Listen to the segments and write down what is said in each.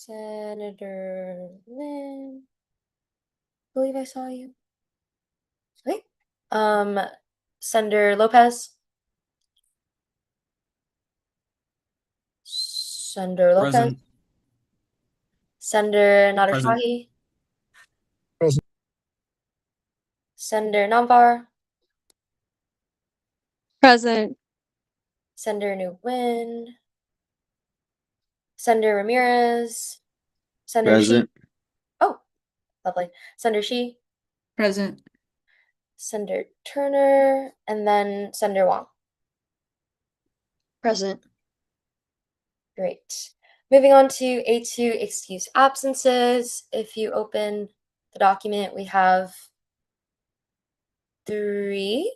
Senator Lynn, I believe I saw you. Okay. Senator Lopez. Senator Lopez. Present. Senator Present. Nadershahi. Present. Senator Namvar. Present. Senator Nguyen. Senator Ramirez. Senator Shi. Present. Oh, lovely. Senator Shi. Present. Senator Turner, and then Senator Wong. Present. Great. Moving on to A2, excuse absences. If you open the document, we have 3.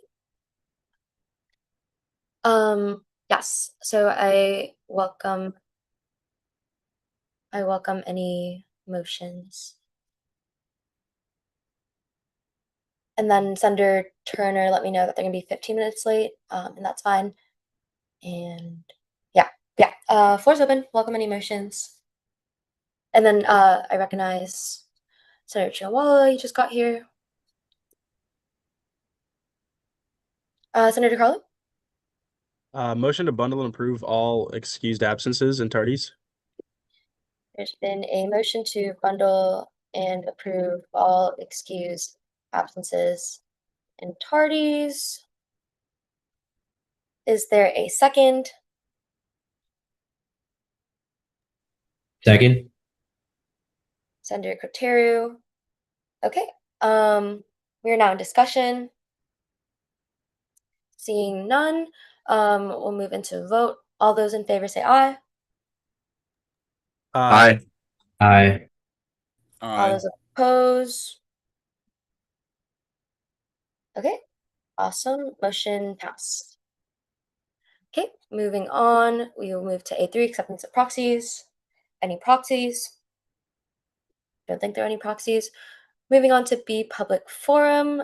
Yes, so I welcome any motions. And then Senator Turner let me know that they're gonna be 15 minutes late, and that's fine. And yeah, floor's open. Welcome any motions. And then I recognize Senator Chinawala, you just got here. Senator Carlo? Motion to bundle and approve all excused absences and tardies. There's been a motion to bundle and approve all excused absences and tardies. Is there a second? Second. Senator Koteru. Okay. We are now in discussion. Seeing none, we'll move into vote. All those in favor say aye. Aye. Aye. All those opposed. Okay. Awesome. Motion passed. Okay, moving on, we will move to A3, acceptance of proxies. Any proxies? Don't think there are any proxies. Moving on to B, public forum.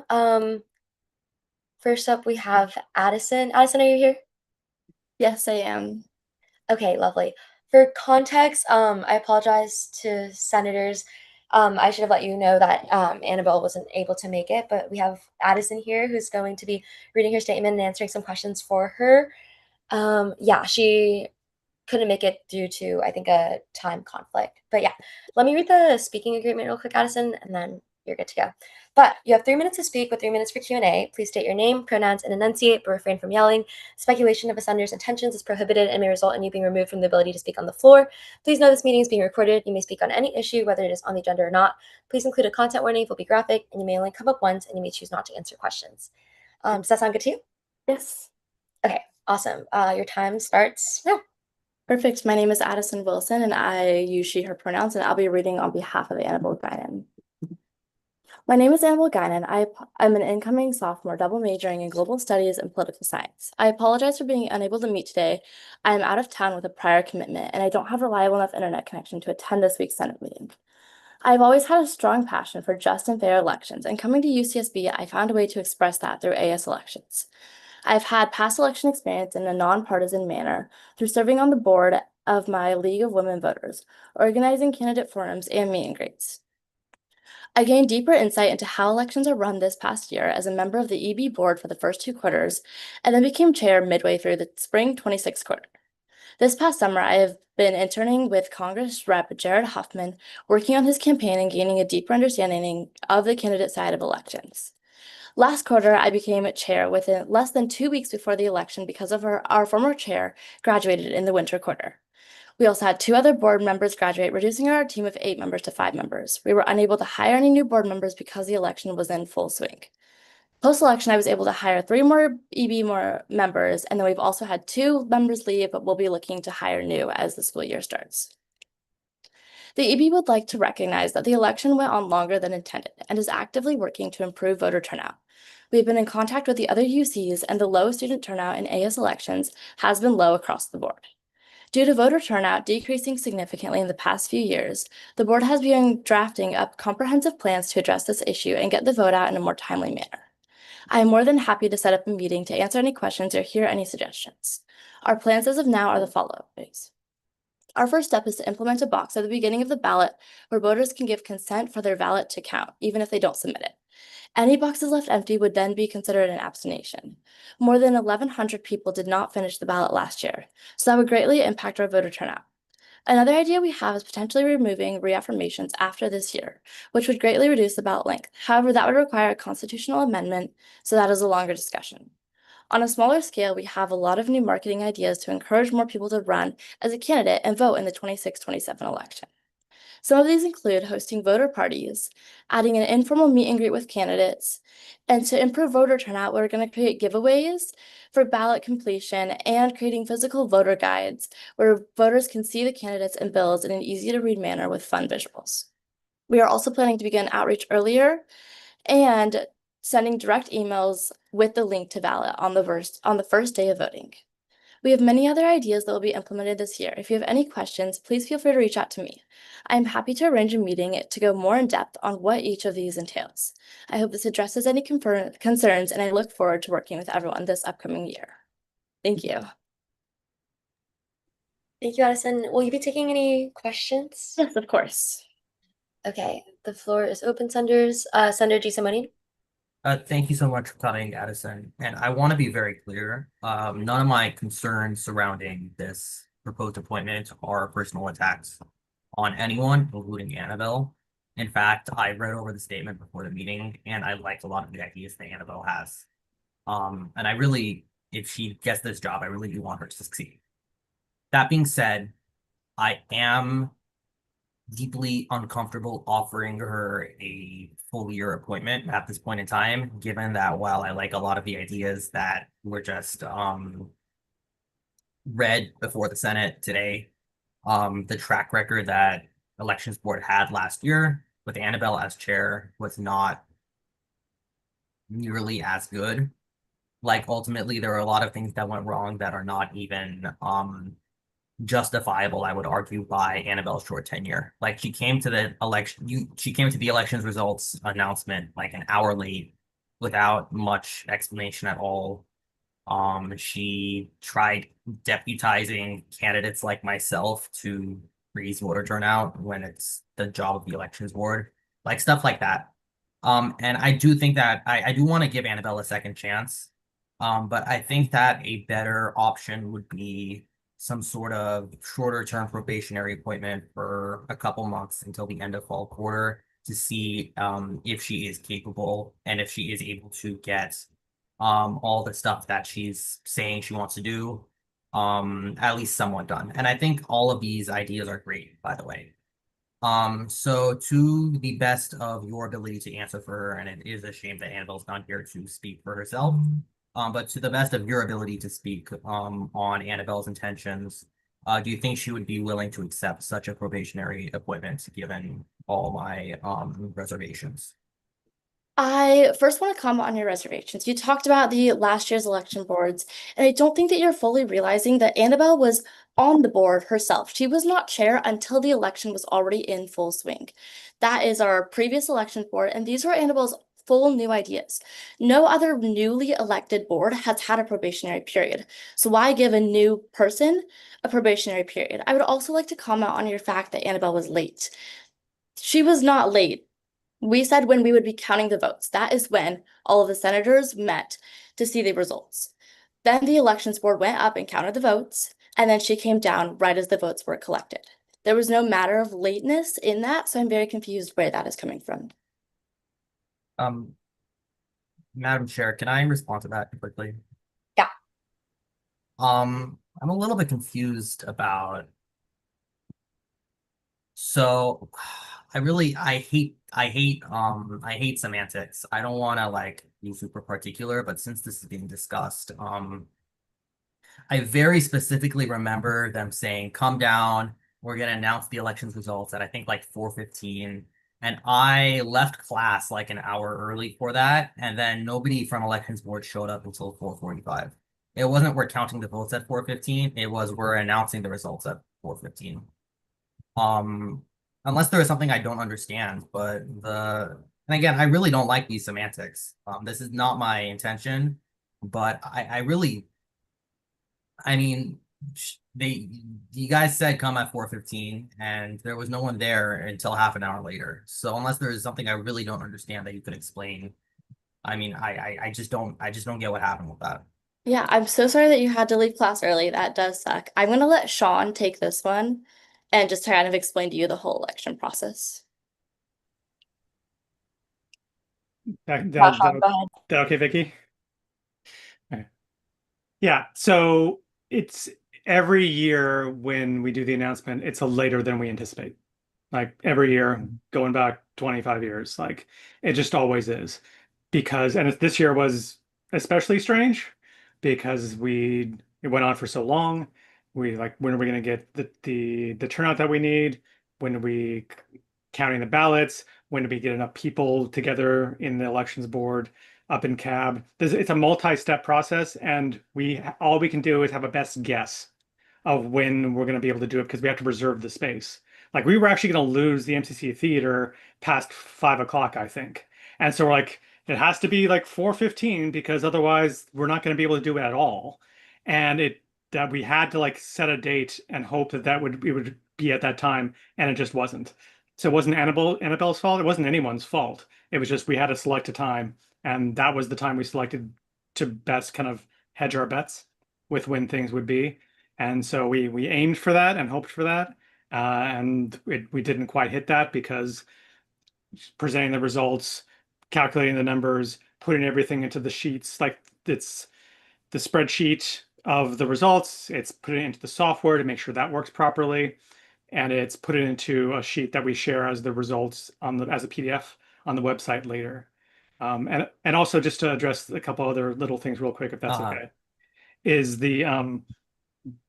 First up, we have Addison. Addison, are you here? Yes, I am. Okay, lovely. For context, I apologize to senators. I should have let you know that Annabelle wasn't able to make it, but we have Addison here who's going to be reading her statement and answering some questions for her. Yeah, she couldn't make it due to, I think, a time conflict. But yeah, let me read the speaking agreement real quick, Addison, and then you're good to go. But you have 3 minutes to speak with 3 minutes for Q&A. Please state your name, pronouns, and enunciate, but refrain from yelling. Speculation of a senator's intentions is prohibited and may result in you being removed from the ability to speak on the floor. Please know this meeting is being recorded. You may speak on any issue, whether it is on the agenda or not. Please include a content warning. It will be graphic, and you may only come up once, and you may choose not to answer questions. Does that sound good to you? Yes. Okay, awesome. Your time starts now. Perfect. My name is Addison Wilson, and I use she, her pronouns, and I'll be reading on behalf of Annabelle Guinan. My name is Annabelle Guinan. I'm an incoming sophomore double majoring in global studies and political science. I apologize for being unable to meet today. I am out of town with a prior commitment, and I don't have reliable enough internet connection to attend this week's Senate meeting. I've always had a strong passion for just and fair elections, and coming to UCSB, I found a way to express that through AS elections. I've had past election experience in a nonpartisan manner through serving on the board of my League of Women Voters, organizing candidate forums and meet and greets. I gained deeper insight into how elections are run this past year as a member of the EB board for the first 2 quarters, and then became chair midway through the spring 26 quarter. This past summer, I have been interning with Congress Rep. Jared Huffman, working on his campaign and gaining a deeper understanding of the candidate side of elections. Last quarter, I became chair within less than 2 weeks before the election because of our former chair graduated in the winter quarter. We also had 2 other board members graduate, reducing our team of 8 members to 5 members. We were unable to hire any new board members because the election was in full swing. Post-election, I was able to hire 3 more members, and then we've also had 2 members leave, but we'll be looking to hire new as the school year starts. The EB would like to recognize that the election went on longer than intended and is actively working to improve voter turnout. We've been in contact with the other UCs, and the low student turnout in AS elections has been low across the board. Due to voter turnout decreasing significantly in the past few years, the board has been drafting up comprehensive plans to address this issue and get the vote out in a more timely manner. I am more than happy to set up a meeting to answer any questions or hear any suggestions. Our plans as of now are the following. Our first step is to implement a box at the beginning of the ballot where voters can give consent for their ballot to count, even if they don't submit it. Any boxes left empty would then be considered an abstention. More than 1,100 people did not finish the ballot last year, so that would greatly impact our voter turnout. Another idea we have is potentially removing reaffirmations after this year, which would greatly reduce the ballot length. However, that would require a constitutional amendment, so that is a longer discussion. On a smaller scale, we have a lot of new marketing ideas to encourage more people to run as a candidate and vote in the 26-27 election. Some of these include hosting voter parties, adding an informal meet and greet with candidates, and to improve voter turnout, we're going to create giveaways for ballot completion and creating physical voter guides where voters can see the candidates and bills in an easy-to-read manner with fun visuals. We are also planning to begin outreach earlier and sending direct emails with the link to ballot on the first day of voting. We have many other ideas that will be implemented this year. If you have any questions, please feel free to reach out to me. I am happy to arrange a meeting to go more in depth on what each of these entails. I hope this addresses any concerns, and I look forward to working with everyone this upcoming year. Thank you. Thank you, Addison. Will you be taking any questions? Yes, of course. Okay, the floor is open, Senators. Senator G. Simoni. Thank you so much for coming, Addison. And I want to be very clear. None of my concerns surrounding this proposed appointment are personal attacks on anyone, including Annabelle. In fact, I read over the statement before the meeting, and I liked a lot of the ideas that Annabelle has. And I really, if she gets this job, I really do want her to succeed. That being said, I am deeply uncomfortable offering her a full year appointment at this point in time, given that while I like a lot of the ideas that were just read before the Senate today, the track record that Elections Board had last year with Annabelle as chair was not nearly as good. Like, ultimately, there are a lot of things that went wrong that are not even justifiable, I would argue, by Annabelle's short tenure. Like, she came to the elections results announcement like an hour late without much explanation at all. She tried deputizing candidates like myself to raise voter turnout when it's the job of the elections board, like stuff like that. And I do think that I do want to give Annabelle a second chance. But I think that a better option would be some sort of shorter term probationary appointment for a couple months until the end of fall quarter to see if she is capable and if she is able to get all the stuff that she's saying she wants to do at least somewhat done. And I think all of these ideas are great, by the way. So to the best of your ability to answer for her, and it is a shame that Annabelle's not here to speak for herself. But to the best of your ability to speak on Annabelle's intentions, do you think she would be willing to accept such a probationary appointment given all my reservations? I first want to comment on your reservations. You talked about the last year's election boards, and I don't think that you're fully realizing that Annabelle was on the board herself. She was not chair until the election was already in full swing. That is our previous election board, and these were Annabelle's full new ideas. No other newly elected board has had a probationary period. So why give a new person a probationary period? I would also like to comment on your fact that Annabelle was late. She was not late. We said when we would be counting the votes. That is when all of the senators met to see the results. Then the elections board went up and counted the votes, and then she came down right as the votes were collected. There was no matter of lateness in that, so I'm very confused where that is coming from. Madam Chair, can I respond to that quickly? Yeah. I'm a little bit confused about. So, I hate semantics. I don't want to like be super particular, but since this is being discussed, I very specifically remember them saying, "Come down. We're gonna announce the elections results at I think like 4:15." And I left class like an hour early for that, and then nobody from elections board showed up until 4:45. It wasn't we're counting the votes at 4:15, it was we're announcing the results at 4:15. Unless there is something I don't understand, but and again, I really don't like these semantics. This is not my intention, but I mean, you guys said come at 4:15, and there was no one there until half an hour later. So unless there is something I really don't understand that you could explain, I mean, I just don't get what happened with that. Yeah, I'm so sorry that you had to leave class early. That does suck. I'm gonna let Sean take this one and just kind of explain to you the whole election process. That, Yeah, that, Sean, that, go ahead. that okay, Vicky? Okay. Yeah, so it's every year when we do the announcement, it's a later than we anticipate. Like every year, going back 25 years, like it just always is. Because, and this year was especially strange because it went on for so long. We like, when are we going to get the turnout that we need? When are we counting the ballots? When do we get enough people together in the elections board up in cab? It's a multi-step process, and all we can do is have a best guess of when we're going to be able to do it because we have to reserve the space. Like we were actually going to lose the MCC theater past 5 o'clock, I think. And so we're like, it has to be like 4:15 because otherwise we're not going to be able to do it at all. And that we had to like set a date and hope that it would be at that time, and it just wasn't. So it wasn't Annabelle's fault. It wasn't anyone's fault. It was just we had to select a time, and that was the time we selected to best kind of hedge our bets with when things would be. And so we aimed for that and hoped for that, and we didn't quite hit that because presenting the results, calculating the numbers, putting everything into the sheets, like it's the spreadsheet of the results, it's put it into the software to make sure that works properly, and it's put it into a sheet that we share as the results as a PDF on the website later. And also just to address a couple other little things real quick, if that's okay, is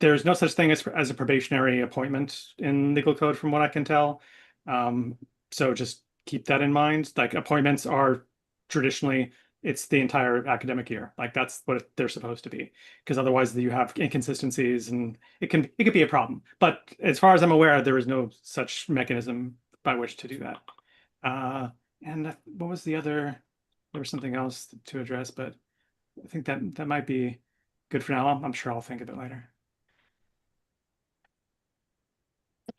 there's no such thing as a probationary appointment in legal code from what I can tell. So just keep that in mind. Like appointments are traditionally, it's the entire academic year. Like that's what they're supposed to be, because otherwise you have inconsistencies and it could be a problem. But as far as I'm aware, there is no such mechanism by which to do that. And what was the other? There was something else to address, but I think that might be good for now. I'm sure I'll think of it later.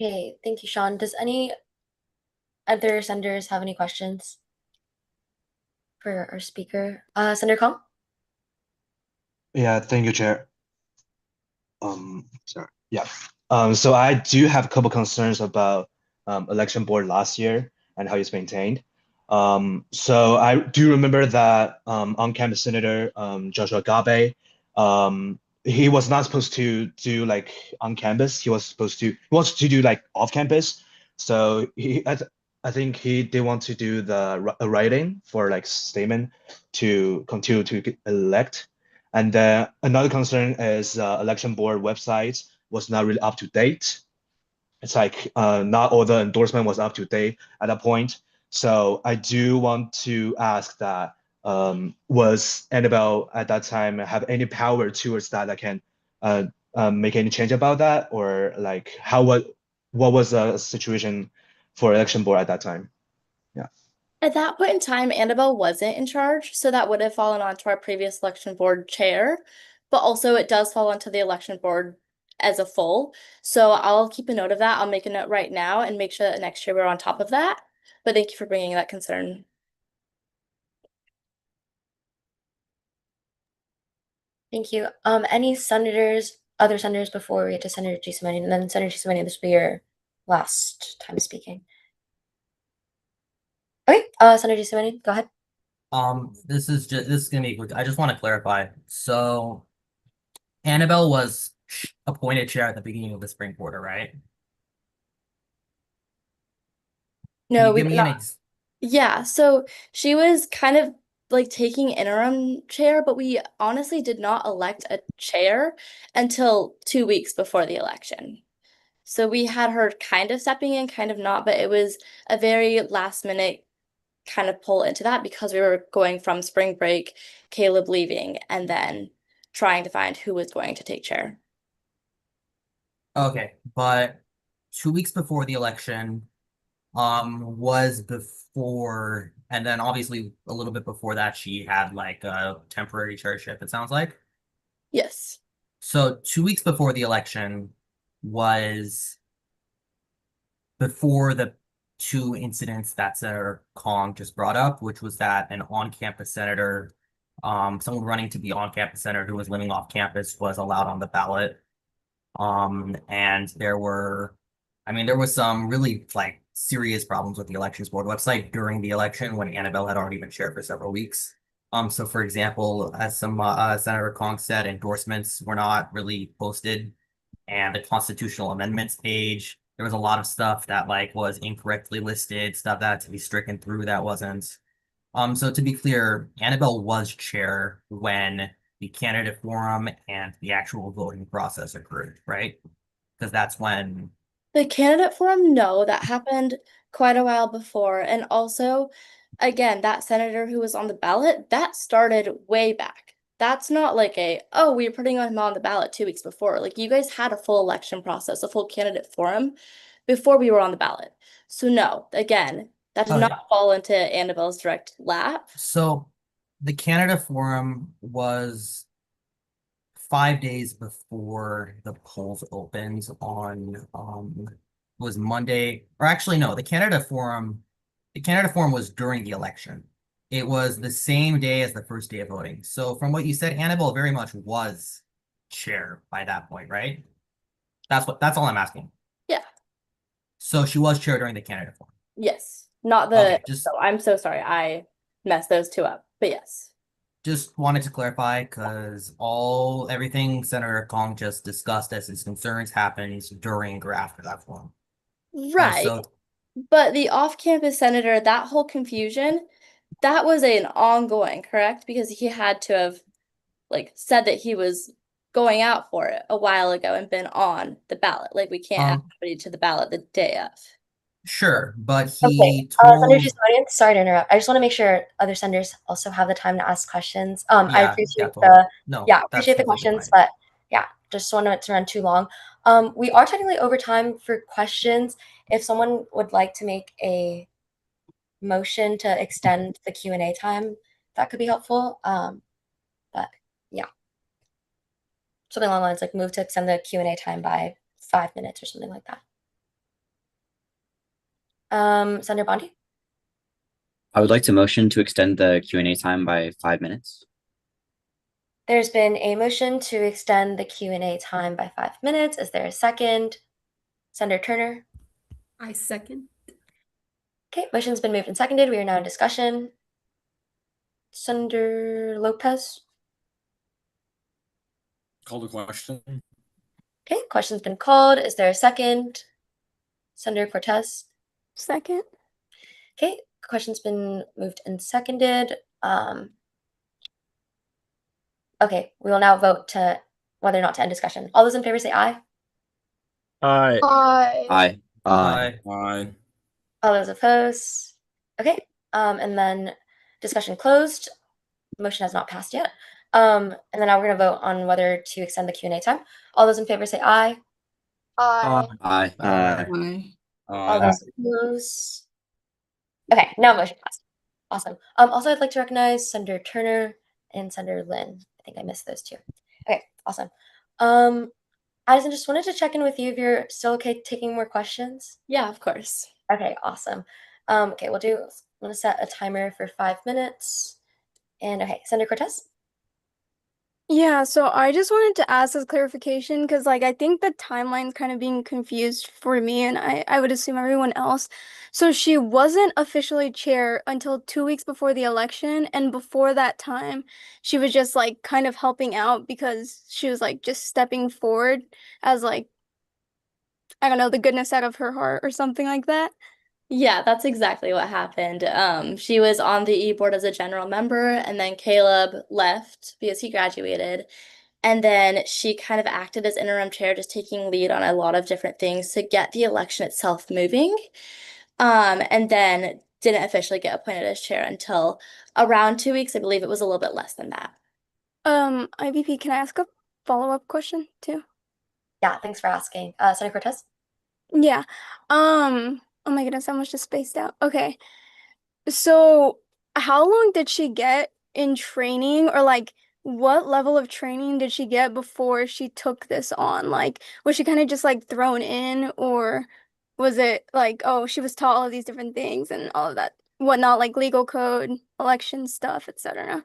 Okay, thank you, Sean. Does any other senators have any questions for our speaker? Senator Kong? Yeah, thank you, Chair. Sorry. Yeah. So I do have a couple concerns about election board last year and how it's maintained. So I do remember that on-campus senator Joshua Gabe, he was not supposed to do like on campus. He wants to do like off campus. So I think he did want to do the writing for like statement to continue to elect. And then another concern is election board website was not really up to date. It's like not all the endorsement was up to date at that point. So I do want to ask that was Annabelle at that time have any power towards that can make any change about that, or like what was the situation for election board at that time? Yeah. At that point in time, Annabelle wasn't in charge, so that would have fallen onto our previous election board chair. But also, it does fall onto the election board as a full. So I'll keep a note of that. I'll make a note right now and make sure that next year we're on top of that. But thank you for bringing that concern. Thank you. Any other senators before we get to Senator Giussomani, and then Senator Giussomani, this will be your last time speaking. Okay, Senator Giussomani, go ahead. This is gonna be quick. I just want to clarify. So Annabelle was appointed chair at the beginning of the spring quarter, right? No, Can we you give me not. Yeah, so she was kind of like taking interim chair, but we honestly did not elect a chair until 2 weeks before the election. So we had her kind of stepping in, kind of not, but it was a very last minute kind of pull into that because we were going from spring break, Caleb leaving, and then trying to find who was going to take chair. Okay, but 2 weeks before the election, was before, and then obviously a little bit before that, she had like a temporary chairship, it sounds like. Yes. So 2 weeks before the election, was before the two incidents that Senator Kong just brought up, which was that an on-campus senator, someone running to be on-campus senator who was living off campus was allowed on the ballot. And there was some really like serious problems with the elections board website during the election when Annabelle had already been chair for several weeks. So for example, as Senator Kong said, endorsements were not really posted, and the constitutional amendments page, there was a lot of stuff that like was incorrectly listed, stuff that had to be stricken through that wasn't. So to be clear, Annabelle was chair when the candidate forum and the actual voting process occurred, right? Because that's when. The candidate forum, no, that happened quite a while before. And also, again, that senator who was on the ballot, that started way back. That's not like oh, we were putting him on the ballot 2 weeks before. Like, you guys had a full election process, a full candidate forum before we were on the ballot. So no, again, that did Oh, not yeah. fall into Annabelle's direct lap. So the Canada Forum was 5 days before the polls opened on was Monday, or actually no, the Canada Forum was during the election. It was the same day as the first day of voting. So from what you said, Annabelle very much was chair by that point, right? That's all I'm asking. Yeah. So she was chair during the Canada Forum. Yes. Not the Okay, so I'm so sorry. I messed those two up. But yes. just wanted to clarify because everything Senator Kong just discussed as his concerns happens during or after that forum. Right. So But the off-campus senator, that whole confusion, that was an ongoing, correct? Because he had to have like said that he was going out for it a while ago and been on the ballot. Like, we can't add somebody to the ballot the day of. sure, but Okay, he Senator told. Audience, sorry to interrupt. I just want to make sure other senators also have the time to ask questions. I Yeah, appreciate totally. No, yeah, that's appreciate the completely questions, fine. but yeah, just want it to run too long. We are technically over time for questions. If someone would like to make a motion to extend the Q&A time, that could be helpful. But yeah, something along the lines like move to extend the Q&A time by 5 minutes or something like that. Senator Bondi? I would like to motion to extend the Q&A time by 5 minutes. There's been a motion to extend the Q&A time by 5 minutes. Is there a second? Senator Turner? I second. Okay, motion's been moved and seconded. We are now in discussion. Senator Lopez? Call the question. Okay, question's been called. Is there a second? Senator Cortez? Second. Okay, question's been moved and seconded. Okay, we will now vote to whether or not to end discussion. All those in favor say aye. Aye. Aye. Aye. Aye. All those opposed? Okay, and then discussion closed. Motion has not passed yet. And then now we're going to vote on whether to extend the Q&A time. All those in favor say aye. Aye. Aye. All those opposed? Okay, now motion passed. Awesome. Also, I'd like to recognize Senator Turner and Senator Lynn. I think I missed those two. Okay, awesome. Addison, just wanted to check in with you if you're still okay taking more questions. Yeah, of course. Okay, awesome. Okay, I'm gonna set a timer for 5 minutes. And okay, Senator Cortez? Yeah, so I just wanted to ask this clarification because, like, I think the timeline's kind of being confused for me, and I would assume everyone else. So she wasn't officially chair until 2 weeks before the election, and before that time, she was just like kind of helping out because she was like just stepping forward as like, I don't know, the goodness out of her heart or something like that. Yeah, that's exactly what happened. She was on the e-board as a general member, and then Caleb left because he graduated. And then she kind of acted as interim chair, just taking lead on a lot of different things to get the election itself moving. And then didn't officially get appointed as chair until around 2 weeks. I believe it was a little bit less than that. IVP, can I ask a follow-up question too? Yeah, thanks for asking. Senator Cortez? Yeah. Oh my goodness, I almost just spaced out. Okay. So how long did she get in training, or like what level of training did she get before she took this on? Like, was she kind of just like thrown in, or was it like, oh, she was taught all of these different things and all of that whatnot, like legal code, election stuff, etc.?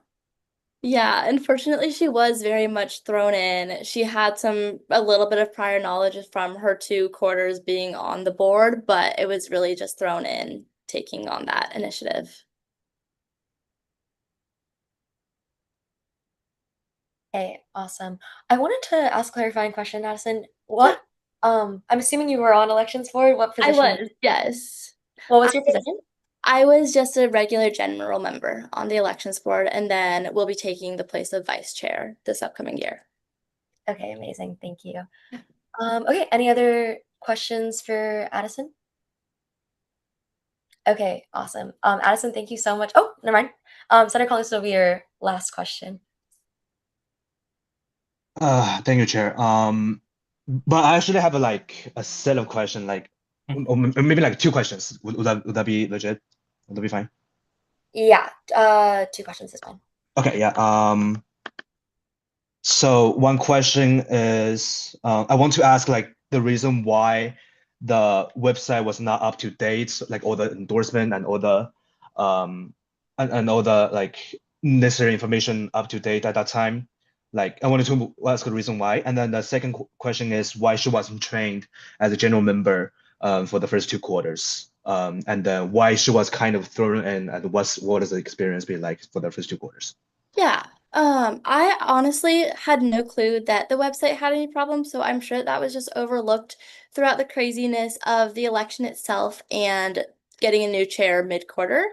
Yeah, unfortunately, she was very much thrown in. She had a little bit of prior knowledge from her 2 quarters being on the board, but it was really just thrown in taking on that initiative. Okay, awesome. I wanted to ask a clarifying question, Addison. What, I'm assuming you were on elections board. What I position? was, yes. What was your position? I was just a regular general member on the elections board, and then we'll be taking the place of vice chair this upcoming year. Okay, amazing. Thank you. Okay, any other questions for Addison? Okay, awesome. Addison, thank you so much. Oh, never mind. Senator Collins, this will be your last question. Thank you, Chair. But I actually have a set of questions, or maybe like 2 questions. Would that be legit? Would that be fine? Yeah, 2 questions is fine. Okay, yeah. So one question is, I want to ask the reason why the website was not up to date, like all the endorsement and all the and all the necessary information up to date at that time. I wanted to ask the reason why. And then the second question is why she wasn't trained as a general member for the first 2 quarters. And then why she was kind of thrown in, and what has the experience been like for the first 2 quarters? Yeah, I honestly had no clue that the website had any problems, so I'm sure that was just overlooked throughout the craziness of the election itself and getting a new chair mid-quarter.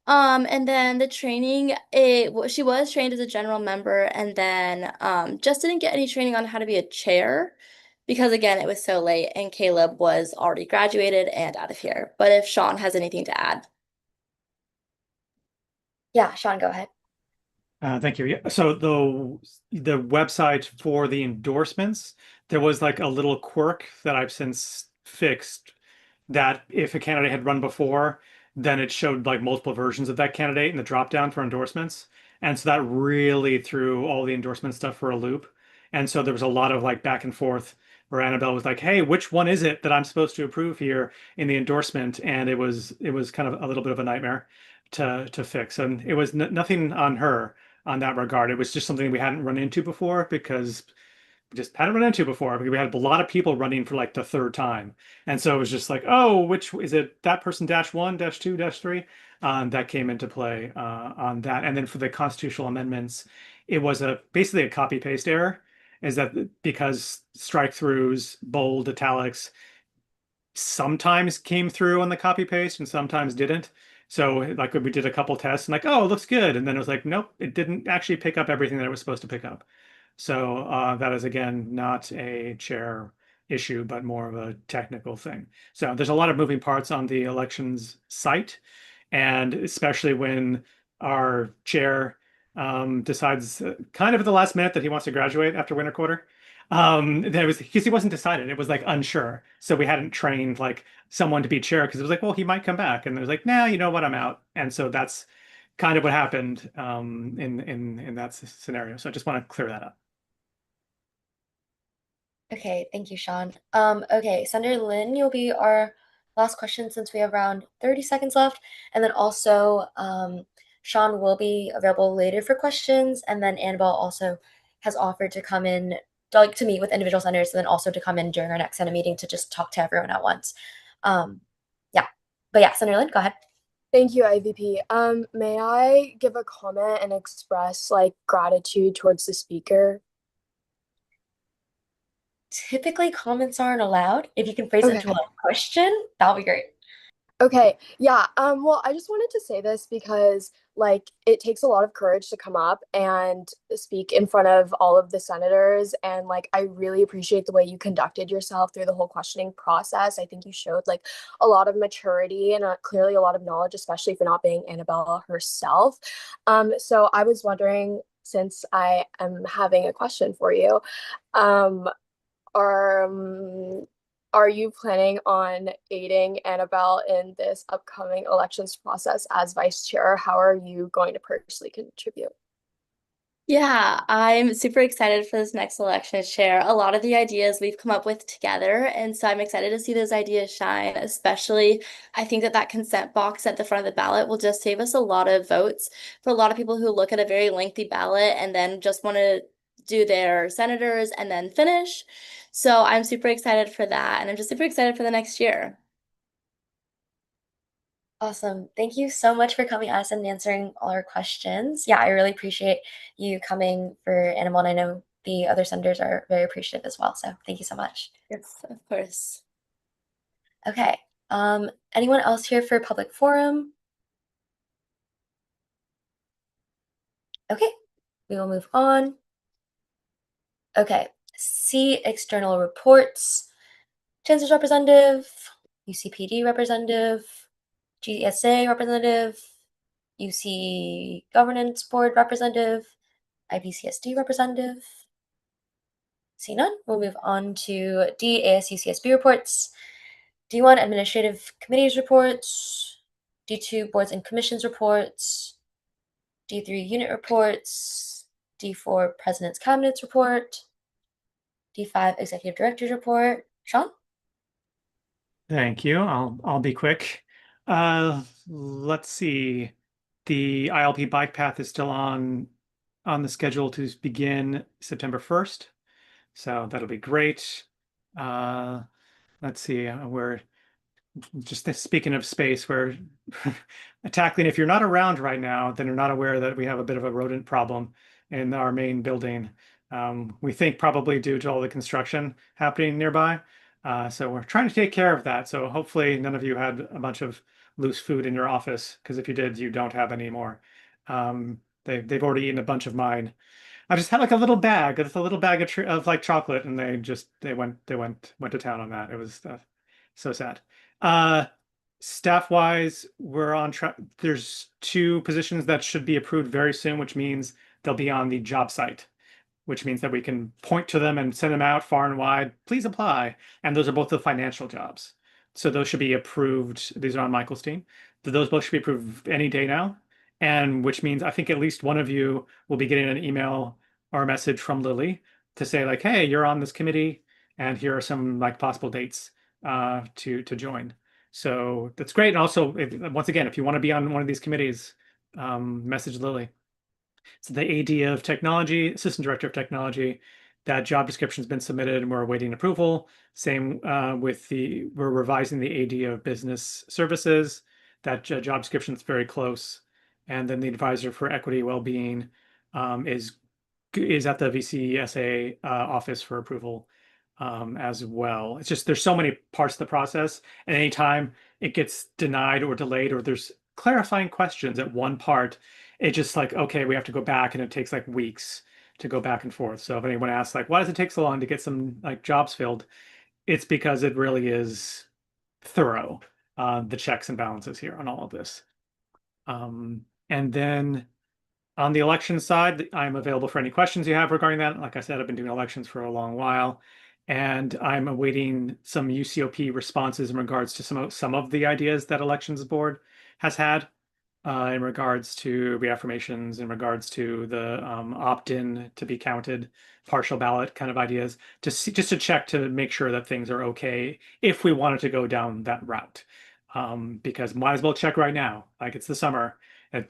And then the training, she was trained as a general member, and then just didn't get any training on how to be a chair because again, it was so late and Caleb was already graduated and out of here. But if Sean has anything to add. Yeah, Sean, go ahead. Thank you. Yeah. So the website for the endorsements, there was like a little quirk that I've since fixed, that if a candidate had run before, then it showed like multiple versions of that candidate in the drop down for endorsements. And so that really threw all the endorsement stuff for a loop. And so there was a lot of like back and forth where Annabelle was like, hey, which one is it that I'm supposed to approve here in the endorsement? And it was kind of a little bit of a nightmare to fix. And it was nothing on her on that regard. It was just something we hadn't run into before because we just hadn't run into before because we had a lot of people running for like the 3rd time. And so it was just like, oh, which is it, that person -1, -2, -3? That came into play on that. And then for the constitutional amendments, it was basically a copy paste error. Is that because strike throughs, bold, italics sometimes came through on the copy paste and sometimes didn't. So like we did a couple tests and like, oh, it looks good. And then it was like, nope, it didn't actually pick up everything that it was supposed to pick up. So that is, again, not a chair issue, but more of a technical thing. So there's a lot of moving parts on the elections site. And especially when our chair decides kind of at the last minute that he wants to graduate after winter quarter. There was, because he wasn't decided, it was like unsure. So we hadn't trained like someone to be chair because it was like, well, he might come back. And it was like, nah, you know what, I'm out. And so that's kind of what happened in that scenario. So I just want to clear that up. Okay, thank you, Sean. Okay, Senator Lynn, you'll be our last question since we have around 30 seconds left. And then also, Sean will be available later for questions. And then Annabelle also has offered to come in, like to meet with individual senators, and then also to come in during our next Senate meeting to just talk to everyone at once. Yeah, but yeah, Senator Lynn, go ahead. Thank you, IVP. May I give a comment and express like gratitude towards the speaker? Typically, comments aren't allowed. If you can phrase it into a question, that would be great. Okay, yeah. Well, I just wanted to say this because like it takes a lot of courage to come up and speak in front of all of the senators, and like I really appreciate the way you conducted yourself through the whole questioning process. I think you showed like a lot of maturity and clearly a lot of knowledge, especially for not being Annabelle herself. So I was wondering, since I am having a question for you, are you planning on aiding Annabelle in this upcoming elections process as vice chair? How are you going to personally contribute? Yeah, I'm super excited for this next election to share a lot of the ideas we've come up with together. And so I'm excited to see those ideas shine, especially I think that that consent box at the front of the ballot will just save us a lot of votes for a lot of people who look at a very lengthy ballot and then just want to do their senators and then finish. So I'm super excited for that. And I'm just super excited for the next year. Awesome. Thank you so much for coming, Addison, and answering all our questions. Yeah, I really appreciate you coming for Animal, and I know the other senators are very appreciative as well. So thank you so much. Yes, of course. Okay. Anyone else here for public forum? Okay, we will move on. Okay, C, external reports. Chancellor's representative, UCPD representative, GSA representative, UC governance board representative, IPCSD representative. See none. We'll move on to D, ASU CSB reports. D1, administrative committees reports. D2, boards and commissions reports. D3, unit reports. D4, president's cabinets report. D5, executive director's report. Sean? Thank you. I'll be quick. Let's see. The ILP bike path is still on the schedule to begin September 1st. So that'll be great. Let's see, we're just speaking of space, we're tackling, if you're not around right now, then you're not aware that we have a bit of a rodent problem in our main building. We think probably due to all the construction happening nearby. So we're trying to take care of that. So hopefully none of you had a bunch of loose food in your office, because if you did, you don't have any more. They've already eaten a bunch of mine. I just had like a little bag, of like chocolate, and they went to town on that. It was so sad. Staff wise, we're on track. There's 2 positions that should be approved very soon, which means they'll be on the job site, which means that we can point to them and send them out far and wide. Please apply. And those are both the financial jobs. So those should be approved. These are on Michael's team. Those both should be approved any day now. And which means I think at least one of you will be getting an email or a message from Lily to say like, hey, you're on this committee and here are some like possible dates to join. So that's great. And also, once again, if you want to be on one of these committees, message Lily. So the AD of Technology, Assistant Director of Technology, that job description has been submitted and we're awaiting approval. Same with we're revising the AD of Business Services. That job description is very close. And then the Advisor for Equity Wellbeing is at the VCSA office for approval as well. It's just there's so many parts of the process, and anytime it gets denied or delayed or there's clarifying questions at one part, it just like, okay, we have to go back, and it takes like weeks to go back and forth. So if anyone asks like, why does it take so long to get some like jobs filled? It's because it really is thorough, the checks and balances here on all of this. And then on the election side, I'm available for any questions you have regarding that. Like I said, I've been doing elections for a long while, and I'm awaiting some UCOP responses in regards to some of the ideas that Elections Board has had in regards to reaffirmations, in regards to the opt-in to be counted, partial ballot kind of ideas, just to check to make sure that things are okay if we wanted to go down that route. Because might as well check right now, like it's the summer.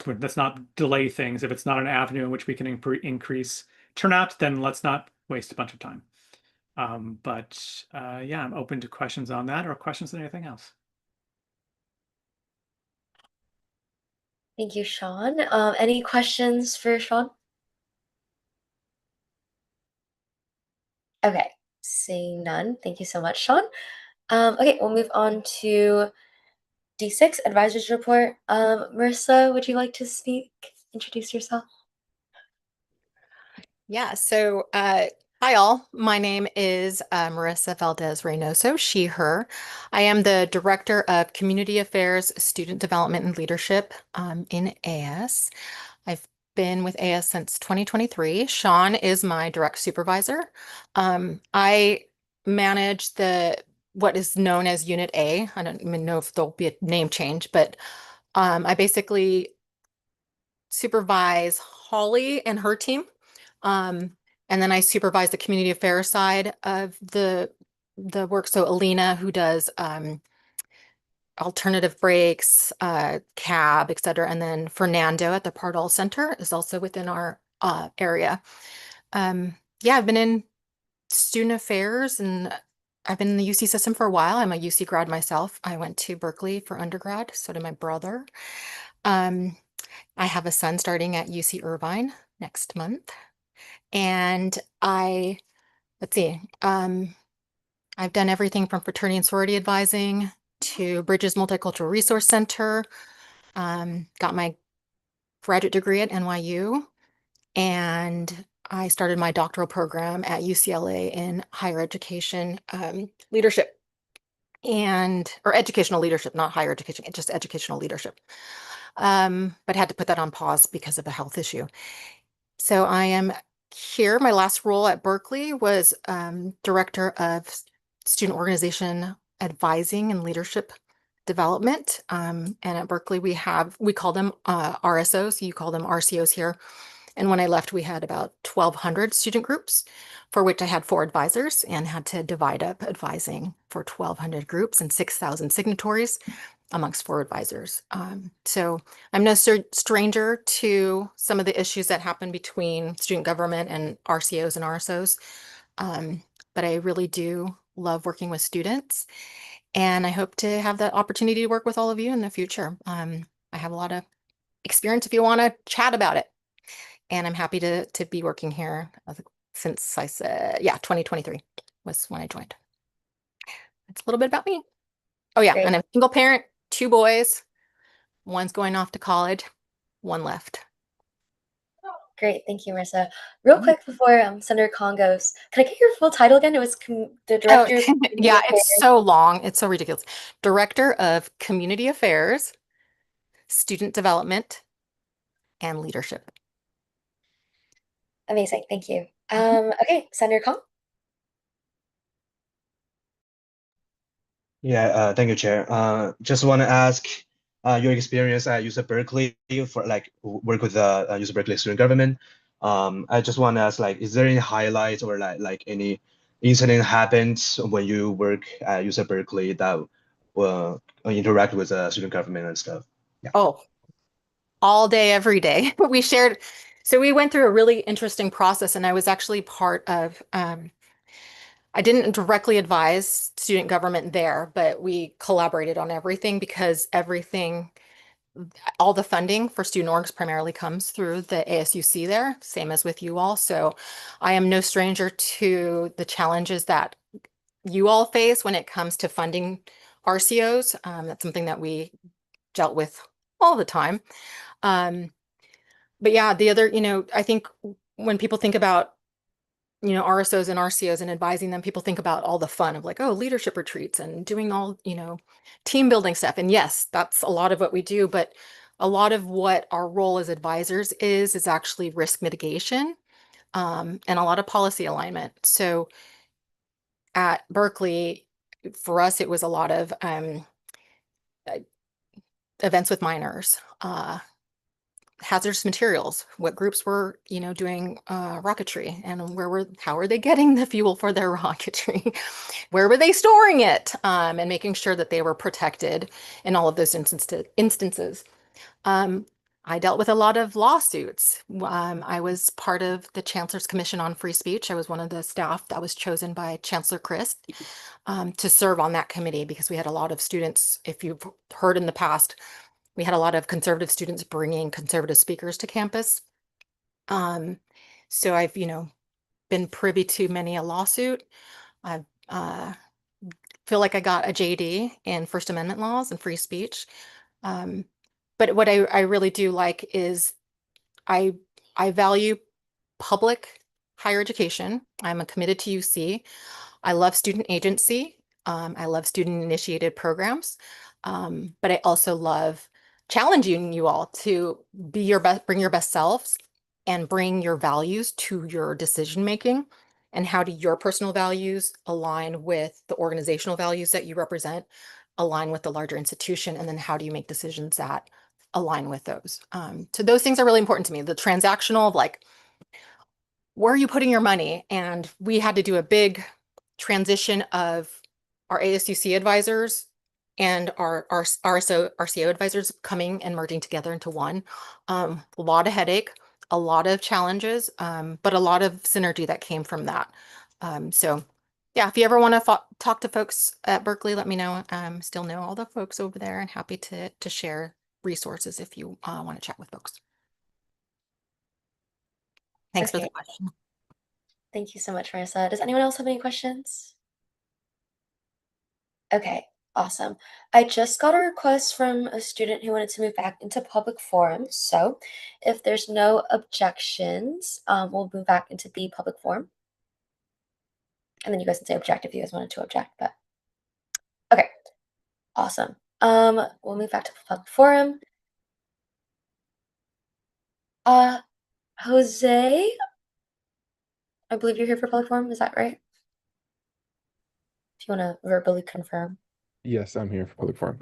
Let's not delay things. If it's not an avenue in which we can increase turnout, then let's not waste a bunch of time. Yeah, I'm open to questions on that or questions on anything else. Thank you, Sean. Any questions for Sean? Okay, seeing none. Thank you so much, Sean. Okay, we'll move on to D6, Advisor's Report. Marissa, would you like to speak? Introduce yourself. Yeah, so hi all. My name is Marissa Valdez Reynoso, she, her. I am the Director of Community Affairs, Student Development and Leadership in AS. I've been with AS since 2023. Sean is my direct supervisor. I manage what is known as Unit A. I don't even know if there'll be a name change, but I basically supervise Holly and her team And then I supervise the community affairs side of the work. So Alina, who does alternative breaks, CAB, et cetera. And then Fernando at the Pardal Center is also within our area. Yeah, I've been in student affairs and I've been in the UC system for a while. I'm a UC grad myself. I went to Berkeley for undergrad. So did my brother. I have a son starting at UC Irvine next month. And let's see, I've done everything from fraternity and sorority advising to Bridges Multicultural Resource Center, got my graduate degree at NYU, and I started my doctoral program at UCLA in higher education leadership or educational leadership, not higher education, just educational leadership. But had to put that on pause because of a health issue. So I am here. My last role at Berkeley was Director of Student Organization Advising and Leadership Development. And at Berkeley, we call them RSOs. You call them RCOs here. And when I left, we had about 1,200 student groups, for which I had 4 advisors and had to divide up advising for 1,200 groups and 6,000 signatories amongst 4 advisors. So I'm no stranger to some of the issues that happen between student government and RCOs and RSOs. But I really do love working with students, and I hope to have that opportunity to work with all of you in the future. I have a lot of experience if you want to chat about it, and I'm happy to be working here since 2023 was when I joined. That's a little bit about me. Oh yeah, Great. and I'm a single parent, 2 boys, one's going off to college, 1 left. Great, thank you, Marissa. Real quick before Senator Khan goes, can I get your full title again? It was the Director of Community Yeah, Affairs. it's so long. It's so ridiculous. Director of Community Affairs, Student Development, and Leadership. Amazing, thank you. Okay, Senator Khan. Yeah, thank you, Chair. Just want to ask your experience at UC Berkeley for work with the UC Berkeley student government. I just want to ask, is there any highlights or like any incident happened when you work at UC Berkeley that will interact with the student government and stuff? Yeah. Oh, all day, every day. So we went through a really interesting process, and I was actually part of, I didn't directly advise student government there, but we collaborated on everything because all the funding for student orgs primarily comes through the ASUC there, same as with you all. So I am no stranger to the challenges that you all face when it comes to funding RCOs. That's something that we dealt with all the time. But yeah, the other, I think when people think about RSOs and RCOs and advising them, people think about all the fun of leadership retreats and doing all, team building stuff. And yes, that's a lot of what we do, but a lot of what our role as advisors is actually risk mitigation, and a lot of policy alignment. So at Berkeley, for us, it was a lot of events with minors, hazardous materials, what groups were, doing rocketry, and how are they getting the fuel for their rocketry? Where were they storing it? And making sure that they were protected in all of those instances. I dealt with a lot of lawsuits. I was part of the Chancellor's Commission on Free Speech. I was one of the staff that was chosen by Chancellor Christ to serve on that committee because we had a lot of students. If you've heard in the past, we had a lot of conservative students bringing conservative speakers to campus. So I've, been privy to many a lawsuit. I feel like I got a JD in First Amendment laws and free speech. But what I really do like is I value public higher education. I'm committed to UC. I love student agency. I love student initiated programs. But I also love challenging you all to be your best, bring your best selves and bring your values to your decision making. And how do your personal values align with the organizational values that you represent, align with the larger institution? And then how do you make decisions that align with those? So those things are really important to me. The transactional of where are you putting your money? And we had to do a big transition of our ASUC advisors and our RCO advisors coming and merging together into one. A lot of headache, a lot of challenges, but a lot of synergy that came from that. So yeah, if you ever want to talk to folks at Berkeley, let me know. Still know all the folks over there and happy to share resources if you want to chat with folks. Thanks for the question. Thank you so much, Marissa. Does anyone else have any questions? Okay, awesome. I just got a request from a student who wanted to move back into public forum. So if there's no objections, we'll move back into the public forum. And then you guys can say object if you guys wanted to object, but okay, awesome. We'll move back to the public forum. Jose, I believe you're here for public forum, is that right? If you want to verbally confirm. Yes, I'm here for public forum.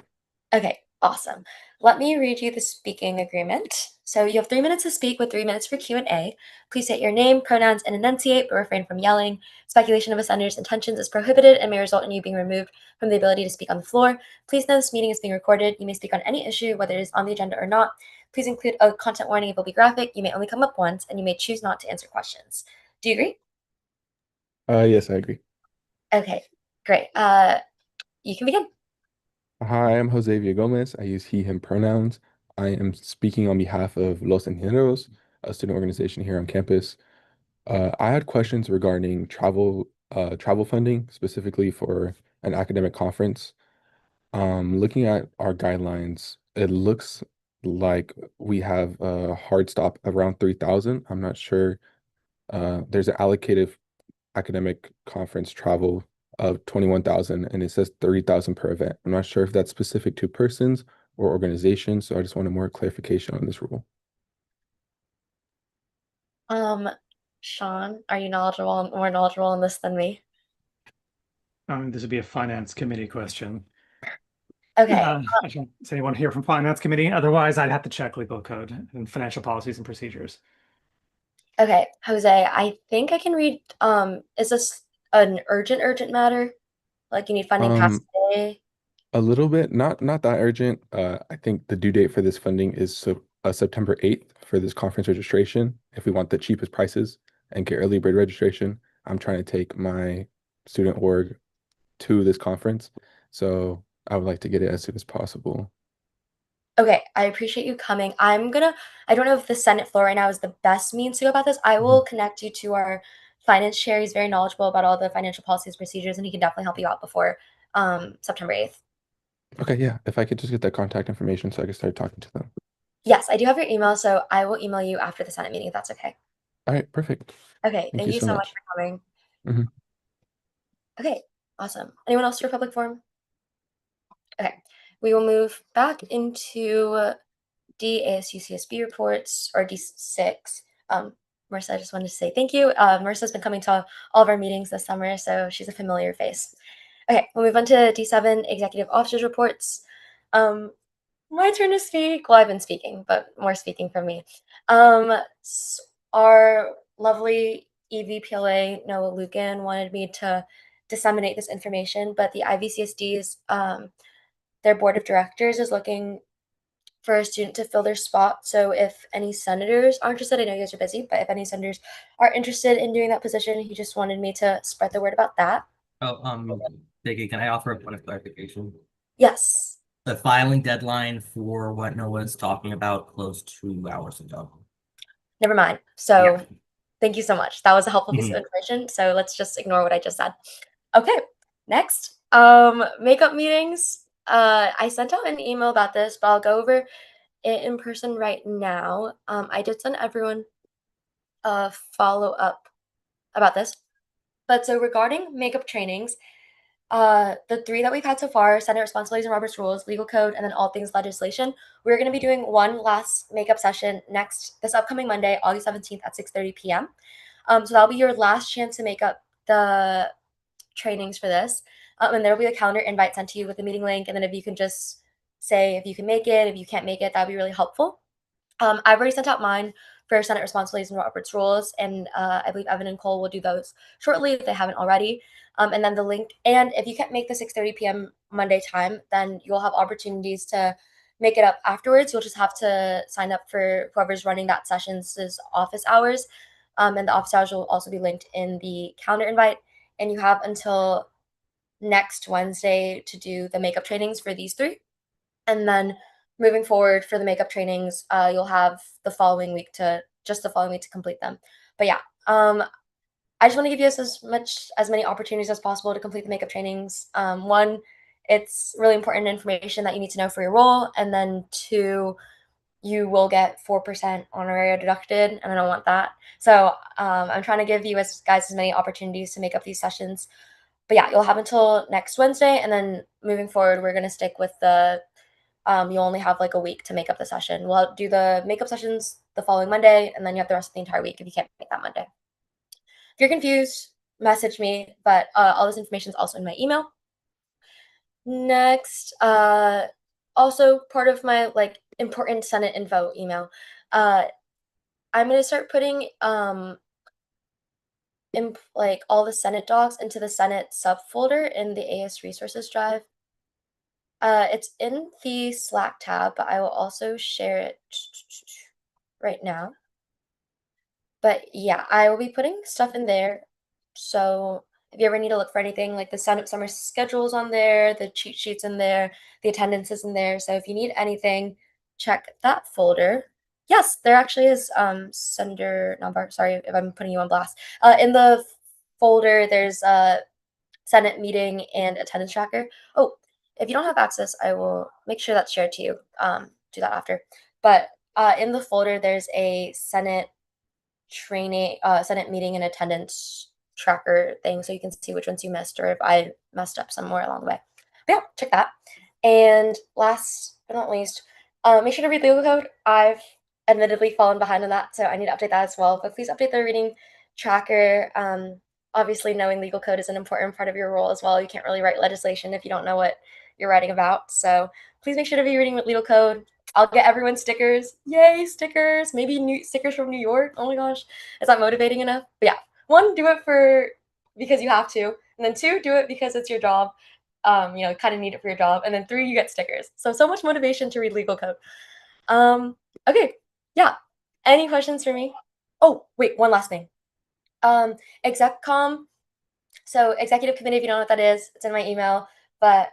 Okay, awesome. Let me read you the speaking agreement. So you have 3 minutes to speak with 3 minutes for Q&A. Please state your name, pronouns, and enunciate, but refrain from yelling. Speculation of a senator's intentions is prohibited and may result in you being removed from the ability to speak on the floor. Please know this meeting is being recorded. You may speak on any issue, whether it is on the agenda or not. Please include a content warning if it will be graphic. You may only come up once, and you may choose not to answer questions. Do you agree? Yes, I agree. Okay, great. You can begin. Hi, I'm Jose Villagomez. I use he, him pronouns. I am speaking on behalf of Los Ingenieros, a student organization here on campus. I had questions regarding travel funding, specifically for an academic conference. Looking at our guidelines, it looks like we have a hard stop around 3,000. I'm not sure. There's an allocated academic conference travel of 21,000 and it says 30,000 per event. I'm not sure if that's specific to persons or organizations, so I just wanted more clarification on this rule. Sean, are you more knowledgeable on this than me? This would be a finance committee question. Okay. Is anyone here from finance committee? Otherwise, I'd have to check legal code and financial policies and procedures. Okay, Jose, I think I can read. Is this an urgent matter? Like you need funding past today? A little bit, not that urgent. I think the due date for this funding is September 8th for this conference registration. If we want the cheapest prices and get early bird registration, I'm trying to take my student org to this conference. So I would like to get it as soon as possible. Okay, I appreciate you coming. I don't know if the Senate floor right now is the best means to go about this. I will connect you to our finance chair. He's very knowledgeable about all the financial policies, procedures, and he can definitely help you out before September 8th. Okay, yeah. If I could just get that contact information so I can start talking to them. Yes, I do have your email, so I will email you after the Senate meeting if that's okay. All right, perfect. Okay, thank you so much for coming. Okay, awesome. Anyone else for public forum? Okay, we will move back into DASUCSB reports, or D6. Marissa, I just wanted to say thank you. Marissa's been coming to all of our meetings this summer, so she's a familiar face. Okay, we'll move on to D7, executive officers reports. My turn to speak. Well, I've been speaking, but more speaking from me. Our lovely EVPLA, Noah Lucan, wanted me to disseminate this information, but the IVCSD's, their board of directors is looking for a student to fill their spot. So if any senators are interested, I know you guys are busy, but if any senators are interested in doing that position, he just wanted me to spread the word about that. Oh, Biggie, can I offer a point of clarification? Yes. The filing deadline for what Noah's talking about closed 2 hours ago. Never mind. So thank you so much. That was a helpful piece of information. So let's just ignore what I just said. Okay, next. Makeup meetings. I sent out an email about this, but I'll go over it in person right now. I did send everyone a follow-up about this. But so regarding makeup trainings, the 3 that we've had so far, Senate Responsibilities and Robert's Rules, Legal Code, and then all things legislation, we're going to be doing one last makeup session this upcoming Monday, August 17th at 6:30 p.m. So that'll be your last chance to make up the trainings for this. And there will be a calendar invite sent to you with the meeting link. And then if you can just say if you can make it, if you can't make it, that'd be really helpful. I've already sent out mine for Senate responsibilities and Robert's rules. And I believe Evan and Cole will do those shortly if they haven't already. And then the link, and if you can't make the 6:30 p.m. Monday time, then you'll have opportunities to make it up afterwards. You'll just have to sign up for whoever's running that session's office hours. And the office hours will also be linked in the calendar invite. And you have until next Wednesday to do the makeup trainings for these 3. And then moving forward for the makeup trainings, you'll have the following week to complete them. But yeah, I just want to give you as many opportunities as possible to complete the makeup trainings. 1, it's really important information that you need to know for your role, and then 2, you will get 4% honoraria deducted, and I don't want that. So I'm trying to give you guys as many opportunities to make up these sessions. But yeah, you'll have until next Wednesday, and then moving forward, we're going to stick with the you only have like a week to make up the session. We'll do the makeup sessions the following Monday, and then you have the rest of the entire week if you can't make that Monday. If you're confused, message me, but all this information is also in my email. Next, also part of my like important Senate info email, I'm going to start putting like all the Senate docs into the Senate subfolder in the AS resources drive. It's in the Slack tab, but I will also share it right now. But yeah, I will be putting stuff in there. So if you ever need to look for anything, like the Senate summer schedules on there, the cheat sheets in there, the attendance is in there. So if you need anything, check that folder. Yes, there actually is Senator Nambar. Sorry if I'm putting you on blast. In the folder, there's a Senate meeting and attendance tracker. Oh, if you don't have access, I will make sure that's shared to you. Do that after. But in the folder, there's a Senate Senate meeting and attendance tracker thing, so you can see which ones you missed or if I messed up somewhere along the way. But yeah, check that. And last but not least, make sure to read legal code. I've admittedly fallen behind on that, so I need to update that as well. But please update the reading tracker. Obviously, knowing legal code is an important part of your role as well. You can't really write legislation if you don't know what you're writing about. So please make sure to be reading legal code. I'll get everyone stickers. Yay, stickers. Maybe new stickers from New York. Oh my gosh. Is that motivating enough? But yeah, 1, do it because you have to. And then 2, do it because it's your job. Kind of need it for your job. And then 3, you get stickers. So much motivation to read legal code. Okay. Yeah. Any questions for me? Oh, wait, one last thing. ExecCom. So executive committee, if you don't know what that is, it's in my email, but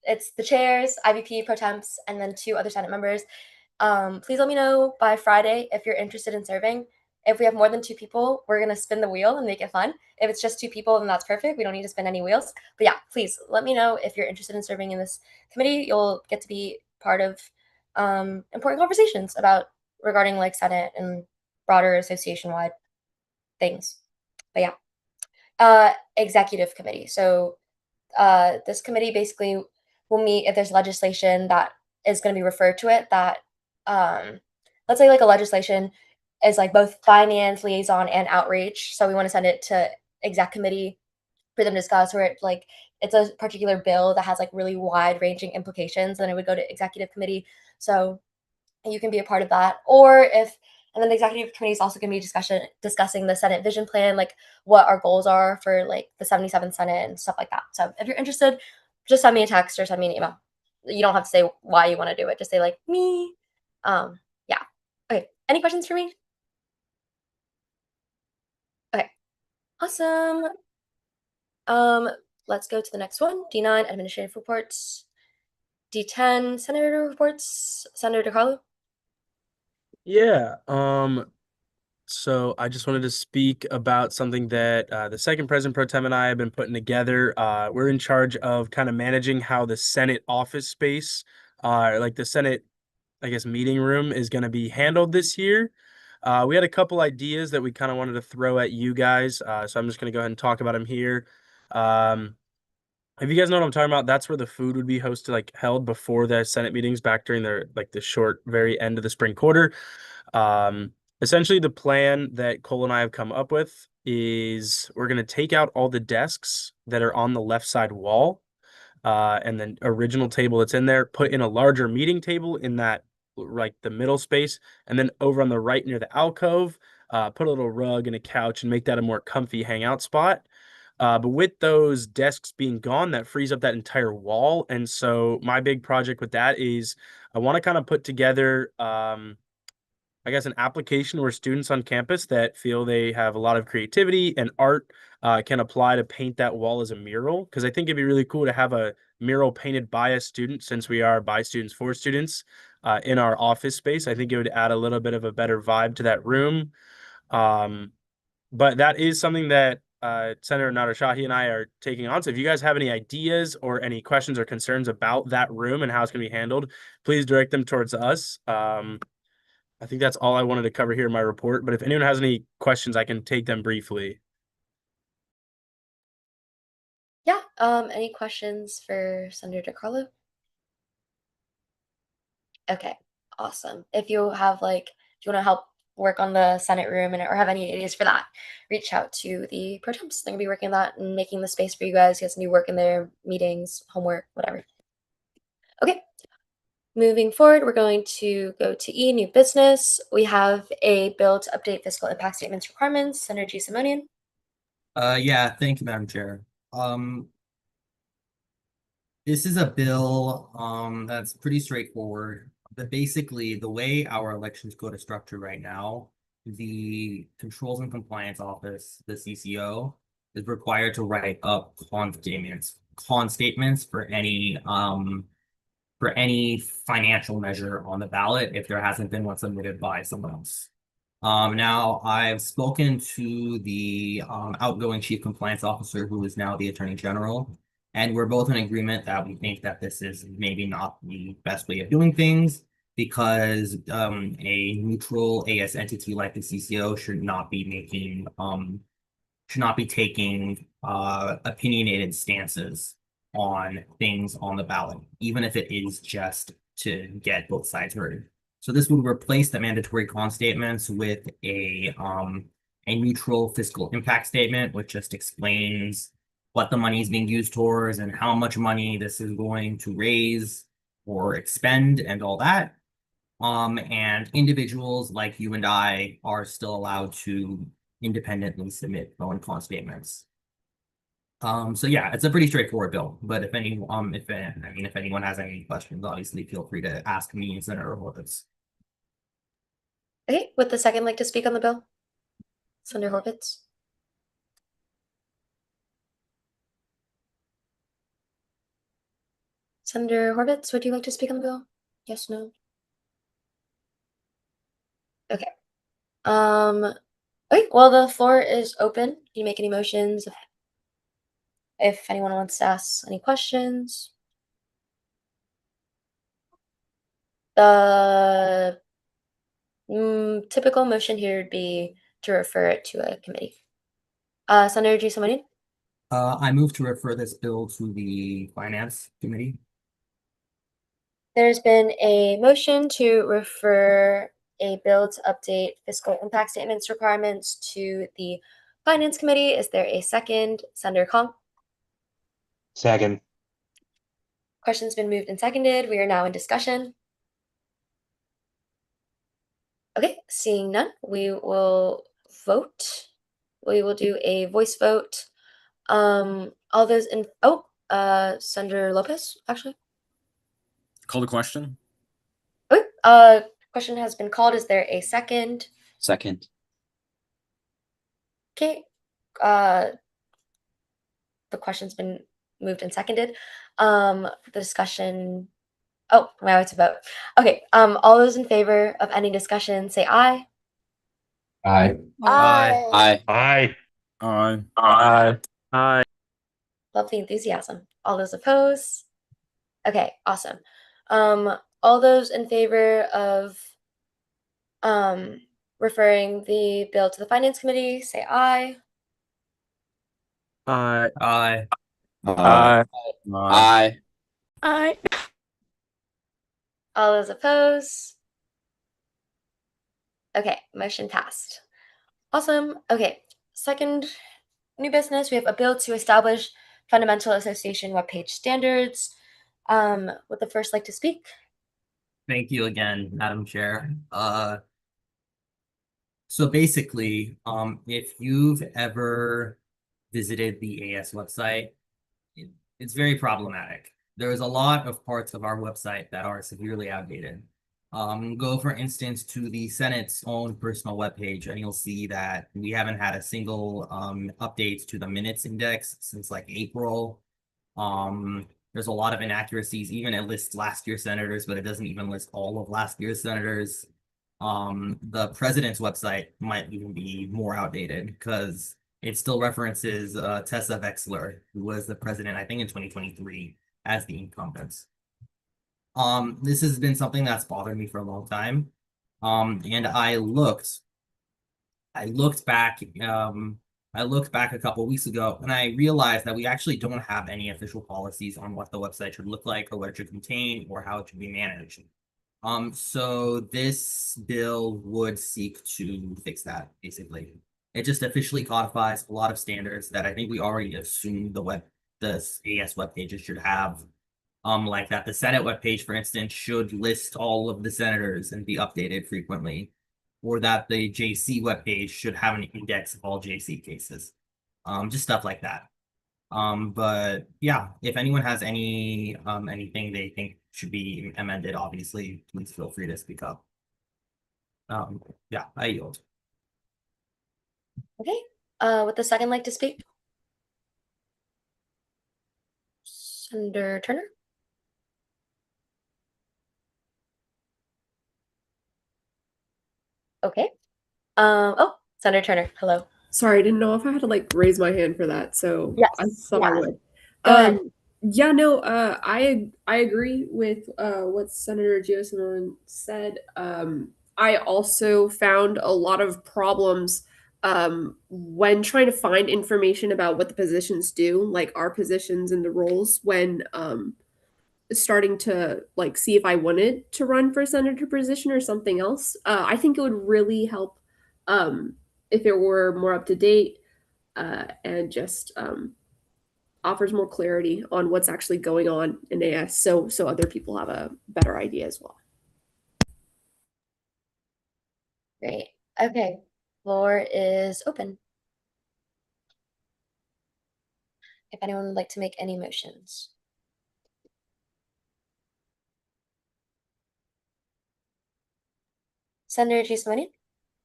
it's the chairs, IVP, pro temps, and then 2 other Senate members. Please let me know by Friday if you're interested in serving. If we have more than 2 people, we're going to spin the wheel and make it fun. If it's just 2 people, then that's perfect. We don't need to spin any wheels. But yeah, please let me know if you're interested in serving in this committee. You'll get to be part of important conversations regarding like Senate and broader association-wide things. But yeah, executive committee. So this committee basically will meet if there's legislation that is going to be referred to it that let's say like a legislation is like both finance, liaison, and outreach. So we want to send it to exec committee for them to discuss, or it's a particular bill that has like really wide ranging implications, then it would go to executive committee. So you can be a part of that. And then the executive committee is also going to be discussing the Senate vision plan, like what our goals are for like the 77th Senate and stuff like that. So if you're interested, just send me a text or send me an email. You don't have to say why you want to do it. Just say like me. Yeah. Okay. Any questions for me? Okay. Awesome. Let's go to the next one. D9, administrative reports. D10, senator reports. Senator DiCarlo. Yeah. So I just wanted to speak about something that the second President Pro Tem and I have been putting together. We're in charge of kind of managing how the Senate office space, like the Senate, I guess, meeting room is going to be handled this year. We had a couple ideas that we kind of wanted to throw at you guys. So I'm just going to go ahead and talk about them here. If you guys know what I'm talking about, that's where the food would be held before the Senate meetings back during the short, very end of the spring quarter. Essentially, the plan that Cole and I have come up with is we're going to take out all the desks that are on the left side wall, and then original table that's in there, put in a larger meeting table in that like the middle space, and then over on the right near the alcove, put a little rug and a couch and make that a more comfy hangout spot. But with those desks being gone, that frees up that entire wall. And so my big project with that is I want to kind of put together, I guess, an application where students on campus that feel they have a lot of creativity and art can apply to paint that wall as a mural. Because I think it'd be really cool to have a mural painted by a student, since we are by students for students, in our office space. I think it would add a little bit of a better vibe to that room. But that is something that Senator Nader Shahi and I are taking on. So if you guys have any ideas or any questions or concerns about that room and how it's going to be handled, please direct them towards us. I think that's all I wanted to cover here in my report. But if anyone has any questions, I can take them briefly. Yeah. Any questions for Senator DeCarlo? Okay, awesome. If you have if you want to help work on the Senate room or have any ideas for that, reach out to the pro temps. They're gonna be working on that and making the space for you guys. You guys can do work in their meetings, homework, whatever. Okay. Moving forward, we're going to go to E, new business. We have a bill to update fiscal impact statements requirements. Senator G. Simonian. Yeah, thank you, Madam Chair. This is a bill that's pretty straightforward. But basically, the way our elections code is structured right now, the Controls and Compliance Office, the CCO, is required to write up con statements for any financial measure on the ballot if there hasn't been one submitted by someone else. Now I've spoken to the outgoing chief compliance officer, who is now the attorney general, and we're both in agreement that we think that this is maybe not the best way of doing things, because a neutral AS entity like the CCO should not be taking opinionated stances on things on the ballot, even if it is just to get both sides heard. So this would replace the mandatory con statements with a neutral fiscal impact statement, which just explains what the money is being used towards and how much money this is going to raise or expend and all that. And individuals like you and I are still allowed to independently submit pro and con statements. So yeah, it's a pretty straightforward bill. But if anyone has any questions, obviously feel free to ask me, Senator Horvitz. Okay, would the second like to speak on the bill? Senator Horvitz. Senator Horvitz, would you like to speak on the bill? Yes, no? Okay. Okay, well, the floor is open. Can you make any motions? If anyone wants to ask any questions. The typical motion here would be to refer it to a committee. Senator G. Simonian? I move to refer this bill to the Finance Committee. There's been a motion to refer a bill to update fiscal impact statements requirements to the Finance Committee. Is there a second? Senator Kong? Second. Question's been moved and seconded. We are now in discussion. Okay, seeing none, we will vote. We will do a voice vote. All those in Senator Lopez, actually. Call the question. Okay, question has been called. Is there a second? Second. Okay. The question's been moved and seconded. The discussion. Oh, now it's a vote. Okay. All those in favor of ending discussion, say aye. Aye. Aye. Aye. Aye. Aye. Aye. Love the enthusiasm. All those opposed? Okay, awesome. All those in favor of referring the bill to the Finance Committee, say aye. Aye. Aye. Aye. Aye. Aye. All those opposed? Okay, motion passed. Awesome. Okay, second new business, we have a bill to establish Fundamental Association webpage standards. Would the first like to speak? Thank you again, Madam Chair. So basically, if you've ever visited the AS website, it's very problematic. There's a lot of parts of our website that are severely outdated. Go for instance to the Senate's own personal webpage, and you'll see that we haven't had a single update to the minutes index since like April. There's a lot of inaccuracies. Even it lists last year's senators, but it doesn't even list all of last year's senators. The president's website might even be more outdated because it still references Tessa Vexler, who was the president, I think, in 2023 as the incumbent. This has been something that's bothered me for a long time. And I looked back a couple weeks ago and I realized that we actually don't have any official policies on what the website should look like or what it should contain or how it should be managed. So this bill would seek to fix that, basically. It just officially codifies a lot of standards that I think we already assumed the AS web pages should have. Like that the Senate webpage, for instance, should list all of the senators and be updated frequently, or that the JC webpage should have an index of all JC cases. Just stuff like that. But yeah, if anyone has anything they think should be amended, obviously, please feel free to speak up. Yeah, I yield. Okay. Would the second like to speak? Senator Turner? Okay. Oh, Senator Turner, hello. Sorry, I didn't know if I had to like raise my hand for that, so Yes, I thought I yeah. would. Go ahead. Yeah, no, I agree with what Senator Gio said. I also found a lot of problems when trying to find information about what the positions do, like our positions and the roles when starting to like see if I wanted to run for senator position or something else. I think it would really help if it were more up to date and just offers more clarity on what's actually going on in AS, so other people have a better idea as well. Great. Okay. Floor is open. If anyone would like to make any motions. Senator Giussomani?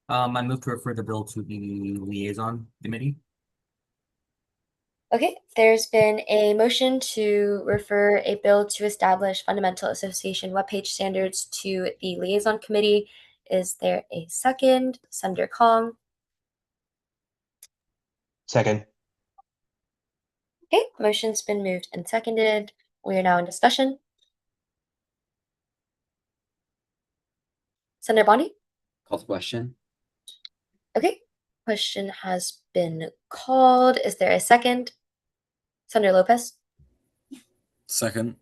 I move to refer the bill to the liaison committee. Okay, there's been a motion to refer a bill to establish Fundamental Association webpage standards to the liaison committee. Is there a second? Senator Kong? Second. Okay, motion's been moved and seconded. We are now in discussion. Senator Bondi? Call the question. Okay, question has been called. Is there a second? Senator Lopez? Second.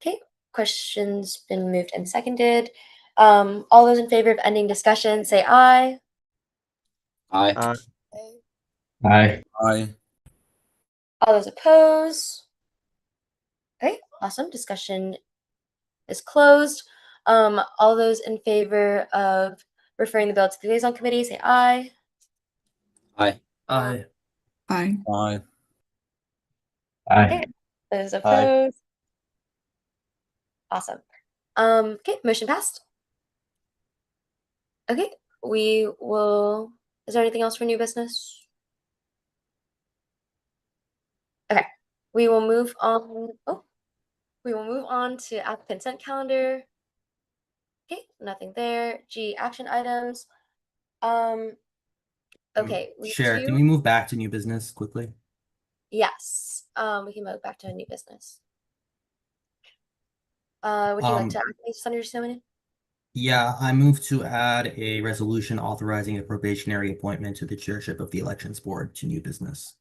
Okay, question's been moved and seconded. All those in favor of ending discussion, say aye. Aye. Aye. Aye. All those opposed? Okay, awesome. Discussion is closed. All those in favor of referring the bill to the liaison committee, say aye. Aye. Aye. Aye. Aye. Okay, those opposed? Awesome. Okay, motion passed. Okay, we will. Is there anything else for new business? Okay, we will move on. Oh, we will move on to app consent calendar. Okay, nothing there. G, action items. Okay, we Chair, do. can we move back to new business quickly? Yes, we can move back to a new business. Would you like to add anything, Senator Simonin? Yeah, I move to add a resolution authorizing a probationary appointment to the chairship of the elections board to new business.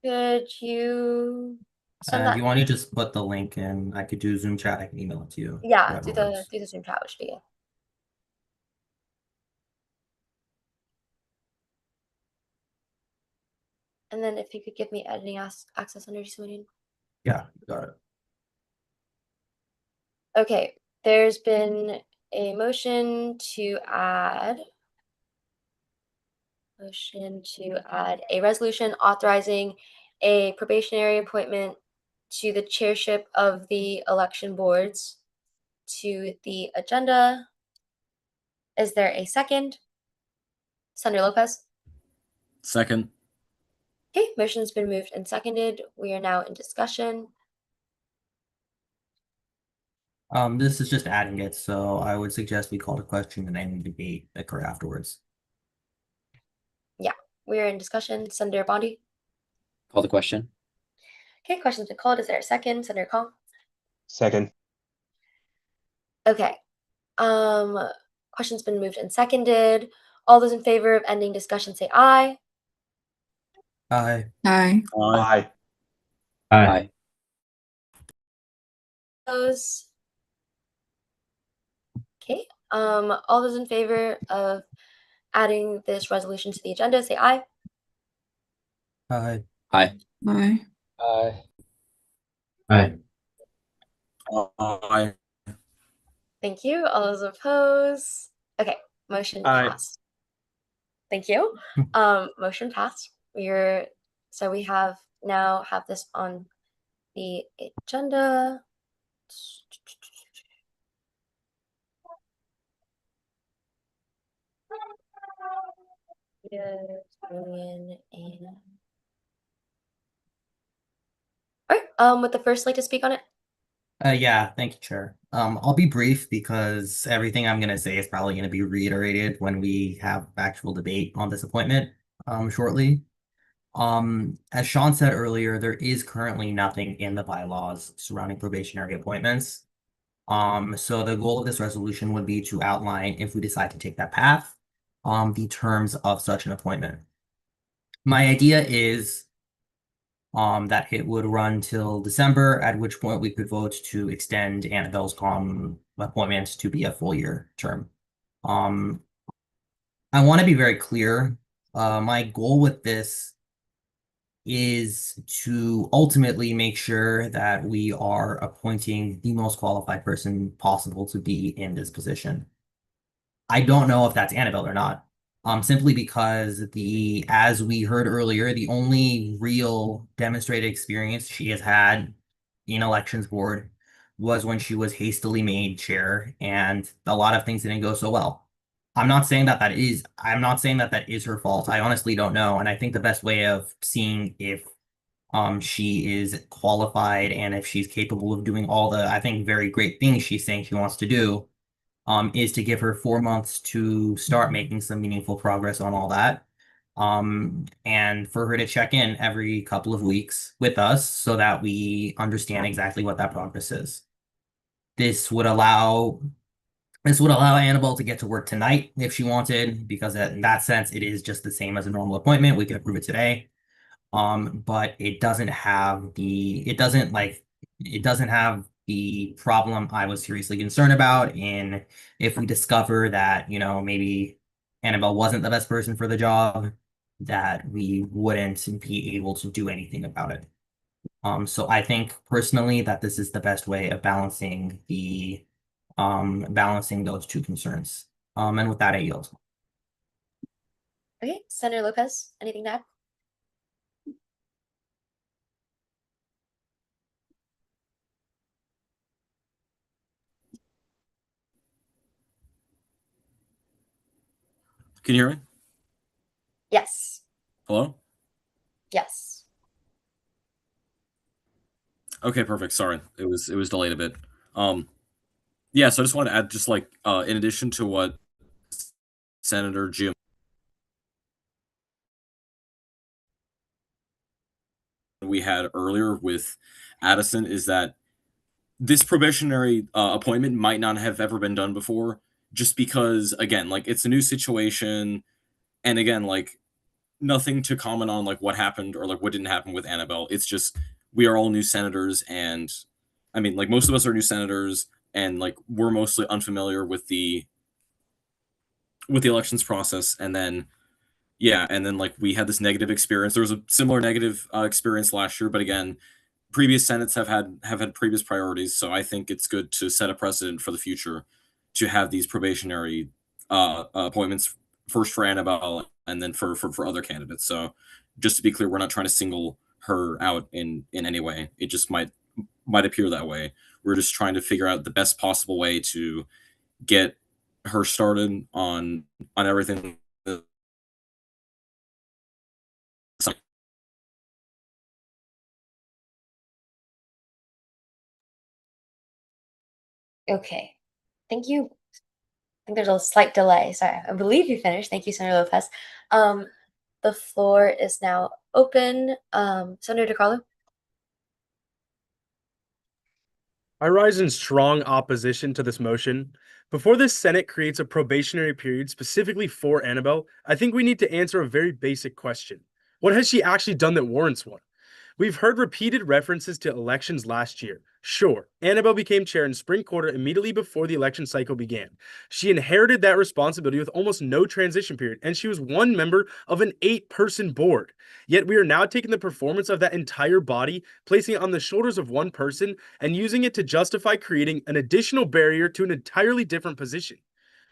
Could you send And that? you want to just put the link in? I could do Zoom chat. I can email it to you. Yeah, whatever do works. the Zoom chat, which would be good. And then if you could give me editing access under Simonin. Yeah, got it. Okay, there's been a motion to add a resolution authorizing a probationary appointment to the chairship of the election boards to the agenda. Is there a second? Senator Lopez? Second. Okay, motion's been moved and seconded. We are now in discussion. This is just adding it, so I would suggest we call the question and then debate occur afterwards. Yeah, we are in discussion. Senator Bondi? Call the question. Okay, question's been called. Is there a second? Senator Kong? Second. Okay. Question's been moved and seconded. All those in favor of ending discussion say aye. Aye. Aye. Aye. Aye. Those. Okay. All those in favor of adding this resolution to the agenda say aye. Aye. Aye. Aye. Aye. Aye. Thank you. All those opposed. Okay, motion Aye. passed. Thank you. Motion passed. So we now have this on the agenda. All right. Would the first like to speak on it? Yeah, thank you, Chair. I'll be brief because everything I'm gonna say is probably gonna be reiterated when we have actual debate on this appointment shortly. As Sean said earlier, there is currently nothing in the bylaws surrounding probationary appointments. So the goal of this resolution would be to outline, if we decide to take that path, the terms of such an appointment. My idea is that it would run till December, at which point we could vote to extend Annabelle's appointment to be a full year term. I want to be very clear. My goal with this is to ultimately make sure that we are appointing the most qualified person possible to be in this position. I don't know if that's Annabelle or not. Simply because as we heard earlier, the only real demonstrated experience she has had in elections board was when she was hastily made chair, and a lot of things didn't go so well. I'm not saying that is her fault. I honestly don't know, and I think the best way of seeing if she is qualified and if she's capable of doing all the, I think, very great things she's saying she wants to do, is to give her 4 months to start making some meaningful progress on all that. And for her to check in every couple of weeks with us so that we understand exactly what that progress is. This would allow Annabelle to get to work tonight if she wanted, because in that sense, it is just the same as a normal appointment. We can approve it today. But it doesn't have the problem I was seriously concerned about in if we discover that, maybe Annabelle wasn't the best person for the job, that we wouldn't be able to do anything about it. So I think personally that this is the best way of balancing those two concerns. And with that, I yield. Okay, Senator Lopez, anything to add? Can you hear me? Yes. Hello? Yes. Okay, perfect. Sorry. It was delayed a bit. Yeah, so I just want to add, just like in addition to what Senator Jim we had earlier with Addison, is that this probationary appointment might not have ever been done before, just because, again, like, it's a new situation, and again, like, nothing to comment on like what happened or like what didn't happen with Annabelle. It's just we are all new senators, and I mean, like, most of us are new senators, and like we're mostly unfamiliar with the elections process. And then like we had this negative experience. There was a similar negative experience last year, but again, previous senates have had previous priorities, so I think it's good to set a precedent for the future to have these probationary appointments first for Annabelle and then for other candidates. So just to be clear, we're not trying to single her out in any way. It just might appear that way. We're just trying to figure out the best possible way to get her started on everything. Okay. Thank you. I think there's a slight delay. Sorry, I believe you finished. Thank you, Senator Lopez. The floor is now open. Senator DiCarlo? I rise in strong opposition to this motion. Before the Senate creates a probationary period specifically for Annabelle, I think we need to answer a very basic question. What has she actually done that warrants one? We've heard repeated references to elections last year. Sure, Annabelle became chair in spring quarter immediately before the election cycle began. She inherited that responsibility with almost no transition period, and she was one member of an 8-person board. Yet we are now taking the performance of that entire body, placing it on the shoulders of one person, and using it to justify creating an additional barrier to an entirely different position.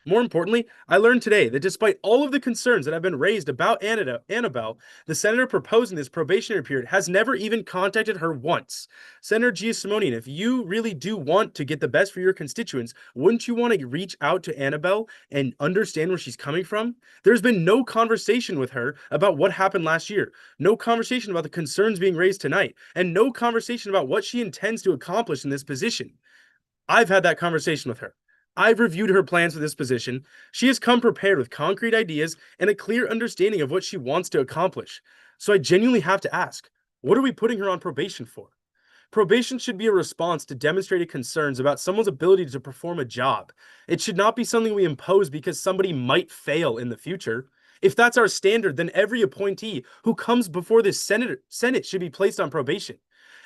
More importantly, I learned today that despite all of the concerns that have been raised about Annabelle, the senator proposing this probationary period has never even contacted her once. Senator Giasimonian, if you really do want to get the best for your constituents, wouldn't you want to reach out to Annabelle and understand where she's coming from? There's been no conversation with her about what happened last year, no conversation about the concerns being raised tonight, and no conversation about what she intends to accomplish in this position. I've had that conversation with her. I've reviewed her plans for this position. She has come prepared with concrete ideas and a clear understanding of what she wants to accomplish. So I genuinely have to ask, what are we putting her on probation for? Probation should be a response to demonstrated concerns about someone's ability to perform a job. It should not be something we impose because somebody might fail in the future. If that's our standard, then every appointee who comes before this Senate should be placed on probation.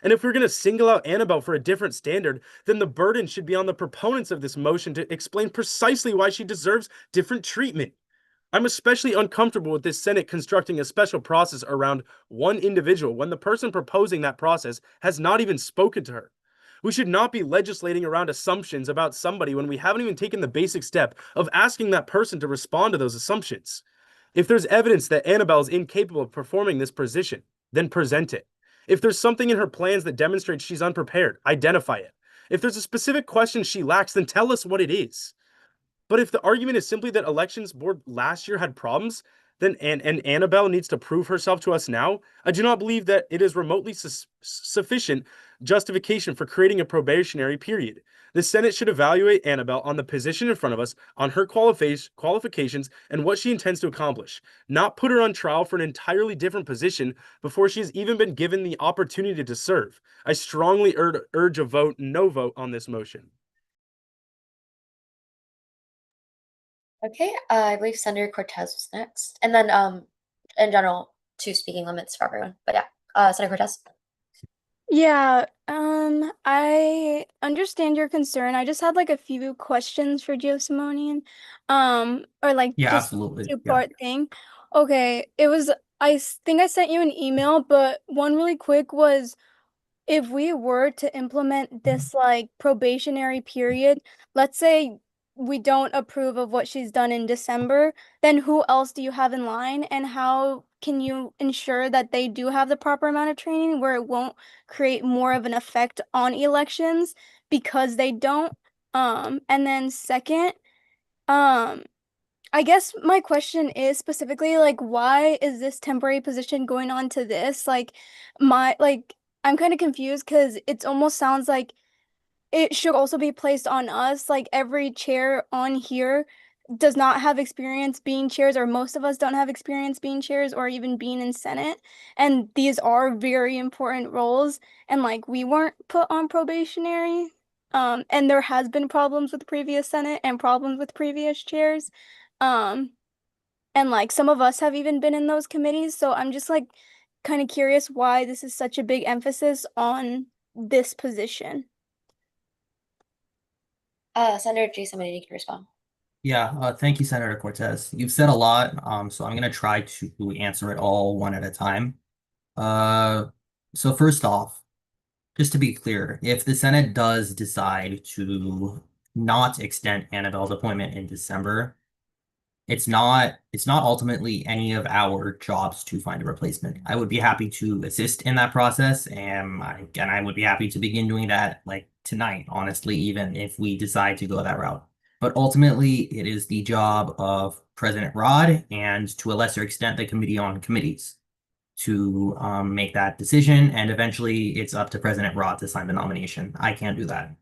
And if we're going to single out Annabelle for a different standard, then the burden should be on the proponents of this motion to explain precisely why she deserves different treatment. I'm especially uncomfortable with this Senate constructing a special process around one individual when the person proposing that process has not even spoken to her. We should not be legislating around assumptions about somebody when we haven't even taken the basic step of asking that person to respond to those assumptions. If there's evidence that Annabelle is incapable of performing this position, then present it. If there's something in her plans that demonstrates she's unprepared, identify it. If there's a specific question she lacks, then tell us what it is. But if the argument is simply that elections board last year had problems, then and Annabelle needs to prove herself to us now, I do not believe that it is remotely sufficient justification for creating a probationary period. The Senate should evaluate Annabelle on the position in front of us, on her qualifications, and what she intends to accomplish, not put her on trial for an entirely different position before she has even been given the opportunity to serve. I strongly urge a no vote on this motion. Okay, I believe Senator Cortez was next. And then in general, 2 speaking limits for everyone. But yeah, Senator Cortez. Yeah, I understand your concern. I just had like a few questions for Giasimonian. Or like Yeah, just absolutely. Yeah. two-part thing. Okay, I think I sent you an email, but one really quick was if we were to implement this like probationary period, let's say we don't approve of what she's done in December, then who else do you have in line and how can you ensure that they do have the proper amount of training where it won't create more of an effect on elections because they don't? And then second, I guess my question is specifically like why is this temporary position going on to this? I'm kind of confused because it almost sounds like it should also be placed on us. Like every chair on here does not have experience being chairs, or most of us don't have experience being chairs or even being in Senate. And these are very important roles. And like we weren't put on probationary. And there has been problems with the previous Senate and problems with previous chairs. And like some of us have even been in those committees. So I'm just like kind of curious why this is such a big emphasis on this position. Senator Giasimonian, you can respond. Yeah, thank you, Senator Cortez. You've said a lot, so I'm going to try to answer it all one at a time. So first off, just to be clear, if the Senate does decide to not extend Annabelle's appointment in December, it's not ultimately any of our jobs to find a replacement. I would be happy to assist in that process, and I would be happy to begin doing that like tonight, honestly, even if we decide to go that route. But ultimately, it is the job of President Rod and to a lesser extent the Committee on Committees to make that decision, and eventually it's up to President Rod to sign the nomination. I can't do that.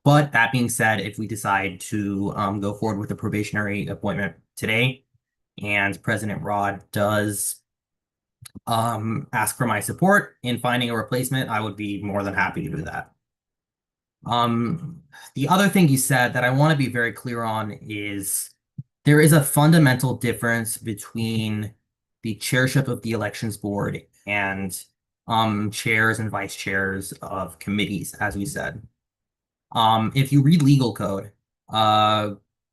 But that being said, if we decide to go forward with the probationary appointment today, and President Rod does ask for my support in finding a replacement, I would be more than happy to do that. The other thing you said that I want to be very clear on is there is a fundamental difference between the chairship of the elections board and chairs and vice chairs of committees, as we said. If you read legal code,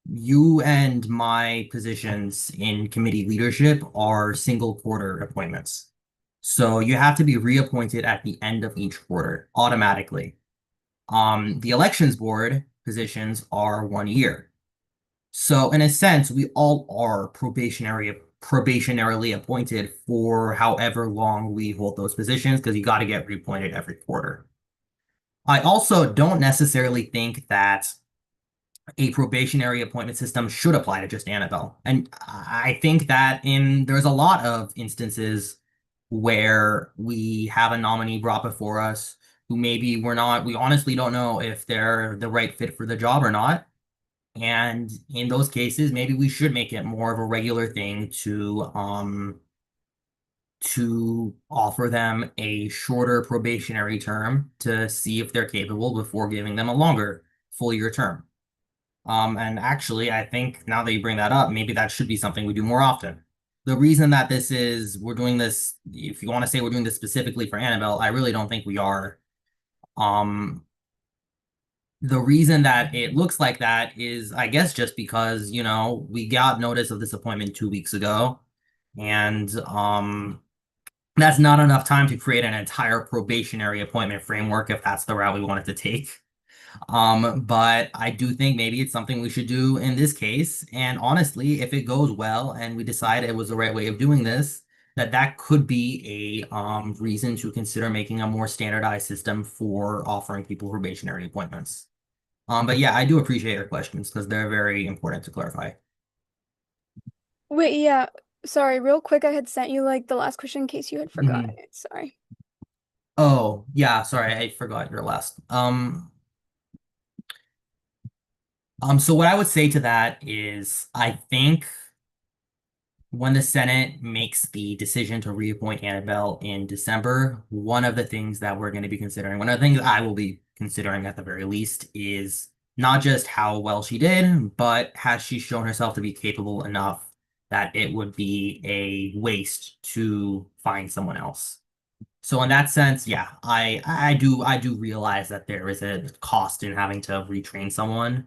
you and my positions in committee leadership are single quarter appointments. So you have to be reappointed at the end of each quarter automatically. The elections board positions are 1 year. So in a sense, we all are probationarily appointed for however long we hold those positions, because you got to get reappointed every quarter. I also don't necessarily think that a probationary appointment system should apply to just Annabelle. And I think that there's a lot of instances where we have a nominee brought before us who maybe we honestly don't know if they're the right fit for the job or not. And in those cases, maybe we should make it more of a regular thing to offer them a shorter probationary term to see if they're capable before giving them a longer full year term. And actually, I think now that you bring that up, maybe that should be something we do more often. The reason that we're doing this, if you want to say we're doing this specifically for Annabelle, I really don't think we are. The reason that it looks like that is, I guess, just because, we got notice of this appointment 2 weeks ago, and that's not enough time to create an entire probationary appointment framework if that's the route we wanted to take. But I do think maybe it's something we should do in this case. And honestly, if it goes well and we decide it was the right way of doing this, that could be a reason to consider making a more standardized system for offering people probationary appointments. But yeah, I do appreciate your questions because they're very important to clarify. Wait, yeah. Sorry, real quick, I had sent you like the last question in case you had forgotten it. Sorry. Oh, yeah, sorry, I forgot your last. So what I would say to that is I think when the Senate makes the decision to reappoint Annabelle in December, one of the things that we're going to be considering, one of the things I will be considering at the very least, is not just how well she did, but has she shown herself to be capable enough that it would be a waste to find someone else. So in that sense, yeah, I do realize that there is a cost in having to retrain someone.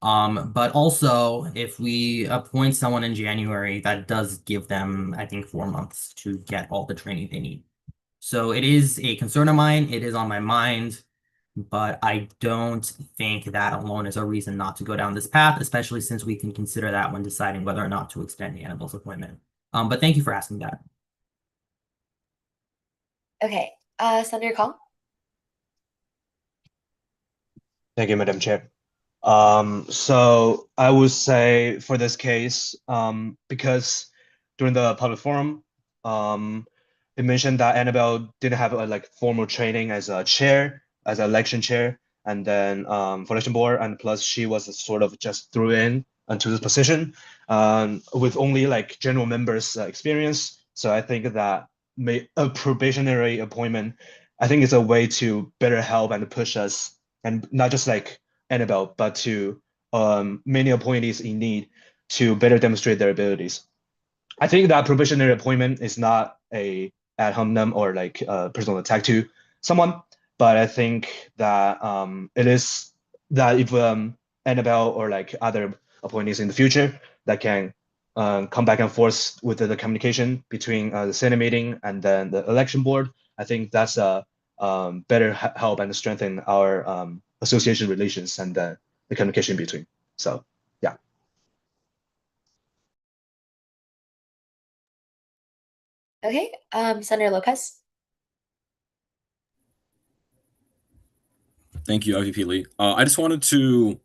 But also, if we appoint someone in January, that does give them, I think, 4 months to get all the training they need. So it is a concern of mine. It is on my mind, but I don't think that alone is a reason not to go down this path, especially since we can consider that when deciding whether or not to extend Annabelle's appointment. But thank you for asking that. Okay, Senator Kong. Thank you, Madam Chair. So I would say for this case, because during the public forum, it mentioned that Annabelle didn't have a formal training as a chair, as an election chair, and then for election board, and plus she was sort of just threw in into this position with only general members experience. So I think that a probationary appointment, I think, is a way to better help and push us, and not just Annabelle, but to many appointees in need to better demonstrate their abilities. I think that probationary appointment is not a ad hominem or a personal attack to someone, but I think that it is that if Annabelle or other appointees in the future that can come back and forth with the communication between the Senate meeting and then the election board, I think that's a better help and strengthen our association relations and the communication between. So yeah. Okay, Senator Lopez. Thank you, IVP Lee. I just wanted to,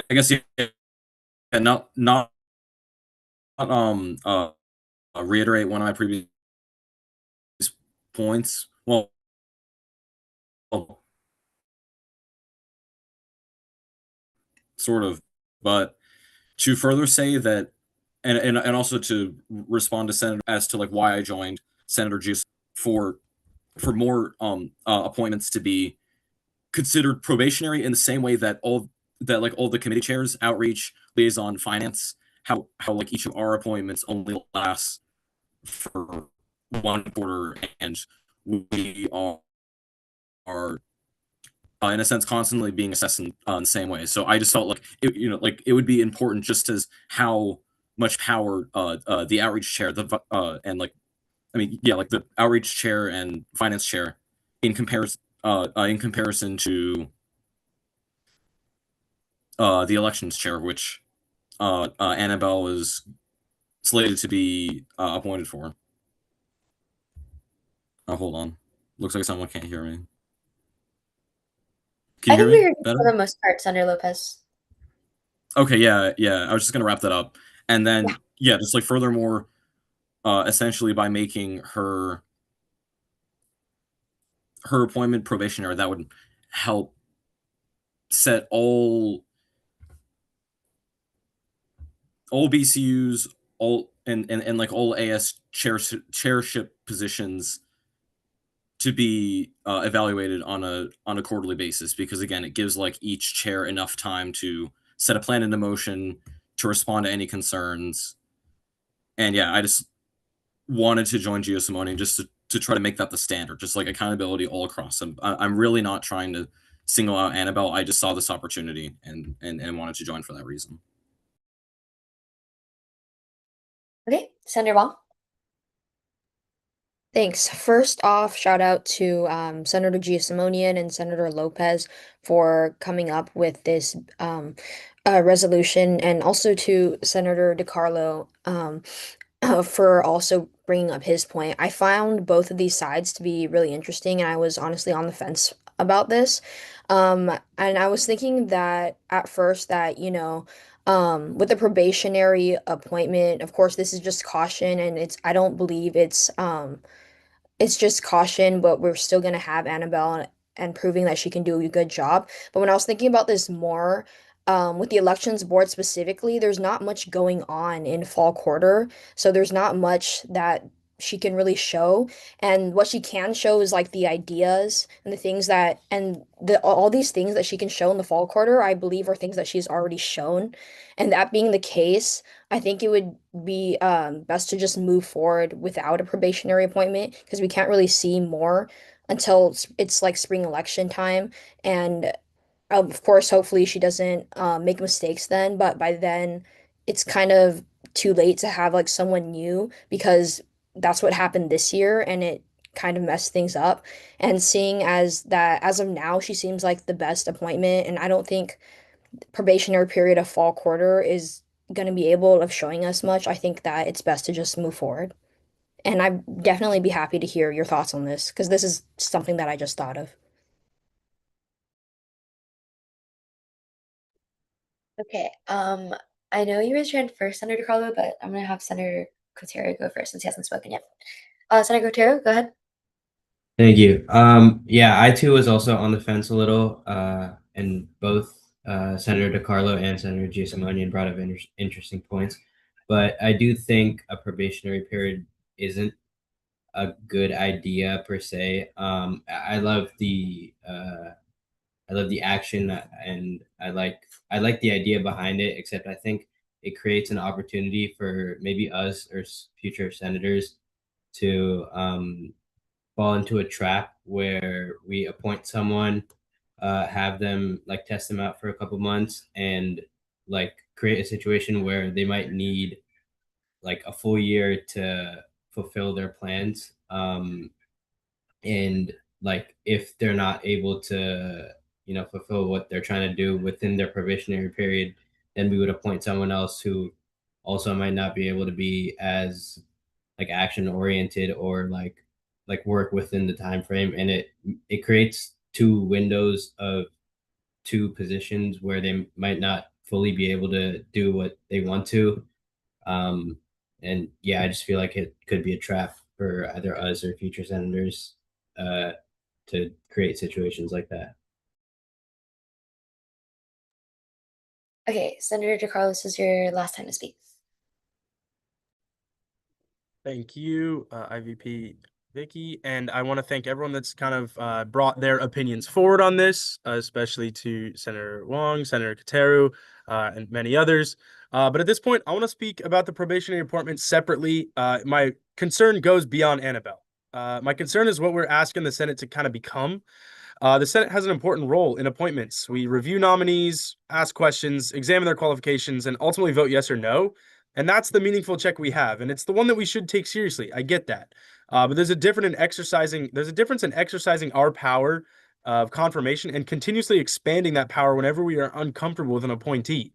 I guess, not reiterate one of my previous points. Well, sort of, but to further say that, and also to respond to Senator as to like why I joined Senator Juice for more appointments to be considered probationary in the same way that all the committee chairs, outreach, liaison, finance, how like each of our appointments only lasts for 1 quarter, and we are in a sense constantly being assessed in the same way. So I just felt like it would be important, just as how much power the outreach chair, and like the outreach chair and finance chair in comparison to the elections chair, which Annabelle is slated to be appointed for. Hold on. Looks like someone can't hear me. Can you hear me better? For the most part, Senator Lopez. Okay, yeah. I was just gonna wrap that up, and then just like furthermore, essentially by making her appointment probationary, that would help set all BCUs, and like all AS chairship positions to be evaluated on a quarterly basis, because again, it gives like each chair enough time to set a plan into motion, to respond to any concerns. And yeah, I just wanted to join Gio Simone just to try to make that the standard, just like accountability all across. I'm really not trying to single out Annabelle. I just saw this opportunity and wanted to join for that reason. Okay, Senator Wong. Thanks. First off, shout out to Senator Giasimonian and Senator Lopez for coming up with this resolution, and also to Senator DiCarlo for also bringing up his point. I found both of these sides to be really interesting, and I was honestly on the fence about this. And I was thinking that at first that, with the probationary appointment, of course, this is just caution, and I don't believe it's just caution, but we're still gonna have Annabelle and proving that she can do a good job. But when I was thinking about this more, with the elections board specifically, there's not much going on in fall quarter, so there's not much that she can really show. And what she can show is like the ideas and the things that and all these things that she can show in the fall quarter, I believe are things that she's already shown. And that being the case, I think it would be best to just move forward without a probationary appointment, because we can't really see more until it's like spring election time. And of course, hopefully she doesn't make mistakes then, but by then it's kind of too late to have like someone new, because that's what happened this year and it kind of messed things up. And seeing as of now she seems like the best appointment, and I don't think probationary period of fall quarter is going to be able of showing us much. I think that it's best to just move forward. And I'd definitely be happy to hear your thoughts on this, because this is something that I just thought of. Okay, I know you raised your hand first, Senator DiCarlo, but I'm gonna have Senator Cotero go first since he hasn't spoken yet. Senator Cotero, go ahead. Thank you. Yeah, I too was also on the fence a little, and both Senator DiCarlo and Senator Giasimonian brought up interesting points, but I do think a probationary period isn't a good idea per se. I love the action, and I like the idea behind it, except I think it creates an opportunity for maybe us or future senators to fall into a trap where we appoint someone, have them like test them out for a couple months, and like create a situation where they might need like a full year to fulfill their plans. and like if they're not able to, you know, fulfill what they're trying to do within their probationary period, then we would appoint someone else who also might not be able to be as like action oriented or like work within the time frame, and it creates two windows of two positions where they might not fully be able to do what they want to. um and yeah, I just feel like it could be a trap for either us or future senators uh to create situations like that. Okay, Senator DeCarlo, this is your last time to speak. Thank you, IVP Vicky, and I want to thank everyone that's kind of brought their opinions forward on this, especially to Senator Wong, Senator Kateru, and many others. But at this point, I want to speak about the probationary appointment separately. My concern goes beyond Annabelle. My concern is what we're asking the Senate to kind of become. The Senate has an important role in appointments. We review nominees, ask questions, examine their qualifications, and ultimately vote yes or no. And that's the meaningful check we have, and it's the one that we should take seriously. I get that, but there's a difference in exercising our power of confirmation and continuously expanding that power whenever we are uncomfortable with an appointee.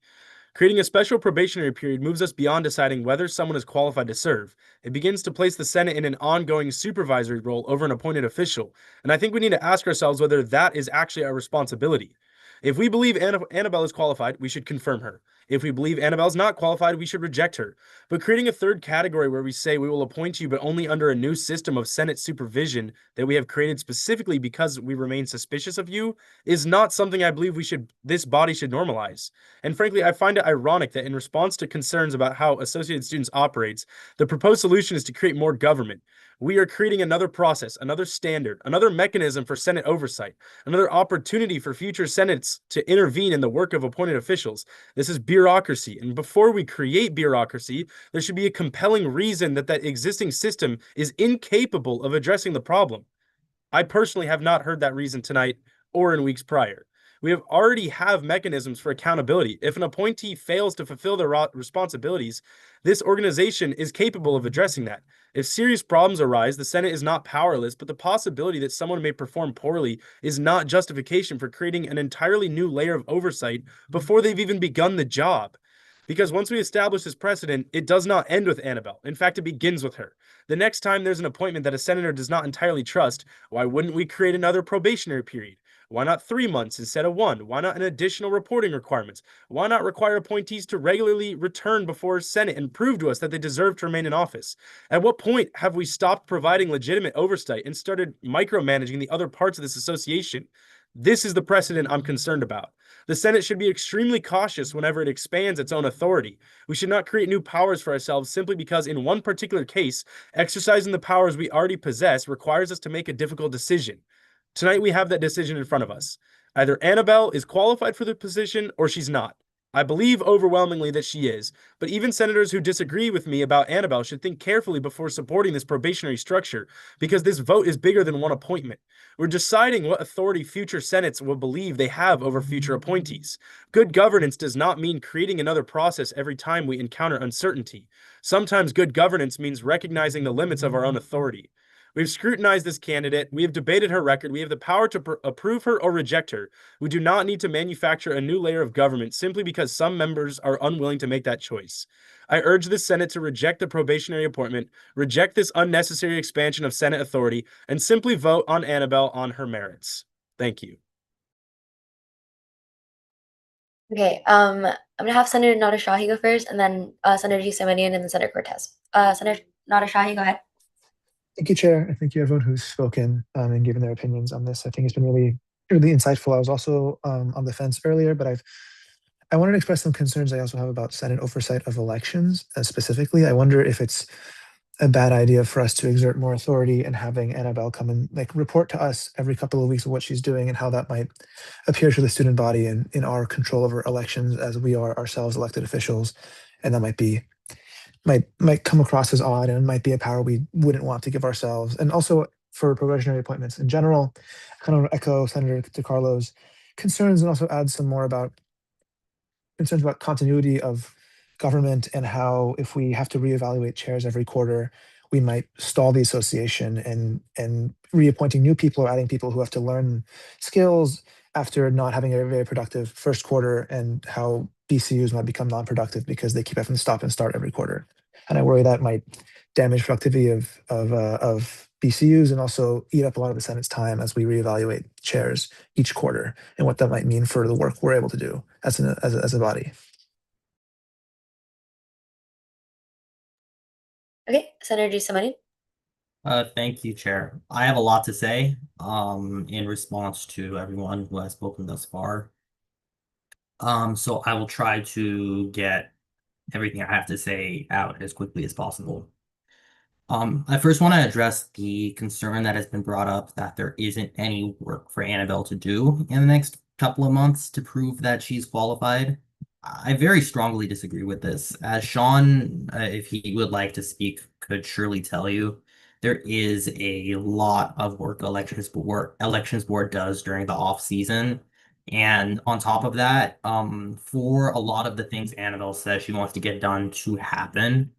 Creating a special probationary period moves us beyond deciding whether someone is qualified to serve. It begins to place the Senate in an ongoing supervisory role over an appointed official, and I think we need to ask ourselves whether that is actually our responsibility. If we believe Annabelle is qualified, we should confirm her. If we believe Annabelle's not qualified, we should reject her. But creating a third category where we say we will appoint you, but only under a new system of Senate supervision that we have created specifically because we remain suspicious of you, is not something I believe this body should normalize. And frankly, I find it ironic that in response to concerns about how Associated Students operates, the proposed solution is to create more government. We are creating another process, another standard, another mechanism for Senate oversight, another opportunity for future Senates to intervene in the work of appointed officials. This is bureaucracy, and before we create bureaucracy, there should be a compelling reason that existing system is incapable of addressing the problem. I personally have not heard that reason tonight or in weeks prior. We already have mechanisms for accountability. If an appointee fails to fulfill their responsibilities, this organization is capable of addressing that. If serious problems arise, the Senate is not powerless, but the possibility that someone may perform poorly is not justification for creating an entirely new layer of oversight before they've even begun the job. Because once we establish this precedent, it does not end with Annabelle. In fact, it begins with her. The next time there's an appointment that a senator does not entirely trust, why wouldn't we create another probationary period? Why not 3 months instead of 1? Why not an additional reporting requirements? Why not require appointees to regularly return before Senate and prove to us that they deserve to remain in office? At what point have we stopped providing legitimate oversight and started micromanaging the other parts of this association? This is the precedent I'm concerned about. The Senate should be extremely cautious whenever it expands its own authority. We should not create new powers for ourselves simply because in one particular case, exercising the powers we already possess requires us to make a difficult decision. Tonight we have that decision in front of us. Either Annabelle is qualified for the position or she's not. I believe overwhelmingly that she is, but even senators who disagree with me about Annabelle should think carefully before supporting this probationary structure, because this vote is bigger than one appointment. We're deciding what authority future Senates will believe they have over future appointees. Good governance does not mean creating another process every time we encounter uncertainty. Sometimes good governance means recognizing the limits of our own authority. We've scrutinized this candidate. We have debated her record. We have the power to approve her or reject her. We do not need to manufacture a new layer of government simply because some members are unwilling to make that choice. I urge the Senate to reject the probationary appointment, reject this unnecessary expansion of Senate authority, and simply vote on Annabelle on her merits. Thank you. Okay, I'm gonna have Senator Nader Shahi go first, and then Senator Gissamanian, and then Senator Cortez. Senator Nader Shahi, go ahead. Thank you, Chair. And thank you, everyone who's spoken and given their opinions on this. I think it's been really, really insightful. I was also on the fence earlier, but I wanted to express some concerns I also have about Senate oversight of elections. Specifically, I wonder if it's a bad idea for us to exert more authority and having Annabelle come and report to us every couple of weeks of what she's doing and how that might appear to the student body and in our control over elections as we are ourselves elected officials. And that might come across as odd and might be a power we wouldn't want to give ourselves. And also for probationary appointments in general, kind of echo Senator DeCarlo's concerns and also add some more about concerns about continuity of government and how if we have to reevaluate chairs every quarter, we might stall the association and reappointing new people or adding people who have to learn skills after not having a very productive first quarter, and how BCUs might become non-productive because they keep having to stop and start every quarter. And I worry that might damage productivity of BCUs and also eat up a lot of the Senate's time as we reevaluate chairs each quarter and what that might mean for the work we're able to do as a body. Okay, Senator Giussomani. Thank you, Chair. I have a lot to say in response to everyone who has spoken thus far. So I will try to get everything I have to say out as quickly as possible. I first want to address the concern that has been brought up that there isn't any work for Annabelle to do in the next couple of months to prove that she's qualified. I very strongly disagree with this. As Sean, if he would like to speak, could surely tell you, there is a lot of work elections board does during the off season. And on top of that, for a lot of the things Annabelle says she wants to get done to happen,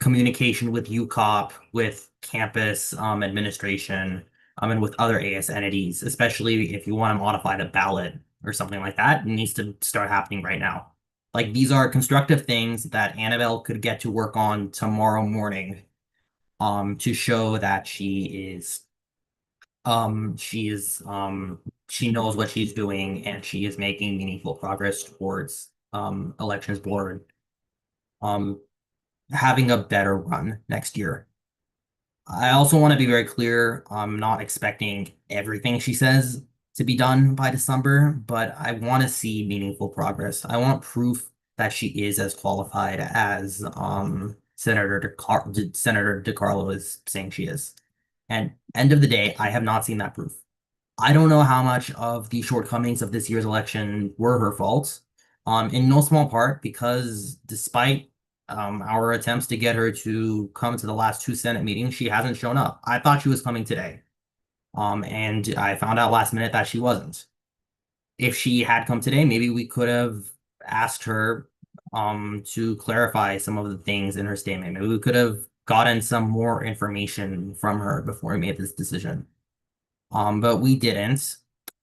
communication with UCOP, with campus administration, and with other AS entities, especially if you want to modify the ballot or something like that, it needs to start happening right now. Like, these are constructive things that Annabelle could get to work on tomorrow morning to show that she knows what she's doing and she is making meaningful progress towards elections board having a better run next year. I also want to be very clear, I'm not expecting everything she says to be done by December, but I want to see meaningful progress. I want proof that she is as qualified as Senator DiCarlo is saying she is. And end of the day, I have not seen that proof. I don't know how much of the shortcomings of this year's election were her fault, in no small part because despite our attempts to get her to come to the last 2 Senate meetings, she hasn't shown up. I thought she was coming today. And I found out last minute that she wasn't. If she had come today, maybe we could have asked her to clarify some of the things in her statement. Maybe we could have gotten some more information from her before we made this decision. But we didn't.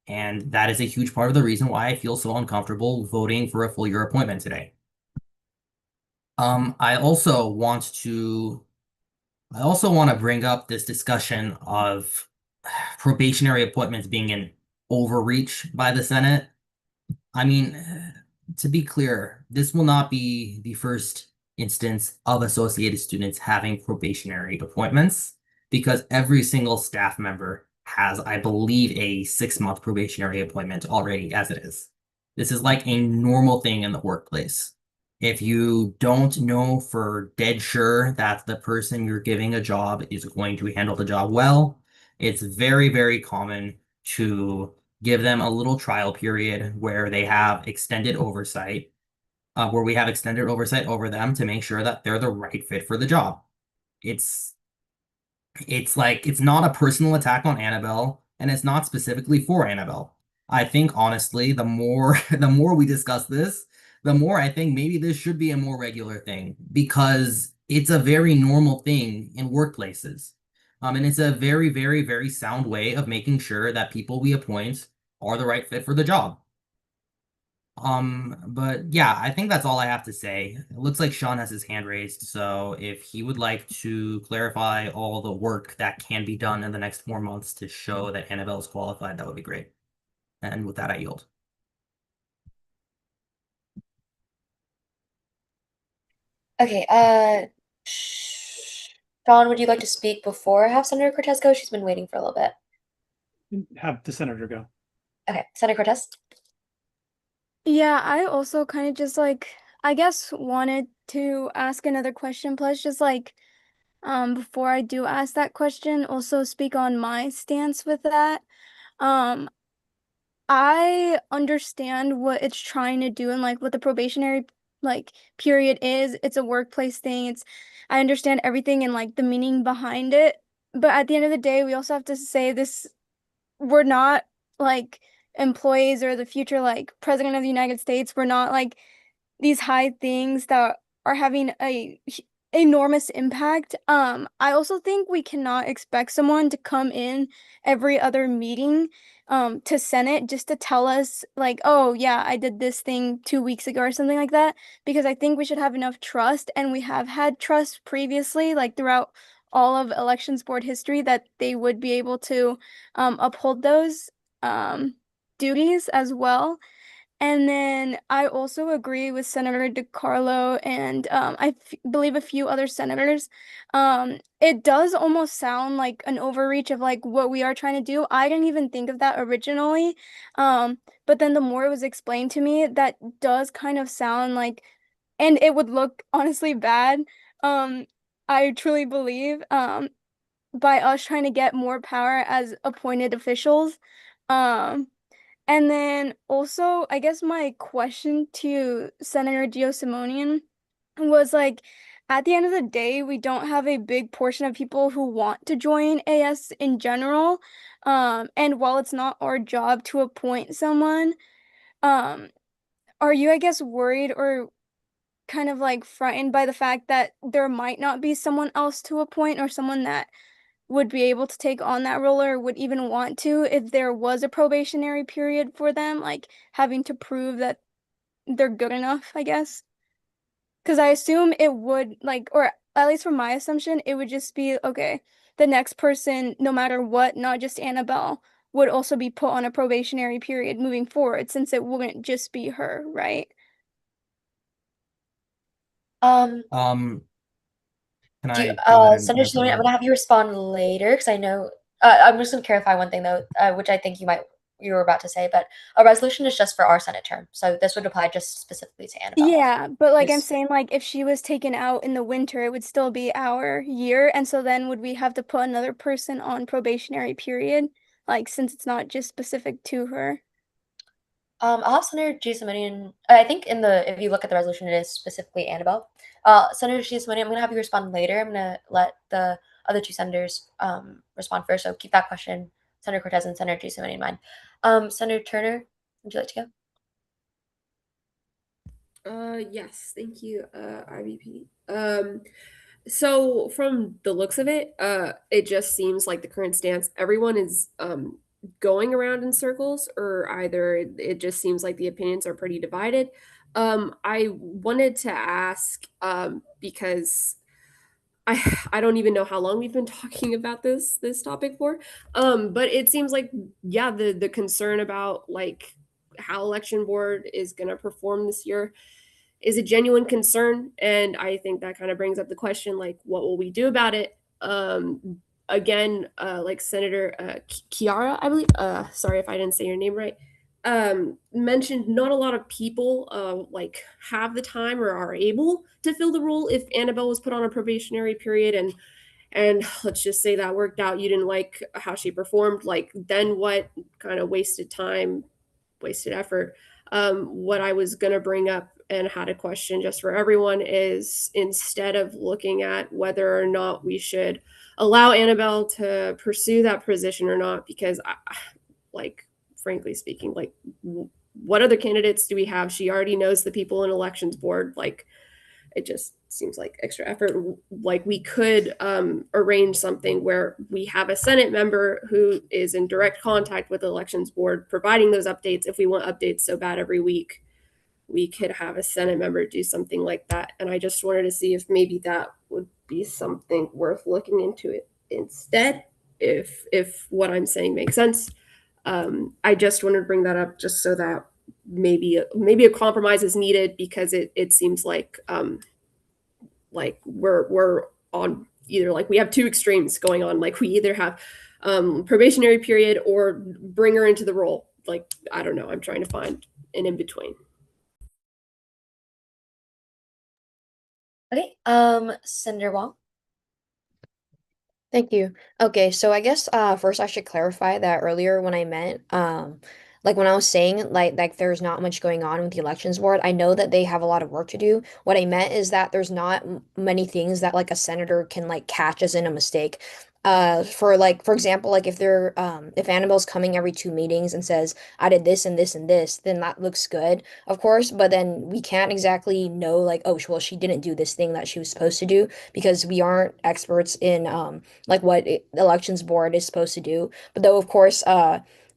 And that is a huge part of the reason why I feel so uncomfortable voting for a full year appointment today. I also want to bring up this discussion of probationary appointments being an overreach by the Senate. I mean, to be clear, this will not be the first instance of associated students having probationary appointments because every single staff member has, I believe, a 6-month probationary appointment already as it is. This is like a normal thing in the workplace. If you don't know for dead sure that the person you're giving a job is going to handle the job well, it's very, very common to give them a little trial period where they have extended oversight, where we have extended oversight over them to make sure that they're the right fit for the job. It's not a personal attack on Annabelle, and it's not specifically for Annabelle. I think honestly, the more we discuss this, the more I think maybe this should be a more regular thing because it's a very normal thing in workplaces. And it's a very, very, very sound way of making sure that people we appoint are the right fit for the job. But yeah, I think that's all I have to say. It looks like Sean has his hand raised, so if he would like to clarify all the work that can be done in the next 4 months to show that Annabelle is qualified, that would be great. And with that, I yield. Okay, Sean, would you like to speak before I have Senator Cortez go? She's been waiting for a little bit. Have the senator go. Okay, Senator Cortez. Yeah, I also kind of just like, I guess, wanted to ask another question, plus just like, before I do ask that question, also speak on my stance with that. I understand what it's trying to do and like what the probationary like period is. It's a workplace thing. I understand everything and like the meaning behind it. But at the end of the day, we also have to say this, we're not like employees or the future like president of the United States. We're not like these high things that are having a enormous impact. I also think we cannot expect someone to come in every other meeting to Senate just to tell us like, oh yeah, I did this thing 2 weeks ago or something like that, because I think we should have enough trust, and we have had trust previously, like throughout all of elections board history, that they would be able to uphold those duties as well. And then I also agree with Senator DiCarlo and believe a few other senators. It does almost sound like an overreach of like what we are trying to do. I didn't even think of that originally. But then the more it was explained to me, that does kind of sound like, and it would look honestly bad. I truly believe by us trying to get more power as appointed officials. And then also, I guess my question to Senator Geo-Simonian was like, at the end of the day, we don't have a big portion of people who want to join AS in general. And while it's not our job to appoint someone, um, are you, I guess, worried or kind of like frightened by the fact that there might not be someone else to appoint, or someone that would be able to take on that role or would even want to if there was a probationary period for them, like having to prove that they're good enough, I guess? Because I assume it would, like, or at least from my assumption, it would just be okay, the next person, no matter what, not just Annabelle, would also be put on a probationary period moving forward, since it wouldn't just be her, right? Um, Can do you, I go ahead and Senator answer Simonian, I'm that? gonna have you respond later because I know. I'm just gonna clarify one thing though, which I think you were about to say, but a resolution is just for our Senate term, so this would apply just specifically to Annabelle. Yeah, but like I'm Yes. saying, like if she was taken out in the winter, it would still be our year, and so then would we have to put another person on probationary period? Like since it's not just specific to her. I'll have Senator Giesamanian. I think if you look at the resolution, it is specifically Annabelle. Senator Giesamanian, I'm gonna have you respond later. I'm gonna let the other two senators respond first. So keep that question, Senator Cortez and Senator Giesamanian, in mind. Senator Turner, would you like to go? Yes, thank you, IVP. So from the looks of it, it just seems like the current stance, everyone is going around in circles, or either it just seems like the opinions are pretty divided. I wanted to ask, because I don't even know how long we've been talking about this topic for. But it seems like, yeah, the concern about like how election board is gonna perform this year is a genuine concern, and I think that kind of brings up the question, like, what will we do about it? Again, like Senator Kiara, I believe, sorry if I didn't say your name right, mentioned not a lot of people like have the time or are able to fill the role if Annabelle was put on a probationary period, and let's just say that worked out, you didn't like how she performed, like then what? Kind of wasted time, wasted effort. What I was going to bring up and had a question just for everyone is, instead of looking at whether or not we should allow Annabelle to pursue that position or not, because like, frankly speaking, like what other candidates do we have? She already knows the people in elections board. Like, it just seems like extra effort. Like, we could arrange something where we have a Senate member who is in direct contact with the elections board, providing those updates. If we want updates so bad every week, we could have a Senate member do something like that. And I just wanted to see if maybe that would be something worth looking into it instead, if what I'm saying makes sense. I just wanted to bring that up just so that maybe a compromise is needed, because it seems like we're on either, like, we have two extremes going on. Like, we either have probationary period or bring her into the role. Like, I don't know, I'm trying to find an in between. Okay. Senator Wong. Thank you. Okay, so I guess first I should clarify that earlier when I meant like when I was saying like there's not much going on with the elections board, I know that they have a lot of work to do. What I meant is that there's not many things that like a senator can like catch as in a mistake. for like, for example, like if if Annabelle's coming every 2 meetings and says, I did this and this and this, then that looks good, of course, but then we can't exactly know like, oh, well, she didn't do this thing that she was supposed to do because we aren't experts in like what the elections board is supposed to do. But though, of course,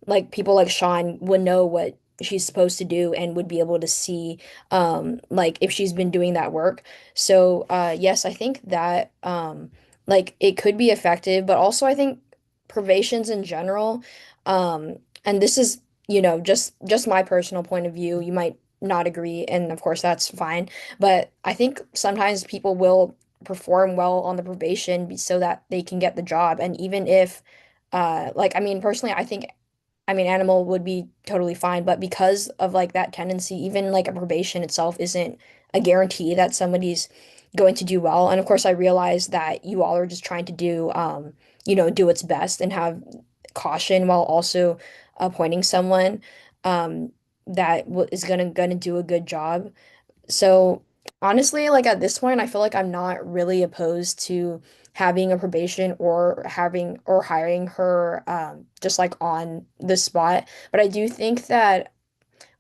like people like Sean would know what she's supposed to do and would be able to see like if she's been doing that work. So yes, I think that like it could be effective, but also I think probations in general, and this is, just my personal point of view. You might not agree, and of course that's fine. But I think sometimes people will perform well on the probation so that they can get the job. And even if like, I mean, personally, I mean, animal would be totally fine, but because of like that tendency, even like a probation itself isn't a guarantee that somebody's going to do well. And of course, I realize that you all are just trying to do, do its best and have caution while also appointing someone that is gonna do a good job. So honestly, like at this point, I feel like I'm not really opposed to having a probation or hiring her just like on the spot. But I do think that,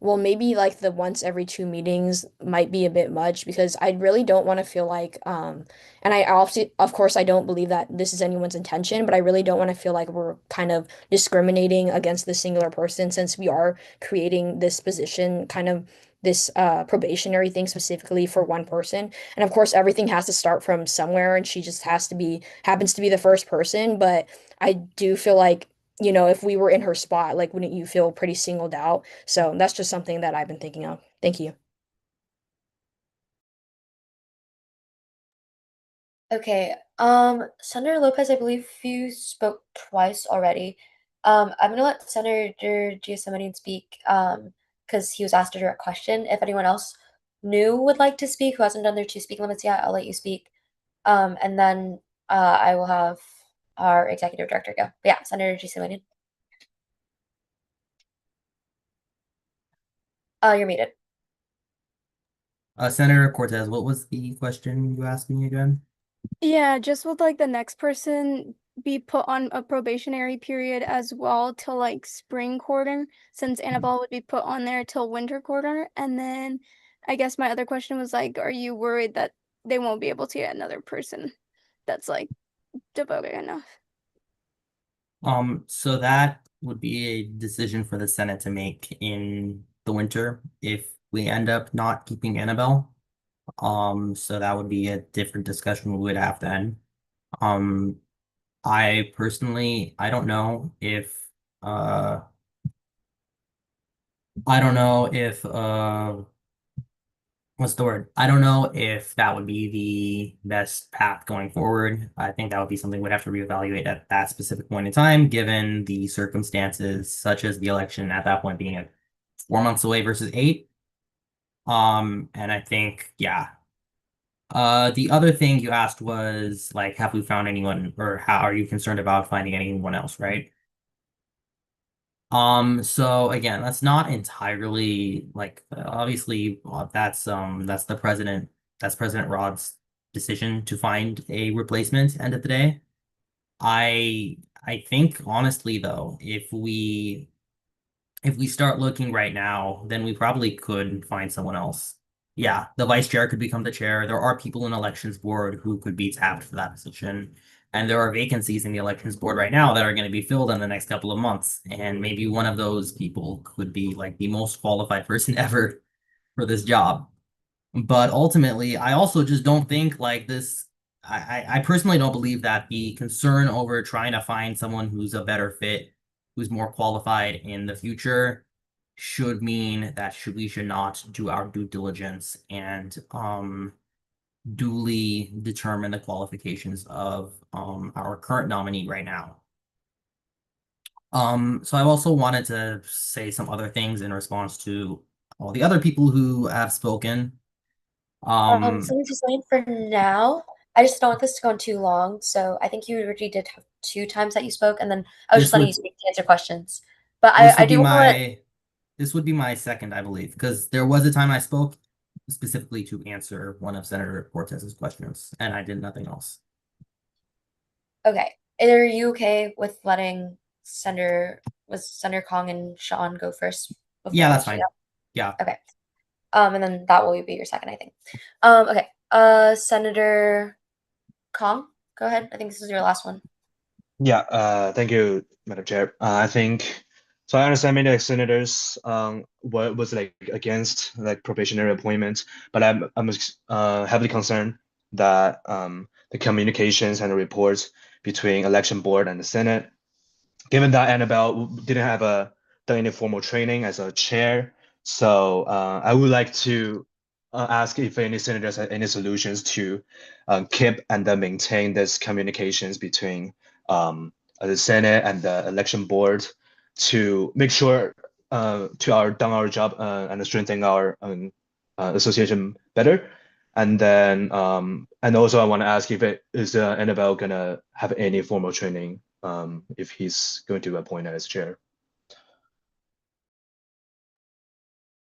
well, maybe like the once every 2 meetings might be a bit much because I really don't want to feel like and I also, of course, I don't believe that this is anyone's intention, but I really don't want to feel like we're kind of discriminating against the singular person since we are creating this position, kind of this probationary thing specifically for one person. And of course, everything has to start from somewhere, and she just happens to be the first person. But I do feel like, if we were in her spot, like, wouldn't you feel pretty singled out? So that's just something that I've been thinking of. Thank you. Okay. Senator Lopez, I believe you spoke twice already. I'm gonna let Senator Giacometti speak, because he was asked a direct question. If anyone else new would like to speak who hasn't done their 2 speak limits yet, I'll let you speak. And then I will have our executive director go. But yeah, Senator Giacometti. You're muted. Senator Cortez, what was the question you asked me again? Yeah, just would like the next person be put on a probationary period as well till like spring quarter, since Annabelle would be put on there till winter quarter. And then I guess my other question was like, are you worried that they won't be able to get another person that's like devoted enough? So that would be a decision for the Senate to make in the winter if we end up not keeping Annabelle. So that would be a different discussion we would have then. I personally, I don't know if what's the word? I don't know if that would be the best path going forward. I think that would be something we'd have to reevaluate at that specific point in time, given the circumstances, such as the election at that point being at 4 months away versus 8. And I think, yeah. The other thing you asked was like, have we found anyone, or how are you concerned about finding anyone else, right? So again, that's not entirely like obviously that's the that's President Rod's decision to find a replacement end of the day. I think honestly though, if we start looking right now, then we probably could find someone else. Yeah, the vice chair could become the chair. There are people in elections board who could be tapped for that position. And there are vacancies in the elections board right now that are going to be filled in the next couple of months. And maybe one of those people could be like the most qualified person ever for this job. But ultimately, I also just don't think like this. I personally don't believe that the concern over trying to find someone who's a better fit, who's more qualified in the future, should mean that we should not do our due diligence and duly determine the qualifications of our current nominee right now. So I also wanted to say some other things in response to all the other people who have spoken. So just saying for now, I just don't want this to go on too long. So I think you already did have 2 times that you spoke, and then I was just letting you speak to answer questions. But I do want to. This would be my second, I believe, because there was a time I spoke specifically to answer one of Senator Cortez's questions, and I did nothing else. Okay. Are you okay with letting Senator Kong and Sean go first? Yeah, that's she fine. go? Yeah. Okay. And then that will be your second, I think. Okay. Senator Kong, go ahead. I think this is your last one. Yeah, thank you, Madam Chair. I think so. I understand many like senators was like against like probationary appointments, but I'm heavily concerned that the communications and the reports between election board and the Senate, given that Annabelle didn't have done any formal training as a chair, so I would like to ask if any senators have any solutions to keep and then maintain this communications between the Senate and the election board to make sure done our job and strengthen our association better. And then and also I want to ask if Annabelle gonna have any formal training if he's going to appoint as chair.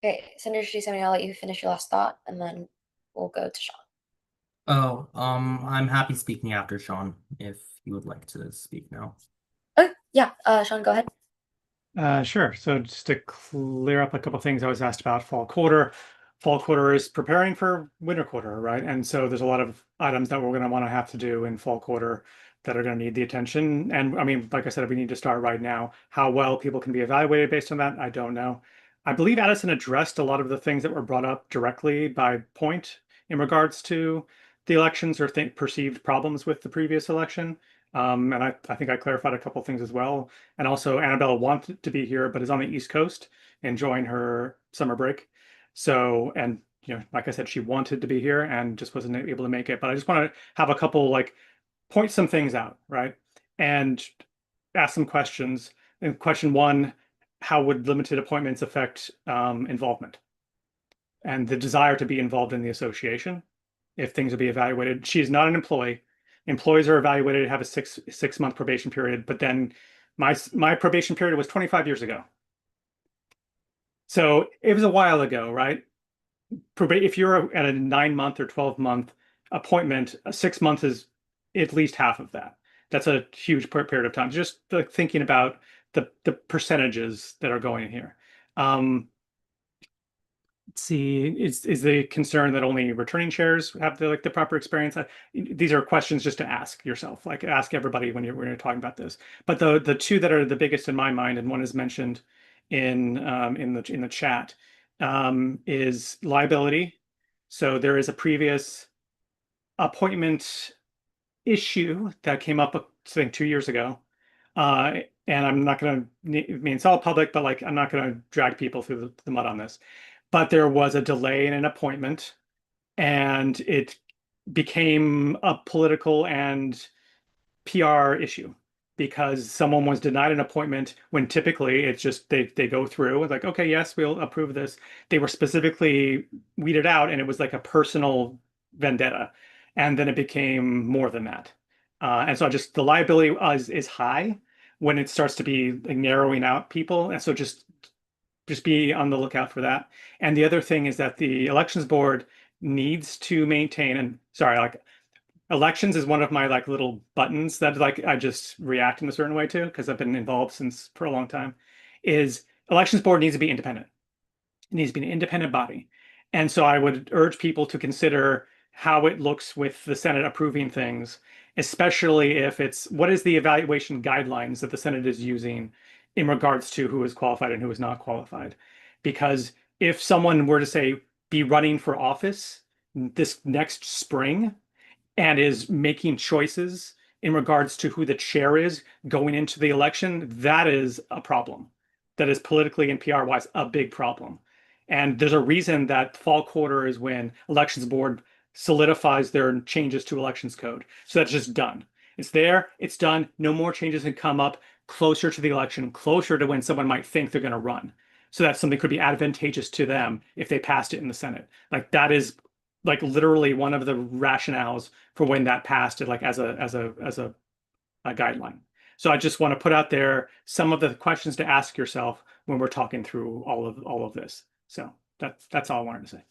Okay, Senator Shisami, I'll let you finish your last thought, and then we'll go to Sean. Oh, I'm happy speaking after Sean if you would like to speak now. Oh, yeah, Sean, go ahead. Sure. So just to clear up a couple things I was asked about fall quarter. Fall quarter is preparing for winter quarter, right? And so there's a lot of items that we're going to want to have to do in fall quarter that are going to need the attention. And I mean, like I said, we need to start right now. How well people can be evaluated based on that, I don't know. I believe Addison addressed a lot of the things that were brought up directly by point in regards to the elections or perceived problems with the previous election. And I think I clarified a couple things as well. And also Annabelle wanted to be here, but is on the East Coast enjoying her summer break. So, and you know, like I said, she wanted to be here and just wasn't able to make it. But I just want to have a couple like point some things out, right? And ask some questions. And question one, how would limited appointments affect involvement? And the desire to be involved in the association, if things will be evaluated. She is not an employee. Employees are evaluated to have a six month probation period, but then my probation period was 25 years ago. So it was a while ago, right? If you're at a 9-month or 12-month appointment, 6 months is at least half of that. That's a huge period of time. Just thinking about the percentages that are going in here. Let's see, is the concern that only returning chairs have the proper experience? These are questions just to ask yourself, like ask everybody when you're talking about this. But the two that are the biggest in my mind, and one is mentioned in the chat, is liability. So there is a previous appointment issue that came up, I think, 2 years ago. And I'm not going to, I mean, it's all public, but like, I'm not going to drag people through the mud on this. But there was a delay in an appointment, and it became a political and PR issue because someone was denied an appointment when typically it's just they go through and like, okay, yes, we'll approve this. They were specifically weeded out, and it was like a personal vendetta, and then it became more than that. And so just the liability is high when it starts to be like narrowing out people, and so just be on the lookout for that. And the other thing is that the elections board needs to maintain, and sorry, like elections is one of my like little buttons that like I just react in a certain way to because I've been involved for a long time, is elections board needs to be independent. It needs to be an independent body. And so I would urge people to consider how it looks with the Senate approving things, especially if it's what is the evaluation guidelines that the Senate is using in regards to who is qualified and who is not qualified. Because if someone were to say be running for office this next spring and is making choices in regards to who the chair is going into the election, that is a problem. That is politically and PR wise a big problem. And there's a reason that fall quarter is when elections board solidifies their changes to elections code. So that's just done. It's there, it's done. No more changes can come up closer to the election, closer to when someone might think they're going to run. So that something could be advantageous to them if they passed it in the Senate. Like that is like literally one of the rationales for when that passed it, like as a guideline. So I just want to put out there some of the questions to ask yourself when we're talking through all of this. So that's all I wanted to say.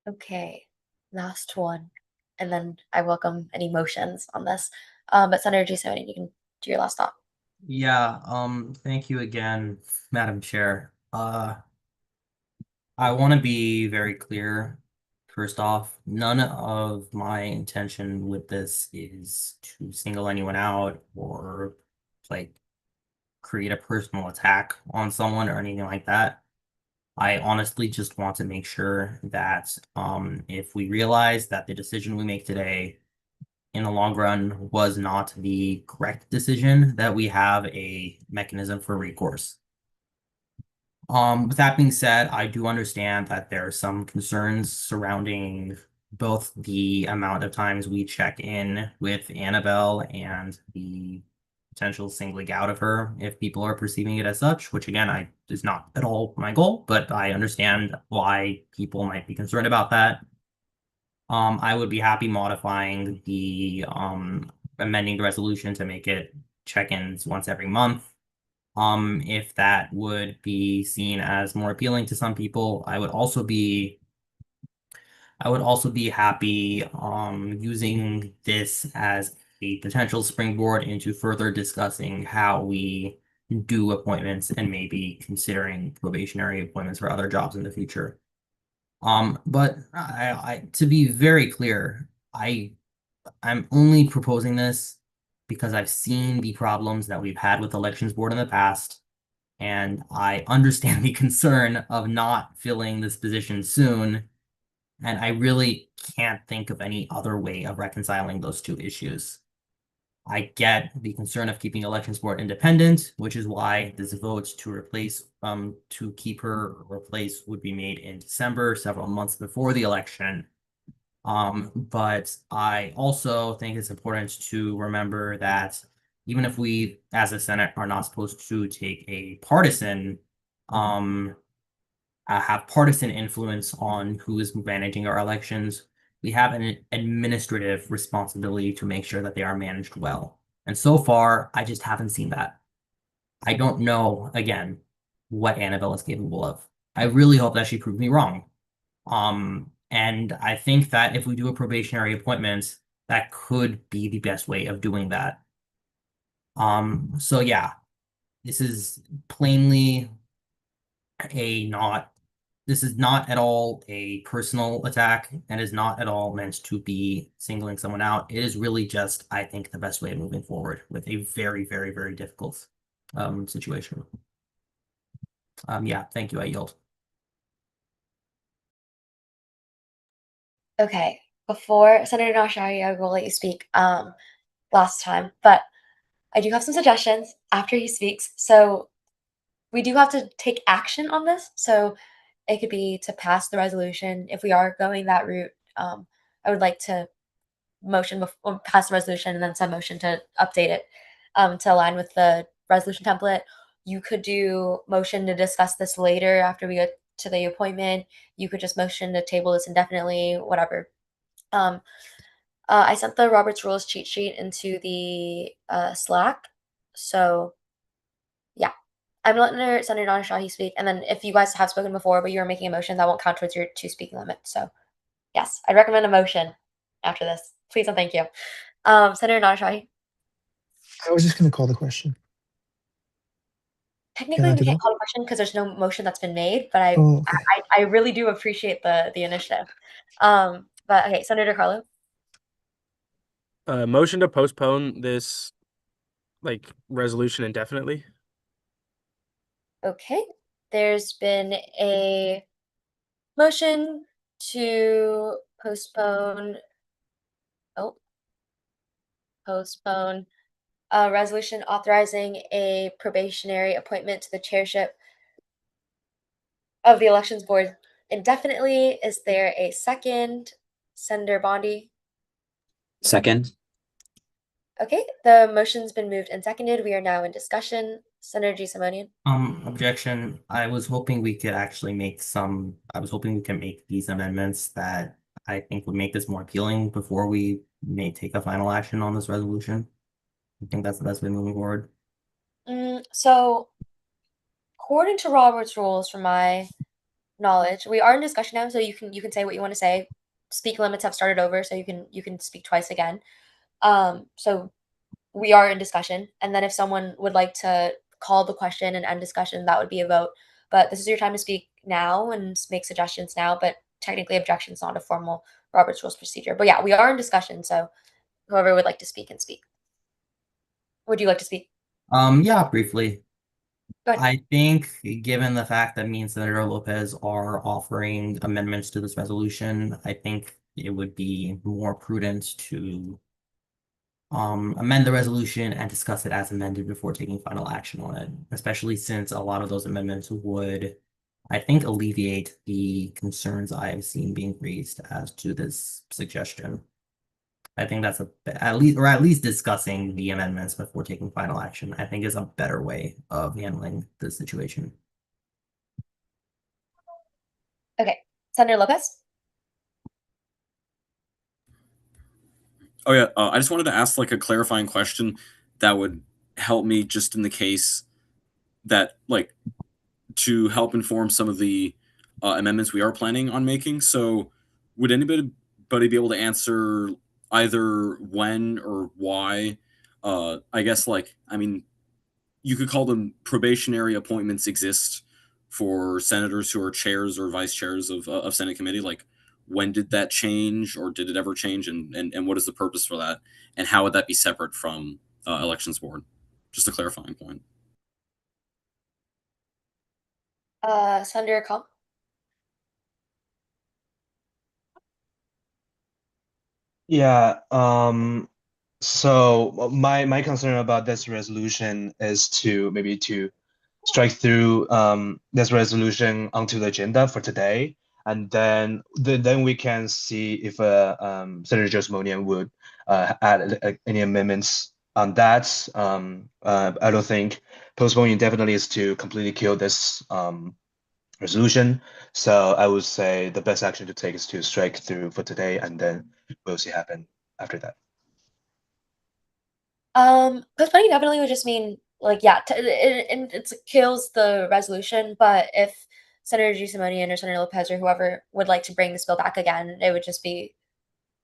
Okay, last one. and then I welcome any motions on this. But Senator Giussone, you can do your last thought. Yeah, thank you again, Madam Chair. I want to be very clear. First off, none of my intention with this is to single anyone out or like create a personal attack on someone or anything like that. I honestly just want to make sure that if we realize that the decision we make today in the long run was not the correct decision, that we have a mechanism for recourse. With that being said, I do understand that there are some concerns surrounding both the amount of times we check in with Annabelle and the potential singling out of her if people are perceiving it as such, which again, is not at all my goal, but I understand why people might be concerned about that. I would be happy modifying the amending the resolution to make it check-ins once every month. If that would be seen as more appealing to some people, I would also be happy using this as a potential springboard into further discussing how we do appointments and maybe considering probationary appointments for other jobs in the future. But to be very clear, I'm only proposing this because I've seen the problems that we've had with elections board in the past, and I understand the concern of not filling this position soon, and I really can't think of any other way of reconciling those two issues. I get the concern of keeping elections board independent, which is why this vote to keep her replaced would be made in December, several months before the election. But I also think it's important to remember that even if we, as a Senate, are not supposed to take a partisan, have partisan influence on who is managing our elections, we have an administrative responsibility to make sure that they are managed well. And so far, I just haven't seen that. I don't know, again, what Annabelle is capable of. I really hope that she proved me wrong. And I think that if we do a probationary appointment, that could be the best way of doing that. So yeah, this is plainly this is not at all a personal attack and is not at all meant to be singling someone out. It is really just, I think, the best way of moving forward with a very, very, very difficult situation. Yeah, thank you. I yield. Okay, before Senator Nashari, I will let you speak last time, but I do have some suggestions after he speaks. So we do have to take action on this. So it could be to pass the resolution. If we are going that route, I would like to pass the resolution and then some motion to update it to align with the resolution template. You could do motion to discuss this later after we get to the appointment. You could just motion to table this indefinitely, whatever. I sent the Robert's Rules cheat sheet into the Slack. So yeah, I'm letting Senator Nanashahi speak. And then if you guys have spoken before, but you're making a motion, that won't count towards your 2 speaking limit. So yes, I'd recommend a motion after this. Please and thank you. Senator Nanashahi. I was just going to call the question. Technically, we can't call a question because there's no motion that's been made, but I really do appreciate the initiative. But okay, Senator Carlo. Motion to postpone this resolution indefinitely. Okay, there's been a motion to postpone a resolution authorizing a probationary appointment to the chairship of the elections board indefinitely. Is there a second? Senator Bondi? Second. Okay, the motion's been moved and seconded. We are now in discussion. Senator Giussone. Objection. I was hoping we could actually make these amendments that I think would make this more appealing before we may take a final action on this resolution. I think that's the best way moving forward. So, according to Robert's Rules, from my knowledge, we are in discussion now, so you can say what you want to say. speak limits have started over, so you can speak twice again. So we are in discussion, and then if someone would like to call the question and end discussion, that would be a vote. But this is your time to speak now and make suggestions now. But technically, objection is not a formal Robert's Rules procedure. But yeah, we are in discussion, so whoever would like to speak can speak. Would you like to speak? Yeah, briefly. Go ahead. I think given the fact that me and Senator Lopez are offering amendments to this resolution, I think it would be more prudent to amend the resolution and discuss it as amended before taking final action on it, especially since a lot of those amendments would, I think, alleviate the concerns I have seen being raised as to this suggestion. I think that's at least discussing the amendments before taking final action, I think is a better way of handling the situation. Okay, Senator Lopez. Oh yeah, I just wanted to ask like a clarifying question that would help me just in the case that like to help inform some of the amendments we are planning on making. So would anybody be able to answer either when or why? I guess like I mean, you could call them probationary appointments exist for senators who are chairs or vice chairs of Senate committee. Like when did that change, or did it ever change, and what is the purpose for that, and how would that be separate from elections board? Just a clarifying point. Senator Cobb. Yeah. So my concern about this resolution is to maybe to strike through this resolution onto the agenda for today, and then we can see if Senator Joseph Monian would add any amendments on that. I don't think postponing indefinitely is to completely kill this resolution. So I would say the best action to take is to strike through for today, and then we'll see happen after that. Postponing definitely would just mean like yeah, it kills the resolution. But if Senator Giusimonian or Senator Lopez or whoever would like to bring this bill back again, it would just be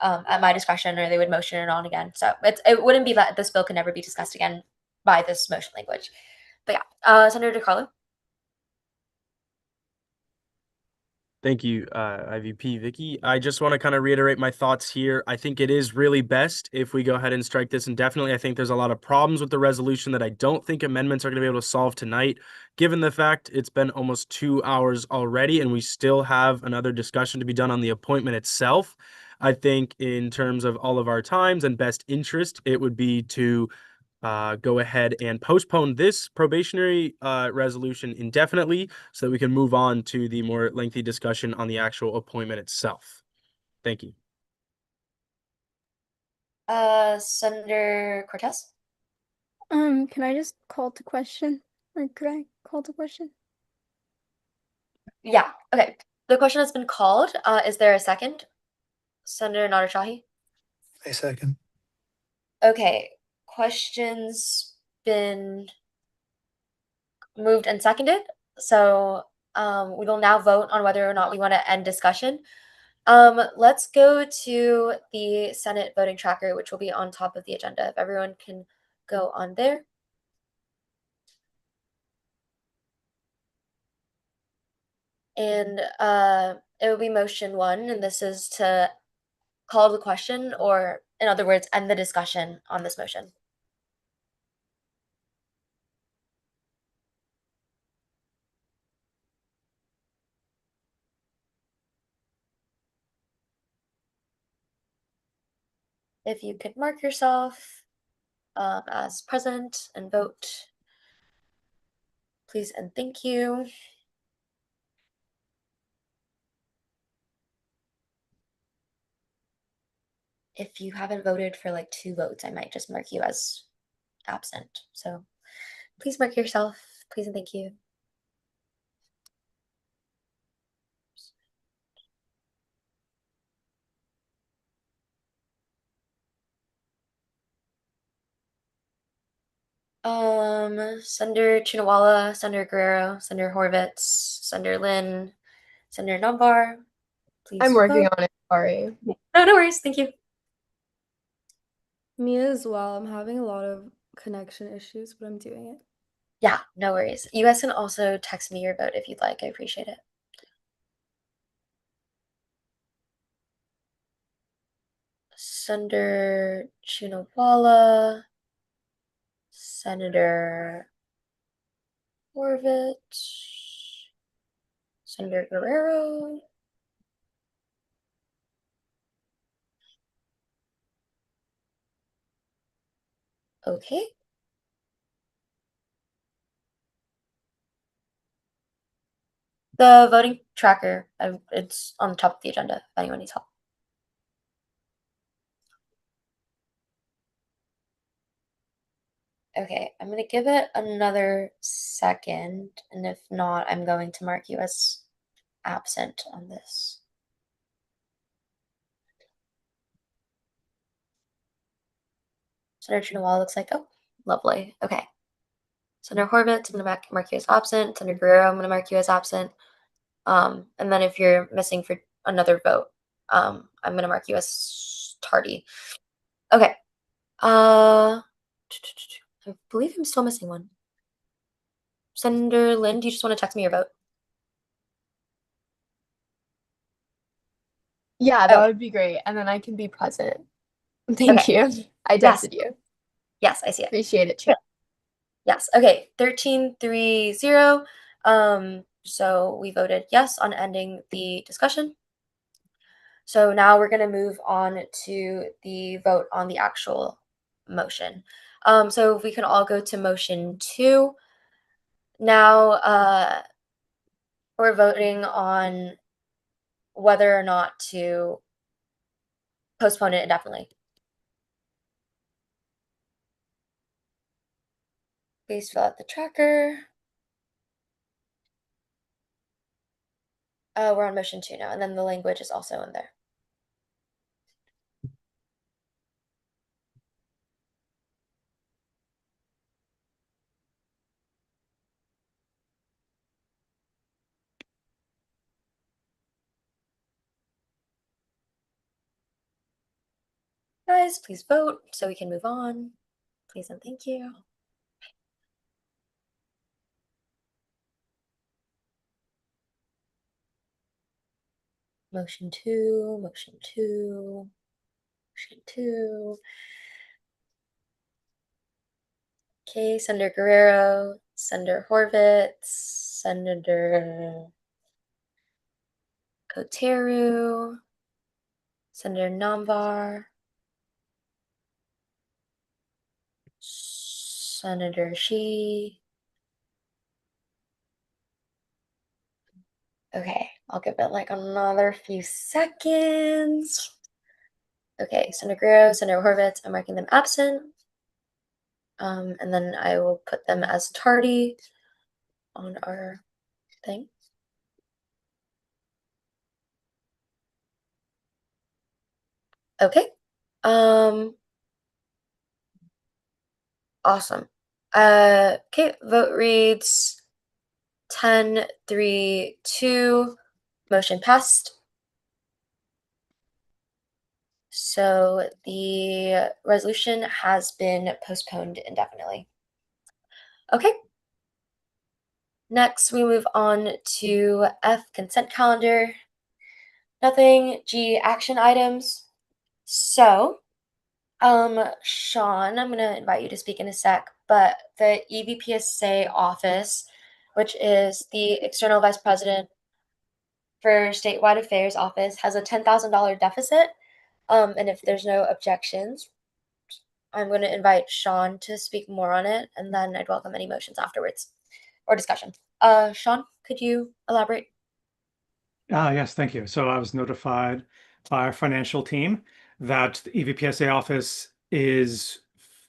at my discretion, or they would motion it on again. So it wouldn't be that this bill can never be discussed again by this motion language. But yeah, Senator DiCarlo. Thank you, IVP Vicky. I just want to kind of reiterate my thoughts here. I think it is really best if we go ahead and strike this indefinitely. I think there's a lot of problems with the resolution that I don't think amendments are going to be able to solve tonight, given the fact it's been almost 2 hours already and we still have another discussion to be done on the appointment itself. I think in terms of all of our times and best interest, it would be to go ahead and postpone this probationary resolution indefinitely so that we can move on to the more lengthy discussion on the actual appointment itself. Thank you. Senator Cortez. Can I just call to question? Or could I call to question? Yeah, okay. The question has been called. Is there a second? Senator Nader Shahi? A second. Okay. Question's been moved and seconded. So we will now vote on whether or not we want to end discussion. Let's go to the Senate voting tracker, which will be on top of the agenda. If everyone can go on there. And it will be motion 1, and this is to call the question, or in other words, end the discussion on this motion. If you could mark yourself as present and vote, please and thank you. If you haven't voted for like 2 votes, I might just mark you as absent. So please mark yourself, please and thank you. Senator Chinawala, Senator Guerrero, Senator Horvitz, Senator Lin, Senator Dunbar, Please I'm working vote. on it. Sorry. No, no worries. Thank you. Me as well. I'm having a lot of connection issues, but I'm doing it. Yeah, no worries. You guys can also text me your vote if you'd like. I appreciate it. Senator Chunawala, Senator Horvich, Senator Guerrero, okay. The voting tracker, it's on the top of the agenda if anyone needs help. Okay, I'm going to give it another second, and if not, I'm going to mark you as absent on this. Senator Chunawala looks like, oh, lovely. Okay. Senator Horvitz, I'm going to mark you as absent. Senator Guerrero, I'm going to mark you as absent. And then if you're missing for another vote, I'm going to mark you as tardy. Okay. I believe I'm still missing one. Senator Lynn, do you just want to text me your vote? Yeah, that would be great. And then I can be present. Thank you. I texted you. Yes, I see it. Appreciate it, Chair. Yes. Okay. 13-3-0. So we voted yes on ending the discussion. So now we're going to move on to the vote on the actual motion. So if we can all go to motion 2. Now we're voting on whether or not to postpone it indefinitely. Please fill out the tracker. We're on motion 2 now, and then the language is also in there. Guys, please vote so we can move on. Please and thank you. Motion 2, motion 2, motion 2. Okay, Senator Guerrero, Senator Horvitz, Senator Koteru, Senator Namvar, Senator Shi. Okay, I'll give it like another few seconds. Okay, Senator Guerrero, Senator Horvitz, I'm marking them absent. And then I will put them as tardy on our thing. Okay. Awesome. Okay, vote reads 10-3-2. Motion passed. So the resolution has been postponed indefinitely. Okay. Next, we move on to F, consent calendar. Nothing. G, action items. So, Sean, I'm going to invite you to speak in a sec, but the EVPSA office, which is the External Vice President for Statewide Affairs office, has a $10,000 deficit. And if there's no objections, I'm going to invite Sean to speak more on it, and then I'd welcome any motions afterwards or discussion. Sean, could you elaborate? Yes, thank you. So I was notified by our financial team that the EVPSA office is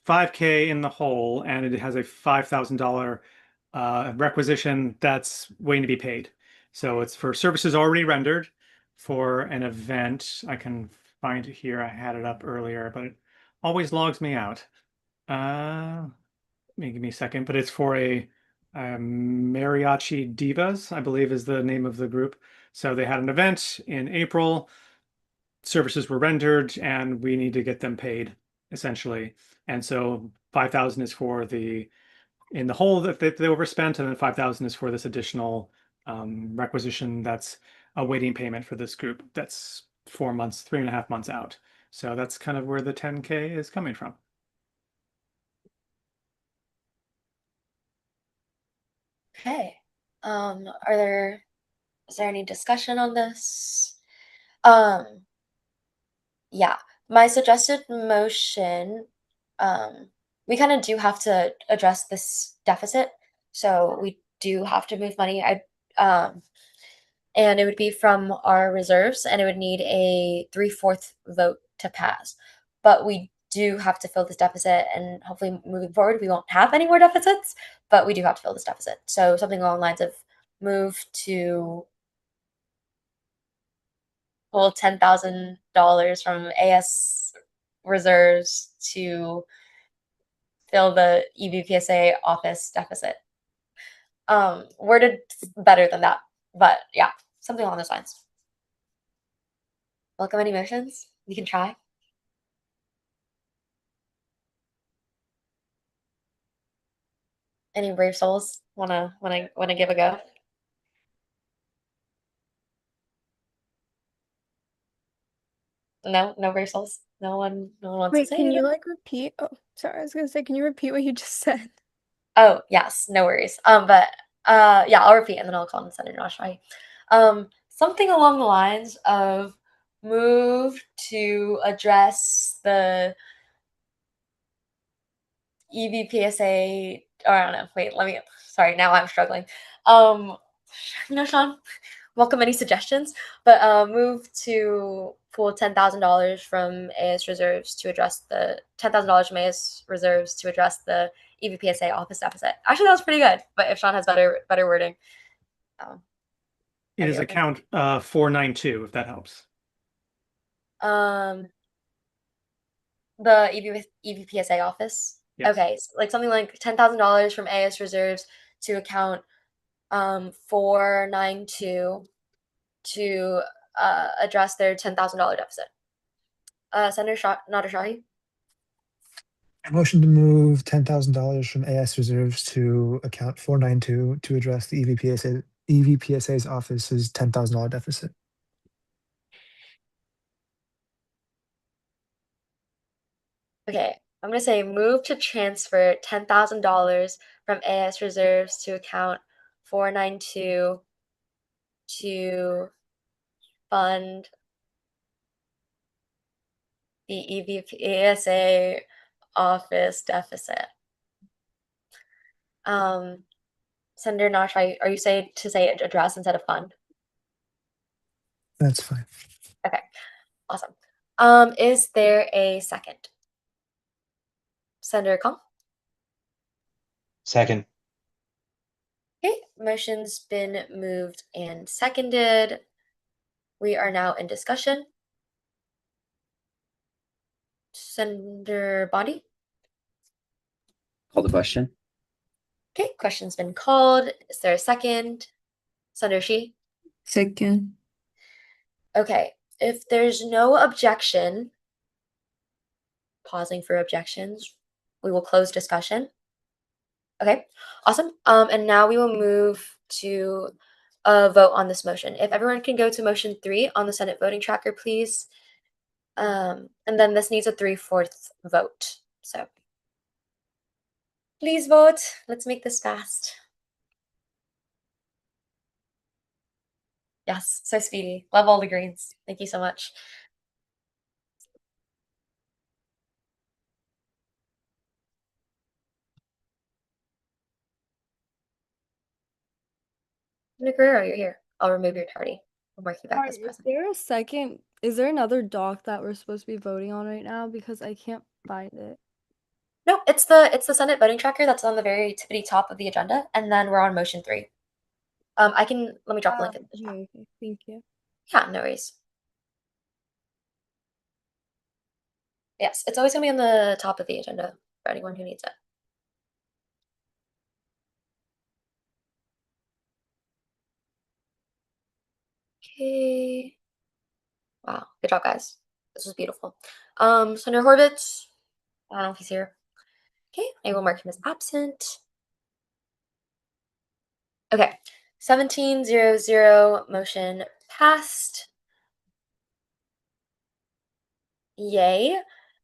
$5K in the hole, and it has a $5,000 requisition that's waiting to be paid. So it's for services already rendered for an event. I can find it here. I had it up earlier, but it always logs me out. Give me a second, but it's for a Mariachi Divas, I believe is the name of the group. So they had an event in April, services were rendered, and we need to get them paid essentially. And so 5,000 is for in the hole that they overspent, and then 5,000 is for this additional requisition that's awaiting payment for this group. That's 4 months, 3.5 months out. So that's kind of where the 10K is coming from. Okay. Is there any discussion on this? Yeah, my suggested motion, we kind of do have to address this deficit, so we do have to move money. And it would be from our reserves, and it would need a 3/4 vote to pass. But we do have to fill this deficit, and hopefully moving forward, we won't have any more deficits, but we do have to fill this deficit. So something along the lines of move to pull $10,000 from AS reserves to fill the EVPSA office deficit. Worded better than that, but yeah, something along those lines. Welcome any motions? You can try. Any brave souls wanna give a go? No, no brave souls. No one wants to Wait, say can you anything? like repeat? Oh, sorry, I was gonna say, can you repeat what you just said? Oh, yes, no worries. But yeah, I'll repeat and then I'll call on Senator Oshai. Something along the lines of move to address the EVPSA, or I don't know. Wait, sorry, now I'm struggling. Sean, welcome any suggestions, but move to pull $10,000 from AS reserves to address the $10,000 from AS reserves to address the EVPSA office deficit. Actually, that was pretty good, but if Sean has better wording. It is account 492, if that helps. The EVPSA office. Yes. Okay, so like something like $10,000 from AS reserves to account 492 to address their $10,000 deficit. Senator Nadershahi? I motion to move $10,000 from AS reserves to account 492 to address the EVPSA's office's $10,000 deficit. Okay, I'm gonna say move to transfer $10,000 from AS reserves to account 492 to fund the EVPSA office deficit. Senator Nash, are you saying to say address instead of fund? That's fine. Okay, awesome. Is there a second? Senator Kong? Second. Okay, motion's been moved and seconded. We are now in discussion. Senator Bondi? Call the question. Okay, question's been called. Is there a second? Senator Shi? Second. Okay, if there's no objection, pausing for objections, we will close discussion. Okay, awesome. And now we will move to a vote on this motion. If everyone can go to motion 3 on the Senate voting tracker, please. And then this needs a 3/4 vote. So please vote. Let's make this fast. Yes, so speedy. Love all the greens. Thank you so much. Guerrero, you're here. I'll remove your tardy. I'll mark you back Sorry, as is present. there a second? Is there another doc that we're supposed to be voting on right now? Because I can't find it. No, it's the Senate voting tracker that's on the very tippity top of the agenda, and then we're on motion 3. Let me drop the link in the chat. Okay, thank you. Yeah, no worries. Yes, it's always gonna be on the top of the agenda for anyone who needs it. Okay. Wow, good job, guys. This was beautiful. Senator Horvitz, I don't know if he's here. Okay, I will mark him as absent. Okay, 1700 motion passed. Yay.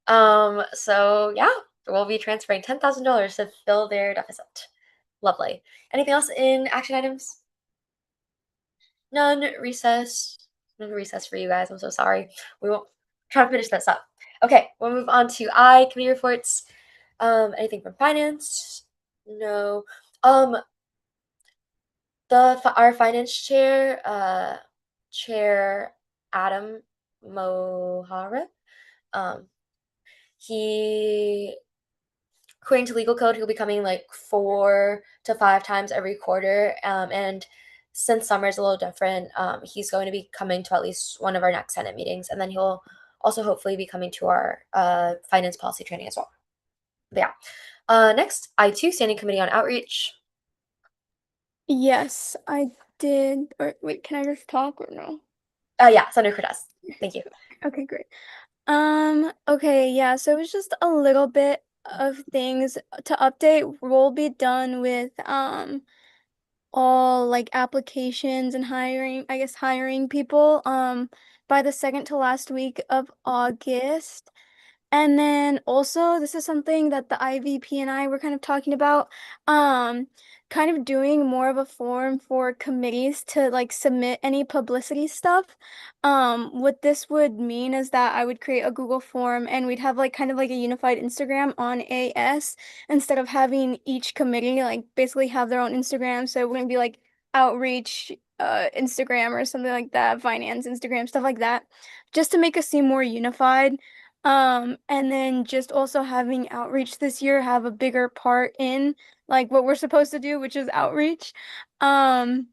So yeah, we'll be transferring $10,000 to fill their deficit. Lovely. Anything else in action items? None. Recess. None recess for you guys. I'm so sorry. We won't try to finish this up. Okay, we'll move on to committee reports. Anything from finance? No. Our finance chair, Chair Adam Mohara, he, according to legal code, he'll be coming like 4 to 5 times every quarter. And since summer is a little different, he's going to be coming to at least one of our next Senate meetings, and then he'll also hopefully be coming to our finance policy training as well. But yeah. Next, I2 Standing Committee on Outreach. Yes, I did. Or wait, can I just talk or no? Yeah, Senator Cortez. Thank you. Okay, great. Okay, yeah, so it was just a little bit of things to update. We'll be done with all like applications and hiring people by the second to last week of August. And then also, this is something that the IVP and I were kind of talking about, kind of doing more of a form for committees to like submit any publicity stuff. What this would mean is that I would create a Google form and we'd have like kind of like a unified Instagram on AS instead of having each committee like basically have their own Instagram. So it wouldn't be like outreach Instagram or something like that, finance Instagram, stuff like that, just to make us seem more unified. And then just also having outreach this year have a bigger part in like what we're supposed to do, which is outreach. And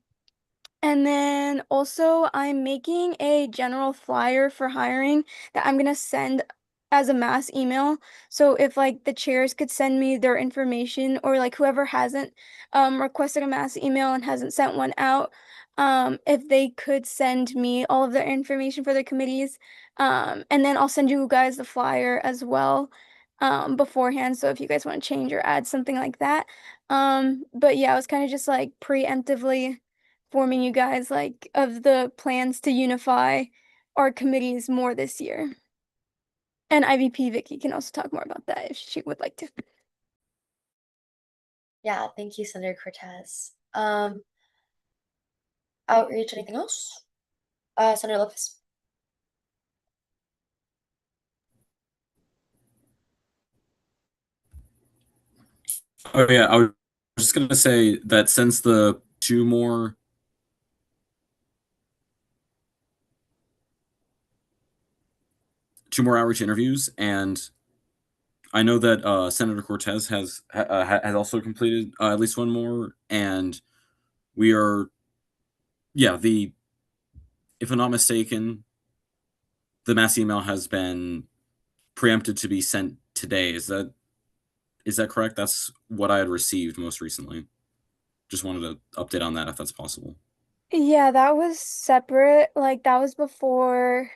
then also I'm making a general flyer for hiring that I'm gonna send as a mass email. So if like the chairs could send me their information or like whoever hasn't requested a mass email and hasn't sent one out, if they could send me all of their information for their committees. And then I'll send you guys the flyer as well beforehand. So if you guys want to change or add something like that. But yeah, I was kind of just like preemptively forming you guys like of the plans to unify our committees more this year. And IVP Vicky can also talk more about that if she would like to. Yeah, thank you, Senator Cortez. Outreach, anything else? Senator Lopez. Oh yeah, I was just gonna say that since the two more outreach interviews, and I know that Senator Cortez has also completed at least one more, and we are, yeah, if I'm not mistaken, the mass email has been preempted to be sent today. Is that correct? That's what I had received most recently. Just wanted to update on that if that's possible. Yeah, that was separate. Like that was before,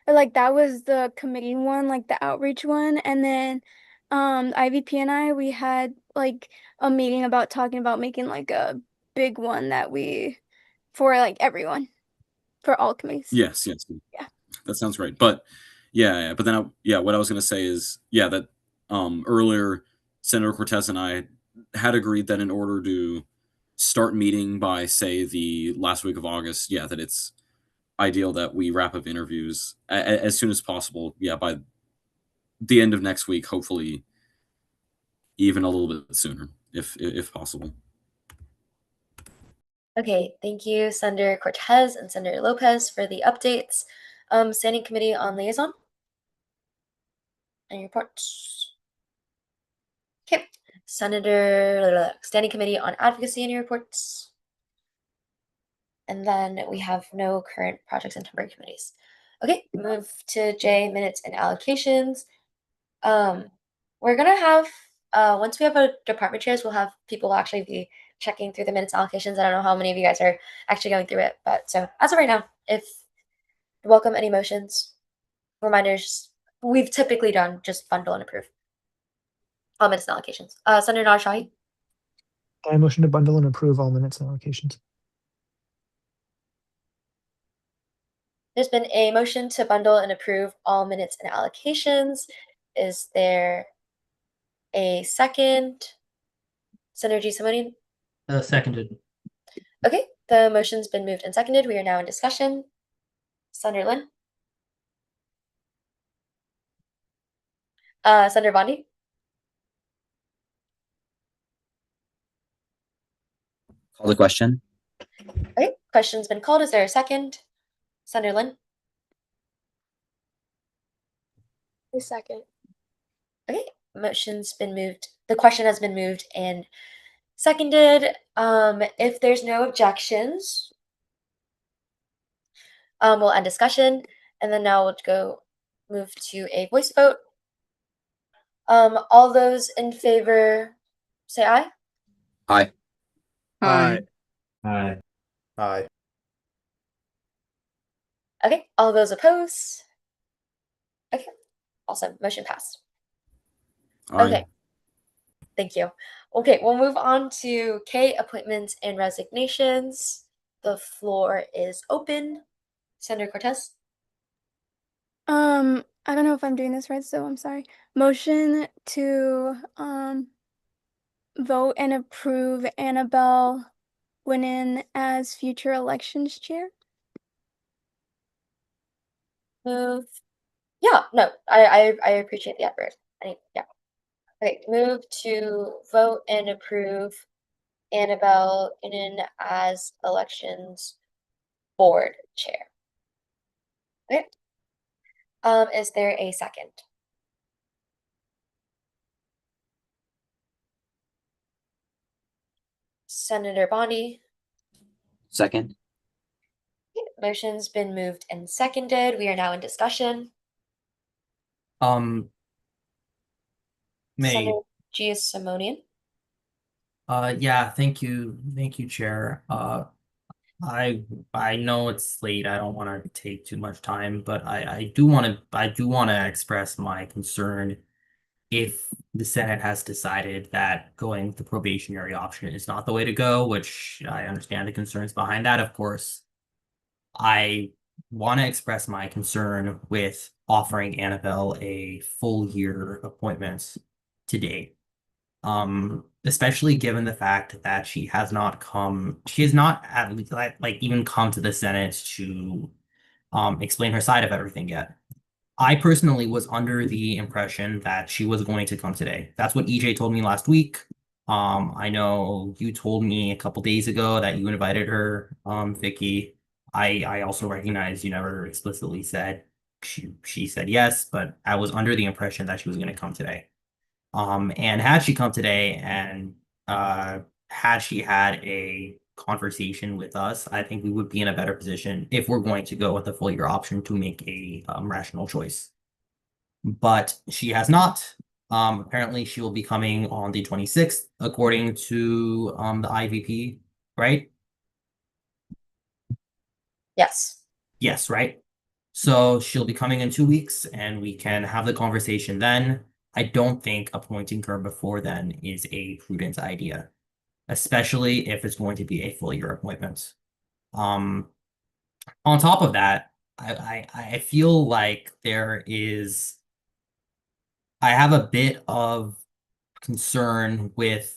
or like that was the committee one, like the outreach one. And then IVP and I, we had like a meeting about talking about making like a big one that we for like everyone, for all committees. Yes. Yeah. That sounds right. But yeah. But then what I was gonna say is that earlier Senator Cortez and I had agreed that in order to start meeting by say the last week of August, that it's ideal that we wrap up interviews as soon as possible. Yeah, by the end of next week, hopefully even a little bit sooner, if possible. Okay, thank you, Senator Cortez and Senator Lopez for the updates. Standing Committee on Liaison. Any reports? Okay, Standing Committee on Advocacy, any reports? And then we have no current projects and temporary committees. Okay, move to J, minutes and allocations. We're gonna have, once we have a department chairs, we'll have people actually be checking through the minutes allocations. I don't know how many of you guys are actually going through it, but so as of right now, if welcome any motions, reminders. We've typically done just bundle and approve. Minutes and allocations. Senator Najshahi. I motion to bundle and approve all minutes and allocations. There's been a motion to bundle and approve all minutes and allocations. Is there a second? Senator G. Simonian? Seconded. Okay, the motion's been moved and seconded. We are now in discussion. Senator Lynn? Senator Bondi? Call the question. Okay, question's been called. Is there a second? Senator Lynn? A second. Okay, motion's been moved. The question has been moved and seconded. If there's no objections, we'll end discussion, and then now we'll move to a voice vote. All those in favor say aye. Aye. Aye. Aye. Aye. Okay, all those opposed? Okay, awesome. Motion passed. Aye. Okay, thank you. Okay, we'll move on to K, appointments and resignations. The floor is open. Senator Cortez? I don't know if I'm doing this right, so I'm sorry. Motion to vote and approve Annabelle Winnan as future elections chair. Move. Yeah, no, I appreciate the effort. Yeah. Okay, move to vote and approve Annabelle Winnan as elections board chair. Okay. Is there a second? Senator Bondi? Second. Motion's been moved and seconded. We are now in discussion. Senator G. Simonian? Yeah, thank you, Chair. I know it's late. I don't want to take too much time, but I do want to express my concern if the Senate has decided that going the probationary option is not the way to go, which I understand the concerns behind that, of course. I want to express my concern with offering Annabelle a full year appointment today. Especially given the fact that she has not at least like even come to the Senate to explain her side of everything yet. I personally was under the impression that she was going to come today. That's what EJ told me last week. I know you told me a couple days ago that you invited her, Vicky. I also recognize you never explicitly said she said yes, but I was under the impression that she was going to come today. And had she come today and had she had a conversation with us, I think we would be in a better position if we're going to go with the full year option to make a rational choice. But she has not. Apparently she will be coming on the 26th, according to the IVP, right? Yes. Yes, right? So she'll be coming in 2 weeks and we can have the conversation then. I don't think appointing her before then is a prudent idea, especially if it's going to be a full year appointment. On top of that, I feel like I have a bit of concern with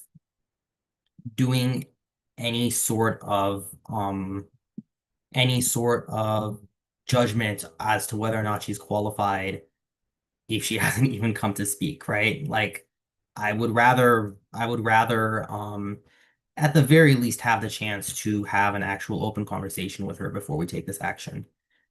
doing any sort of judgment as to whether or not she's qualified if she hasn't even come to speak, right? Like, I would rather at the very least have the chance to have an actual open conversation with her before we take this action.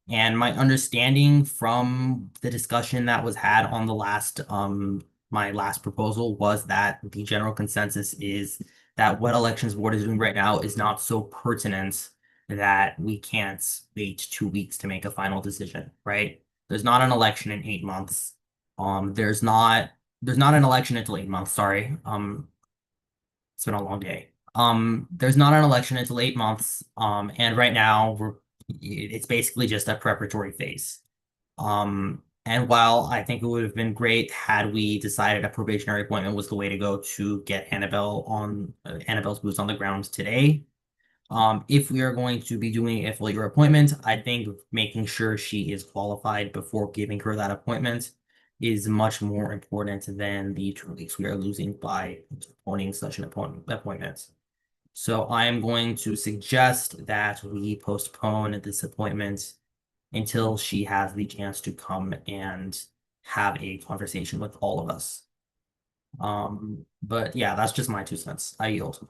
And my understanding from the discussion that was had on the last my last proposal was that the general consensus is that what Elections Board is doing right now is not so pertinent that we can't wait 2 weeks to make a final decision, right? There's not an election in 8 months. There's not an election until 8 months, sorry. It's been a long day. There's not an election until 8 months. And right now it's basically just a preparatory phase. And while I think it would have been great had we decided a probationary appointment was the way to go to get Annabelle's boots on the ground today, if we are going to be doing a full year appointment, I think making sure she is qualified before giving her that appointment is much more important than the 2 weeks we are losing by postponing such an appointment. So I am going to suggest that we postpone this appointment until she has the chance to come and have a conversation with all of us. But yeah, that's just my 2 cents. I yield.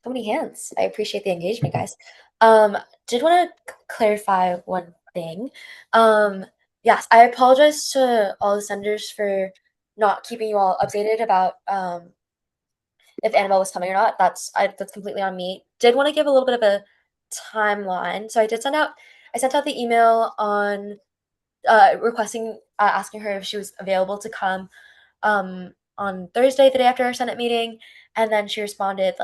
So many hands. I appreciate the engagement, guys. Did want to clarify one thing. Yes, I apologize to all the senators for not keeping you all updated about if Annabelle was coming or not. That's completely on me. Did want to give a little bit of a timeline. So I sent out the email on requesting asking her if she was available to come on Thursday, the day after our Senate meeting, and then she responded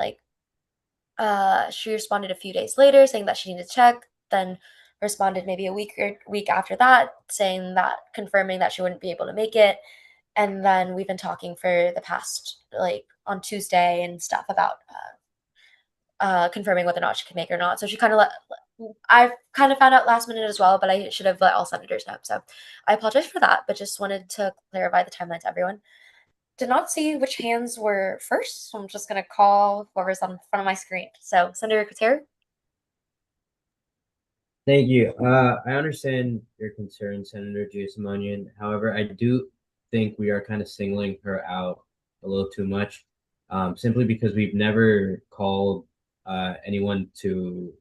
a few days later saying that she needed to check, then responded maybe a week after that saying that, confirming that she wouldn't be able to make it. And then we've been talking for the past, on Tuesday and stuff about confirming whether or not she could make it or not. So she I kind of found out last minute as well, but I should have let all senators know. So I apologize for that, but just wanted to clarify the timeline to everyone. Did not see which hands were first, so I'm just going to call whoever's on front of my screen. So Senator Kotero. Thank you. I understand your concern, Senator Giusimonian. However, I do think we are kind of singling her out a little too much, simply because we've never called anyone to,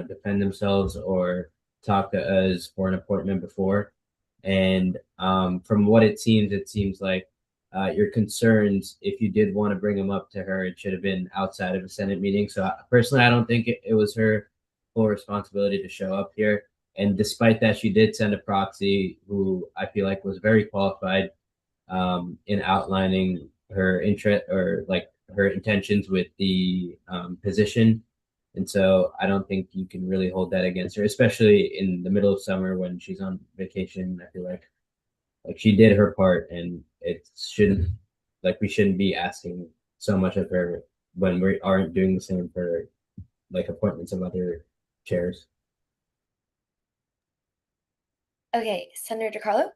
defend themselves or talk to us for an appointment before. And from what it seems like your concerns, if you did want to bring them up to her, it should have been outside of a Senate meeting. So personally, I don't think it was her full responsibility to show up here. And despite that, she did send a proxy who I feel like was very qualified in outlining her interest or her intentions with the position. And so I don't think you can really hold that against her, especially in the middle of summer when she's on vacation. I feel like she did her part, and it shouldn't, we shouldn't be asking so much of her when we aren't doing the same for appointments of other chairs. Okay, Senator DiCarlo.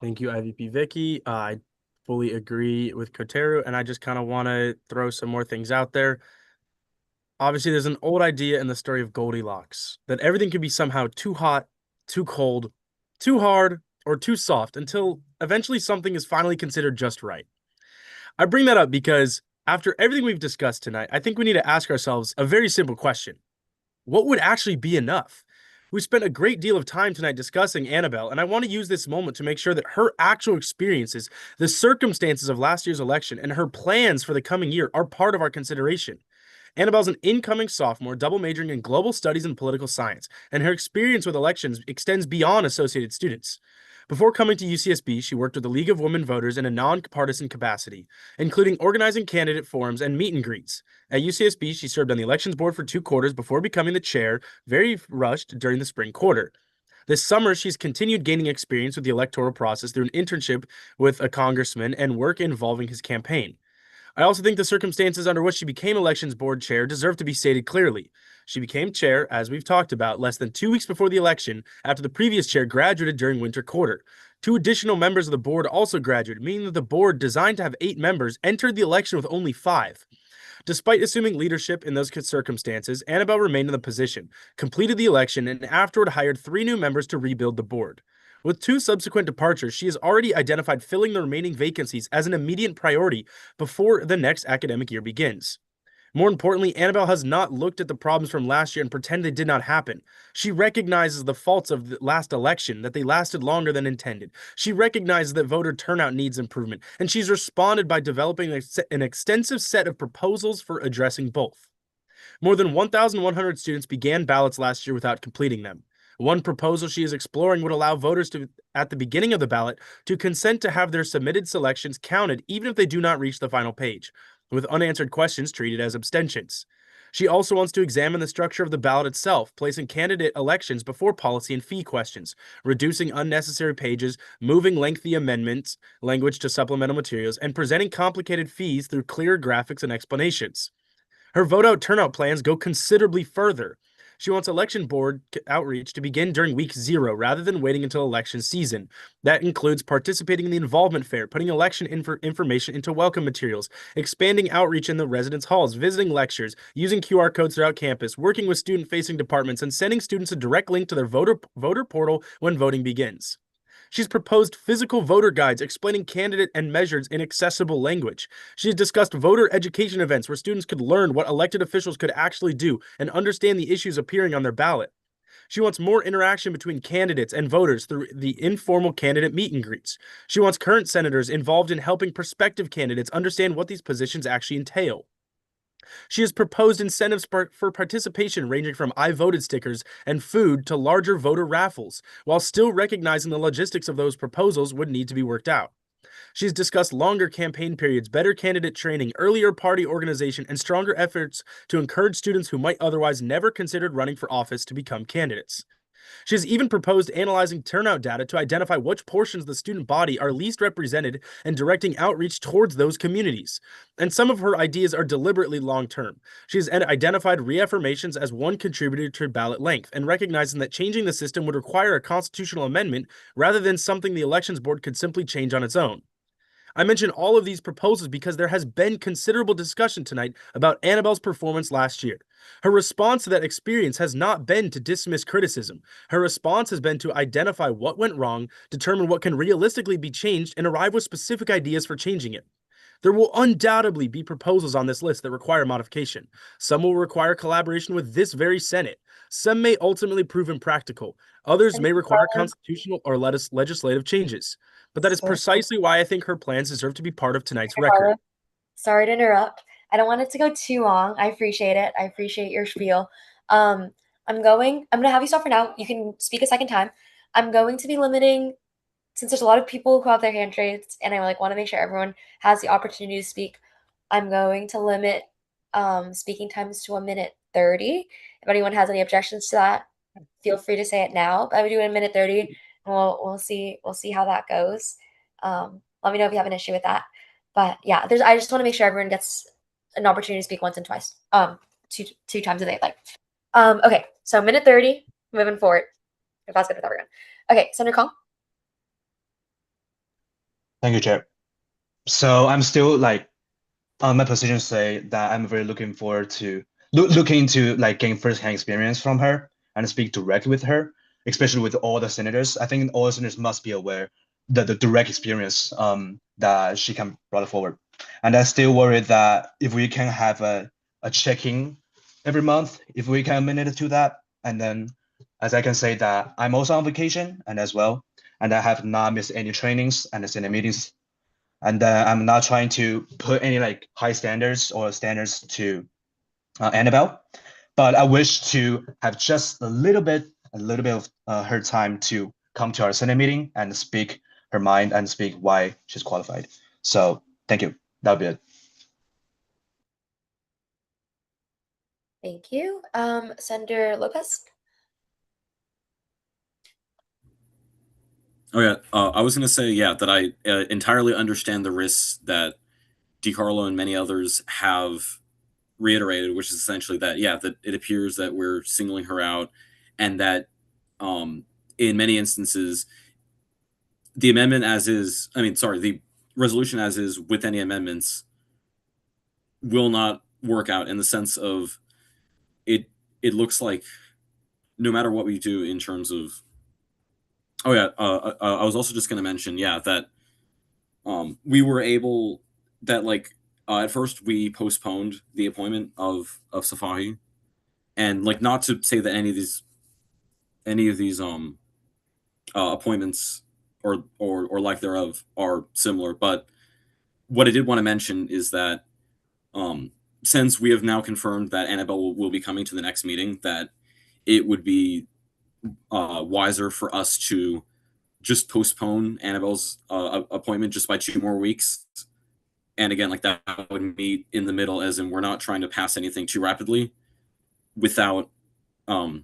Thank you, IVP Vicky. I fully agree with Kotero, and I just kind of want to throw some more things out there. Obviously, there's an old idea in the story of Goldilocks that everything can be somehow too hot, too cold, too hard, or too soft until eventually something is finally considered just right. I bring that up because after everything we've discussed tonight, I think we need to ask ourselves a very simple question. What would actually be enough? We spent a great deal of time tonight discussing Annabelle, and I want to use this moment to make sure that her actual experiences, the circumstances of last year's election, and her plans for the coming year are part of our consideration. Annabelle's an incoming sophomore, double majoring in global studies and political science, and her experience with elections extends beyond associated students. Before coming to UCSB, she worked with the League of Women Voters in a nonpartisan capacity, including organizing candidate forums and meet and greets. At UCSB, she served on the elections board for 2 quarters before becoming the chair, very rushed during the spring quarter. This summer, she's continued gaining experience with the electoral process through an internship with a congressman and work involving his campaign. I also think the circumstances under which she became elections board chair deserve to be stated clearly. She became chair, as we've talked about, less than 2 weeks before the election after the previous chair graduated during winter quarter. 2 additional members of the board also graduated, meaning that the board, designed to have 8 members, entered the election with only 5. Despite assuming leadership in those circumstances, Annabelle remained in the position, completed the election, and afterward hired 3 new members to rebuild the board. With 2 subsequent departures, she has already identified filling the remaining vacancies as an immediate priority before the next academic year begins. More importantly, Annabelle has not looked at the problems from last year and pretended they did not happen. She recognizes the faults of the last election, that they lasted longer than intended. She recognizes that voter turnout needs improvement, and she's responded by developing an extensive set of proposals for addressing both. More than 1,100 students began ballots last year without completing them. One proposal she is exploring would allow voters to, at the beginning of the ballot, to consent to have their submitted selections counted even if they do not reach the final page. with unanswered questions treated as abstentions. She also wants to examine the structure of the ballot itself, placing candidate elections before policy and fee questions, reducing unnecessary pages, moving lengthy amendments, language to supplemental materials, and presenting complicated fees through clear graphics and explanations. Her vote out turnout plans go considerably further. She wants election board outreach to begin during week 0 rather than waiting until election season. That includes participating in the involvement fair, putting election information into welcome materials, expanding outreach in the residence halls, visiting lectures, using QR codes throughout campus, working with student-facing departments, and sending students a direct link to their voter portal when voting begins. She's proposed physical voter guides explaining candidate and measures in accessible language. She's discussed voter education events where students could learn what elected officials could actually do and understand the issues appearing on their ballot. She wants more interaction between candidates and voters through the informal candidate meet and greets. She wants current senators involved in helping prospective candidates understand what these positions actually entail. She has proposed incentives for participation ranging from I voted stickers and food to larger voter raffles, while still recognizing the logistics of those proposals would need to be worked out. She's discussed longer campaign periods, better candidate training, earlier party organization, and stronger efforts to encourage students who might otherwise never considered running for office to become candidates. She has even proposed analyzing turnout data to identify which portions of the student body are least represented and directing outreach towards those communities. And some of her ideas are deliberately long-term. She has identified reaffirmations as one contributor to ballot length and recognizing that changing the system would require a constitutional amendment rather than something the elections board could simply change on its own. I mention all of these proposals because there has been considerable discussion tonight about Annabelle's performance last year. Her response to that experience has not been to dismiss criticism. Her response has been to identify what went wrong, determine what can realistically be changed, and arrive with specific ideas for changing it. There will undoubtedly be proposals on this list that require modification. Some will require collaboration with this very Senate. Some may ultimately prove impractical. Others may require constitutional or legislative changes. But that is precisely why I think her plans deserve to be part of tonight's record. Sorry to interrupt. I don't want it to go too long. I appreciate it. I appreciate your spiel. I'm gonna have you stop for now. You can speak a second time. I'm going to be limiting, since there's a lot of people who have their hand raised, and I want to make sure everyone has the opportunity to speak. I'm going to limit speaking times to 1:30. If anyone has any objections to that, feel free to say it now. But I would do it in 1:30. We'll see how that goes. Let me know if you have an issue with that. But yeah, I just want to make sure everyone gets an opportunity to speak once and twice. Two times a day. Okay, so 1:30, moving forward. If that's good with everyone. Okay, Senator Kong. Thank you, Chair. So I'm still on my position to say that I'm very looking forward to looking to gain firsthand experience from her and speak directly with her, especially with all the senators. I think all the senators must be aware that the direct experience that she can bring forward. And I still worry that if we can have a check-in every month, if we can manage to that, and then as I can say that I'm also on vacation and as well, and I have not missed any trainings and Senate meetings, and I'm not trying to put any high standards or standards to Annabelle, but I wish to have just a little bit of her time to come to our Senate meeting and speak her mind and speak why she's qualified. So thank you. That'll be it. Thank you. Senator Lopez. Oh yeah, I was gonna say that I entirely understand the risks that DiCarlo and many others have reiterated, which is essentially that that it appears that we're singling her out, and that in many instances the amendment the resolution as is with any amendments will not work out in the sense of it looks like no matter what we do in terms of I was also just going to mention that we were able that at first we postponed the appointment of Safahi, and not to say that any of these appointments or lack thereof are similar, but what I did want to mention is that since we have now confirmed that Annabelle will be coming to the next meeting, that it would be wiser for us to just postpone Annabelle's appointment just by 2 more weeks, And again, like that would meet in the middle, as in we're not trying to pass anything too rapidly without a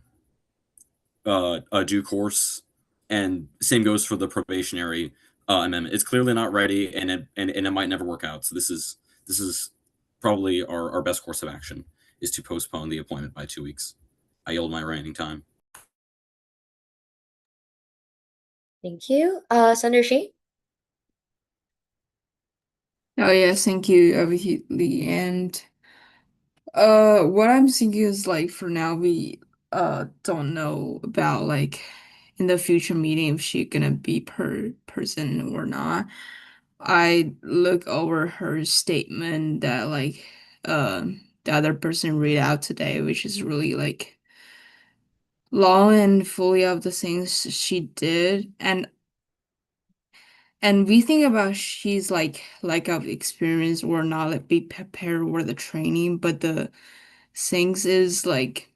due course. And same goes for the probationary amendment. It's clearly not ready, and it might never work out. So this is probably our best course of action, is to postpone the appointment by 2 weeks. I yield my remaining time. Thank you. Senator Shi? Oh yes, thank you, Lee. And what I'm thinking is like for now we don't know about like in the future meeting if she gonna be person or not. I look over her statement that like the other person read out today, which is really like long and fully of the things she did. And we think about she's like lack of experience or not like be prepared for the training, but the things is like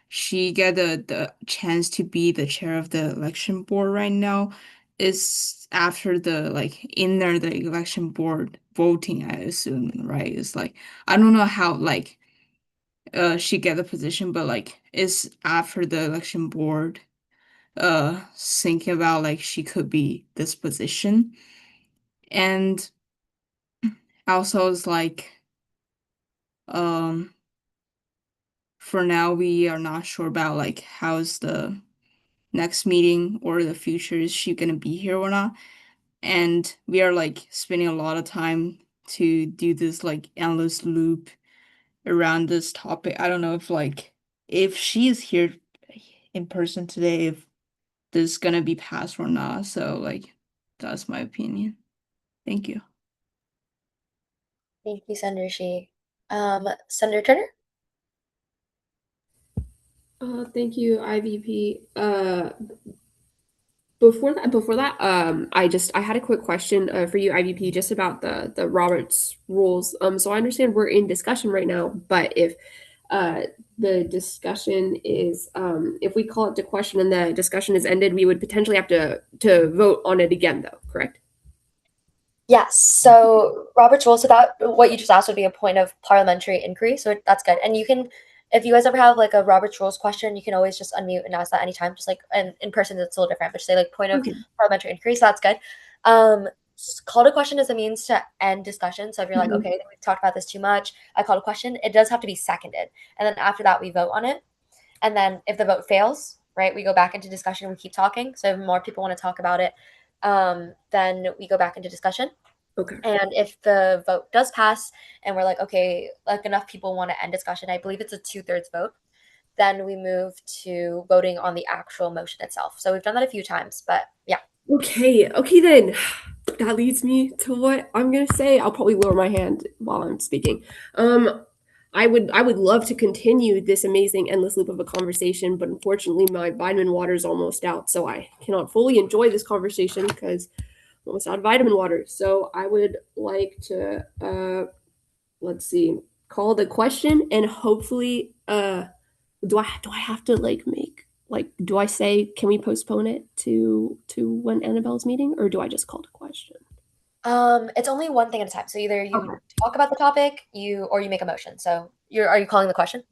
she get the chance to be the chair of the election board right now is after the like in there the election board voting, I assume, right? It's like I don't know how like she get the position, but like it's after the election board thinking about like she could be this position. And also it's like um for now we are not sure about like how's the next meeting or the future, is she gonna be here or not. And we are like spending a lot of time to do this like endless loop around this topic. I don't know if she is here in person today, if this is gonna be passed or not. So like that's my opinion. Thank you. Thank you, Senator Shi. Senator Turner? Thank you, IVP. Before that, I had a quick question for you, IVP, just about the Roberts rules. So I understand we're in discussion right now, but if the discussion is if we call it to question and the discussion is ended, we would potentially have to vote on it again, though, correct? Yes. So Robert's rules, so that what you just asked would be a point of parliamentary inquiry. So that's good. And you can, if you guys ever have like a Robert's rules question, you can always just unmute and ask that anytime. Just like in person, it's a little different, but just say like point of Okay. parliamentary inquiry. So that's good. Call to question is a means to end discussion. So if you're like, okay, we've talked about this too much, I called a question, it does have to be seconded. And then after that, we vote on it. And then if the vote fails, right, we go back into discussion, we keep talking. So if more people want to talk about it, then we go back into discussion. Okay. And if the vote does pass and we're like, okay, like enough people want to end discussion, I believe it's a 2/3 vote, then we move to voting on the actual motion itself. So we've done that a few times, but yeah. Okay, then. That leads me to what I'm gonna say. I'll probably lower my hand while I'm speaking. I would love to continue this amazing endless loop of a conversation, but unfortunately my vitamin water is almost out, so I cannot fully enjoy this conversation because I'm almost out of vitamin water. So I would like to let's see, call the question, and hopefully do I have to do I say can we postpone it to when Annabelle's meeting, or do I just call the question? It's only one thing at a time. So either you talk about the topic, or you make a motion. So are you calling the question?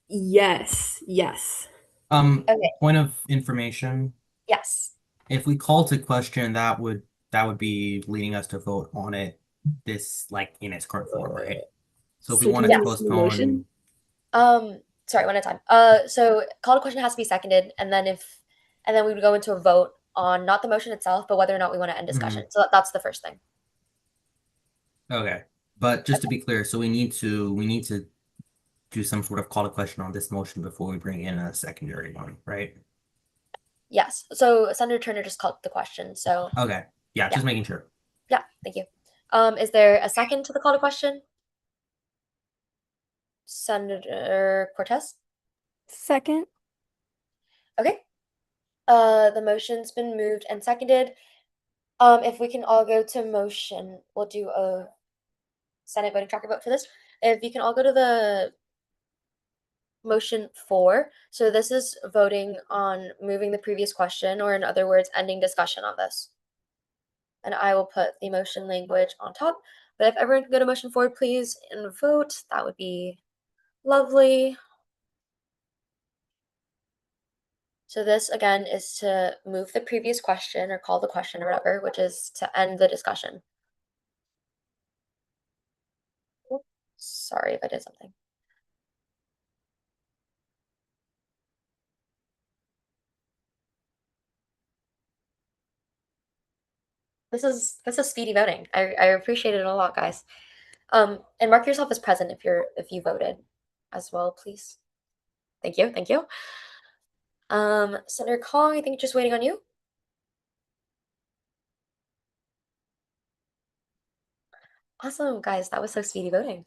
Yes. Okay. Point of information. Yes. If we call to question, that would be leading us to vote on it like in its current form, right? So if we wanted to postpone. Sorry, one at a time. So call to question has to be seconded, and then we would go into a vote on not the motion itself, but whether or not we want to end discussion. So that's the first thing. Okay, but just to be clear, so we need to do some sort of call to question on this motion before we bring in a secondary one, right? Yes. So Senator Turner just called the question. So okay, yeah, just making sure. Yeah, thank you. Is there a second to the call to question? Senator Cortez? Second. Okay. The motion's been moved and seconded. If we can all go to motion, we'll do a Senate voting tracker vote for this. If you can all go to the motion 4. So this is voting on moving the previous question, or in other words, ending discussion on this. and I will put the motion language on top. But if everyone can go to motion 4, please, and vote, that would be lovely. So this again is to move the previous question or call the question or whatever, which is to end the discussion. Oops, sorry if I did something. This is speedy voting. I appreciate it a lot, guys. And mark yourself as present if you voted as well, please. Thank you, thank you. Senator Kong, I think just waiting on you. Awesome, guys, that was so speedy voting.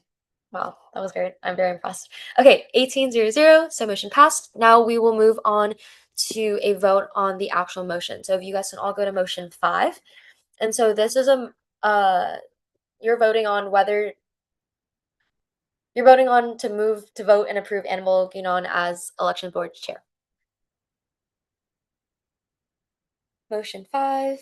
Wow, that was I'm very impressed. Okay, 18-0, so motion passed. Now we will move on to a vote on the actual motion. So if you guys can all go to motion 5. And so this is you're voting on whether you're voting on to move to vote and approve Annabelle Guinan as election board chair. Motion 5.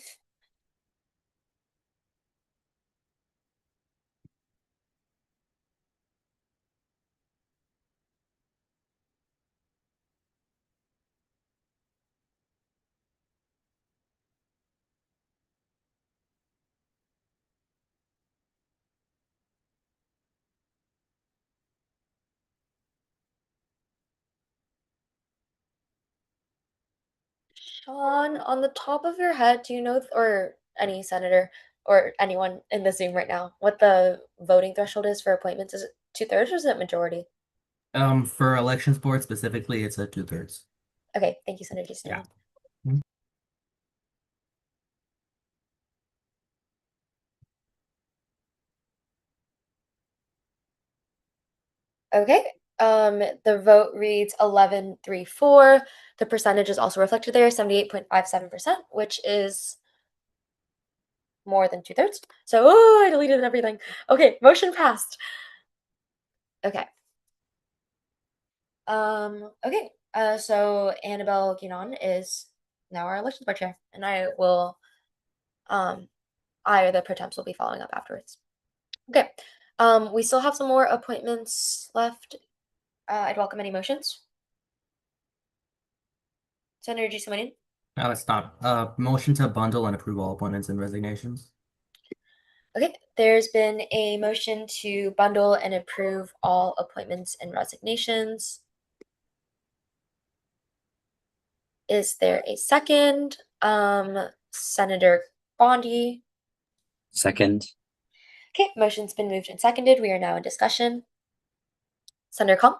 Sean, on the top of your head, do you know, or any senator or anyone in the Zoom right now, what the voting threshold is for appointments? Is it 2/3 or is it majority? For elections board specifically, it's a 2/3. Okay, thank you, Senator Houston. Yeah. Okay, the vote reads 11-3-4. The percentage is also reflected there, 78.57%, which is more than 2/3. So, oh, I deleted everything. Okay, motion passed. Okay. Okay, so Annabelle Guinan is now our elections board chair, and I or the pro temps will be following up afterwards. Okay, we still have some more appointments left. I'd welcome any motions. Senator Giusimonian? No, it's not. Motion to bundle and approve all appointments and resignations. Okay, there's been a motion to bundle and approve all appointments and resignations. Is there a second? Senator Bondi? Second. Okay, motion's been moved and seconded. We are now in discussion. Senator Kong?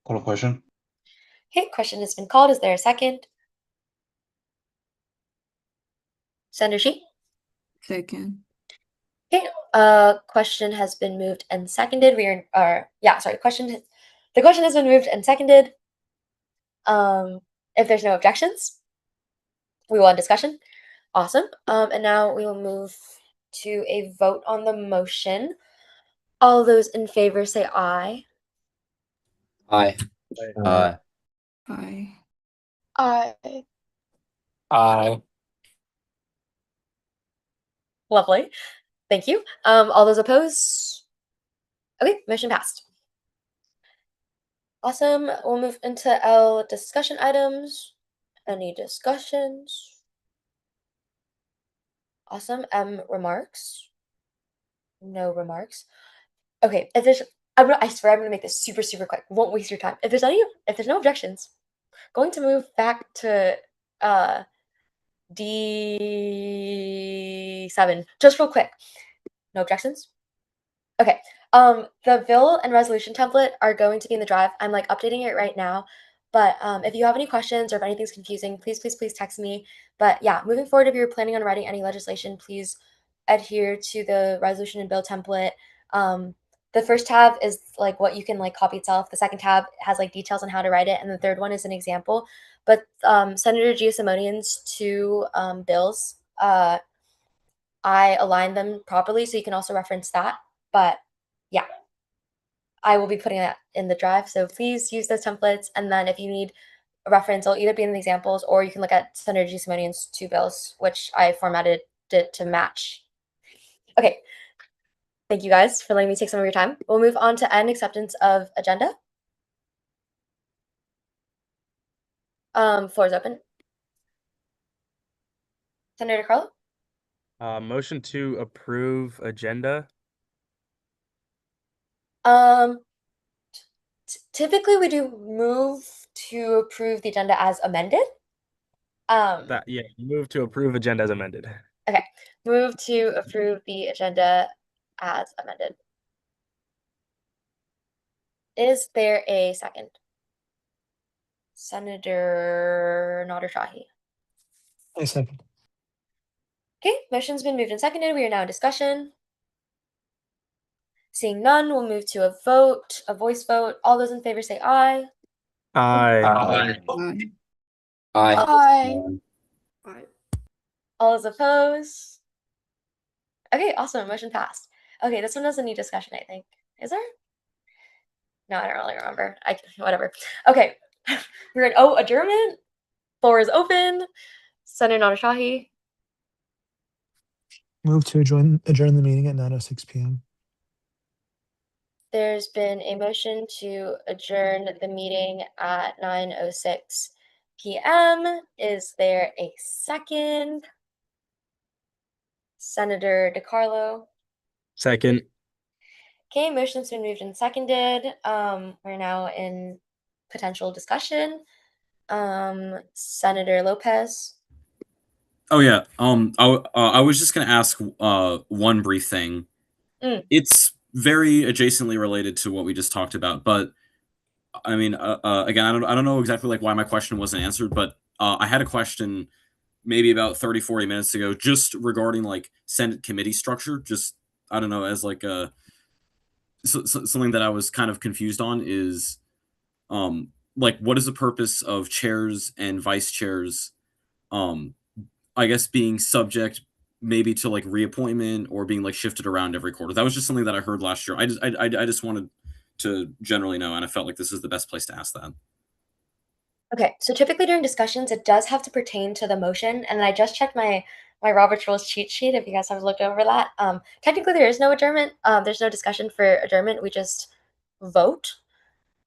Call a question. Okay, question has been called. Is there a second? Senator Shi? Second. Okay, question has been moved and seconded. The question has been moved and seconded. If there's no objections, we will end discussion. Awesome. And now we will move to a vote on the motion. All those in favor say aye. Aye. Aye. Aye. Aye. Lovely. Thank you. All those opposed? Okay, motion passed. Awesome. We'll move into L discussion items. Any discussions? Awesome. M remarks. No remarks. Okay, if there's I swear I'm gonna make this super, super quick. Won't waste your time. If there's no objections, going to move back to D7 just real quick. No objections? Okay. The bill and resolution template are going to be in the drive. I'm like updating it right now. But if you have any questions or if anything's confusing, please text me. But yeah, moving forward, if you're planning on writing any legislation, please adhere to the resolution and bill template. The first tab is like what you can like copy itself. The second tab has like details on how to write it, and the third one is an example. But Senator Giusimonian's two bills, I aligned them properly, so you can also reference that. But yeah, I will be putting that in the drive, so please use those templates. And then if you need a reference, it'll either be in the examples or you can look at Senator Giusimonian's two bills, which I formatted it to match. Okay. Thank you guys for letting me take some of your time. We'll move on to N, acceptance of agenda. Floor is open. Senator DiCarlo? Motion to approve agenda. Typically we do move to approve the agenda as amended. Move to approve agenda as amended. Okay, move to approve the agenda as amended. Is there a second? Senator Nader Shahi. I second. Okay, motion's been moved and seconded. We are now in discussion. Seeing none, we'll move to a vote, a voice vote. All those in favor say aye. Aye. Aye. All those opposed? Okay, awesome. Motion passed. Okay, this one doesn't need discussion, I think. Is there? No, I don't really remember. Whatever. Okay. We're in adjournment. Floor is open. Senator Nader Shahi. Move to adjourn the meeting at 9:06 p.m. There's been a motion to adjourn the meeting at 9:06 p.m. Is there a second? Senator DiCarlo. Second. Okay, motion's been moved and seconded. We're now in potential discussion. Senator Lopez. Oh yeah. I was just gonna ask one brief thing. It's very adjacently related to what we just talked about, but I mean, again, I don't know exactly like why my question wasn't answered, but I had a question maybe about 30-40 minutes ago, just regarding like Senate committee structure. Just I don't know, as like something that I was kind of confused on is like what is the purpose of chairs and vice chairs I guess being subject maybe to like reappointment or being like shifted around every quarter. That was just something that I heard last year. I just wanted to generally know, and I felt like this is the best place to ask that. Okay, so typically during discussions, it does have to pertain to the motion, and I just checked my Robert's Rules cheat sheet. If you guys have looked over that, technically there is no adjournment. There's no discussion for adjournment. We just vote.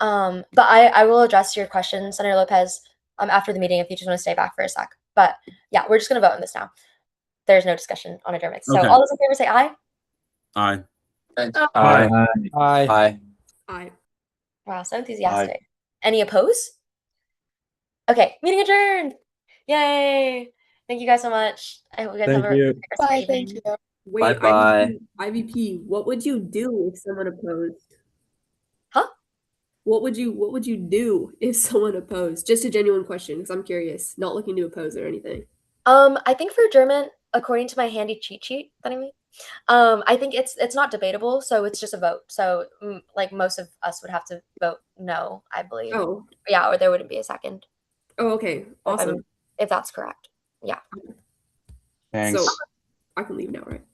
But I will address your question, Senator Lopez, after the meeting if you just want to stay back for a sec. But yeah, we're just gonna vote on this now. There's no discussion on adjournment. So Okay. all those in favor say aye. Aye. Aye. Wow, so enthusiastic. Any opposed? Okay, meeting adjourned. Yay! Thank you guys so much. I hope you guys have a great rest of the evening. Wait, Bye-bye. IVP, what would you do if someone opposed? Huh? What would you do if someone opposed? Just a genuine question, because I'm curious, not looking to oppose or anything. I think for adjournment, according to my handy cheat sheet that I made, I think it's not debatable, so it's just a vote. So like most of us would have to vote no, I believe. Oh. Yeah, or there wouldn't be a second. Oh, okay. Awesome. If that's correct. Yeah. So I can leave now, right?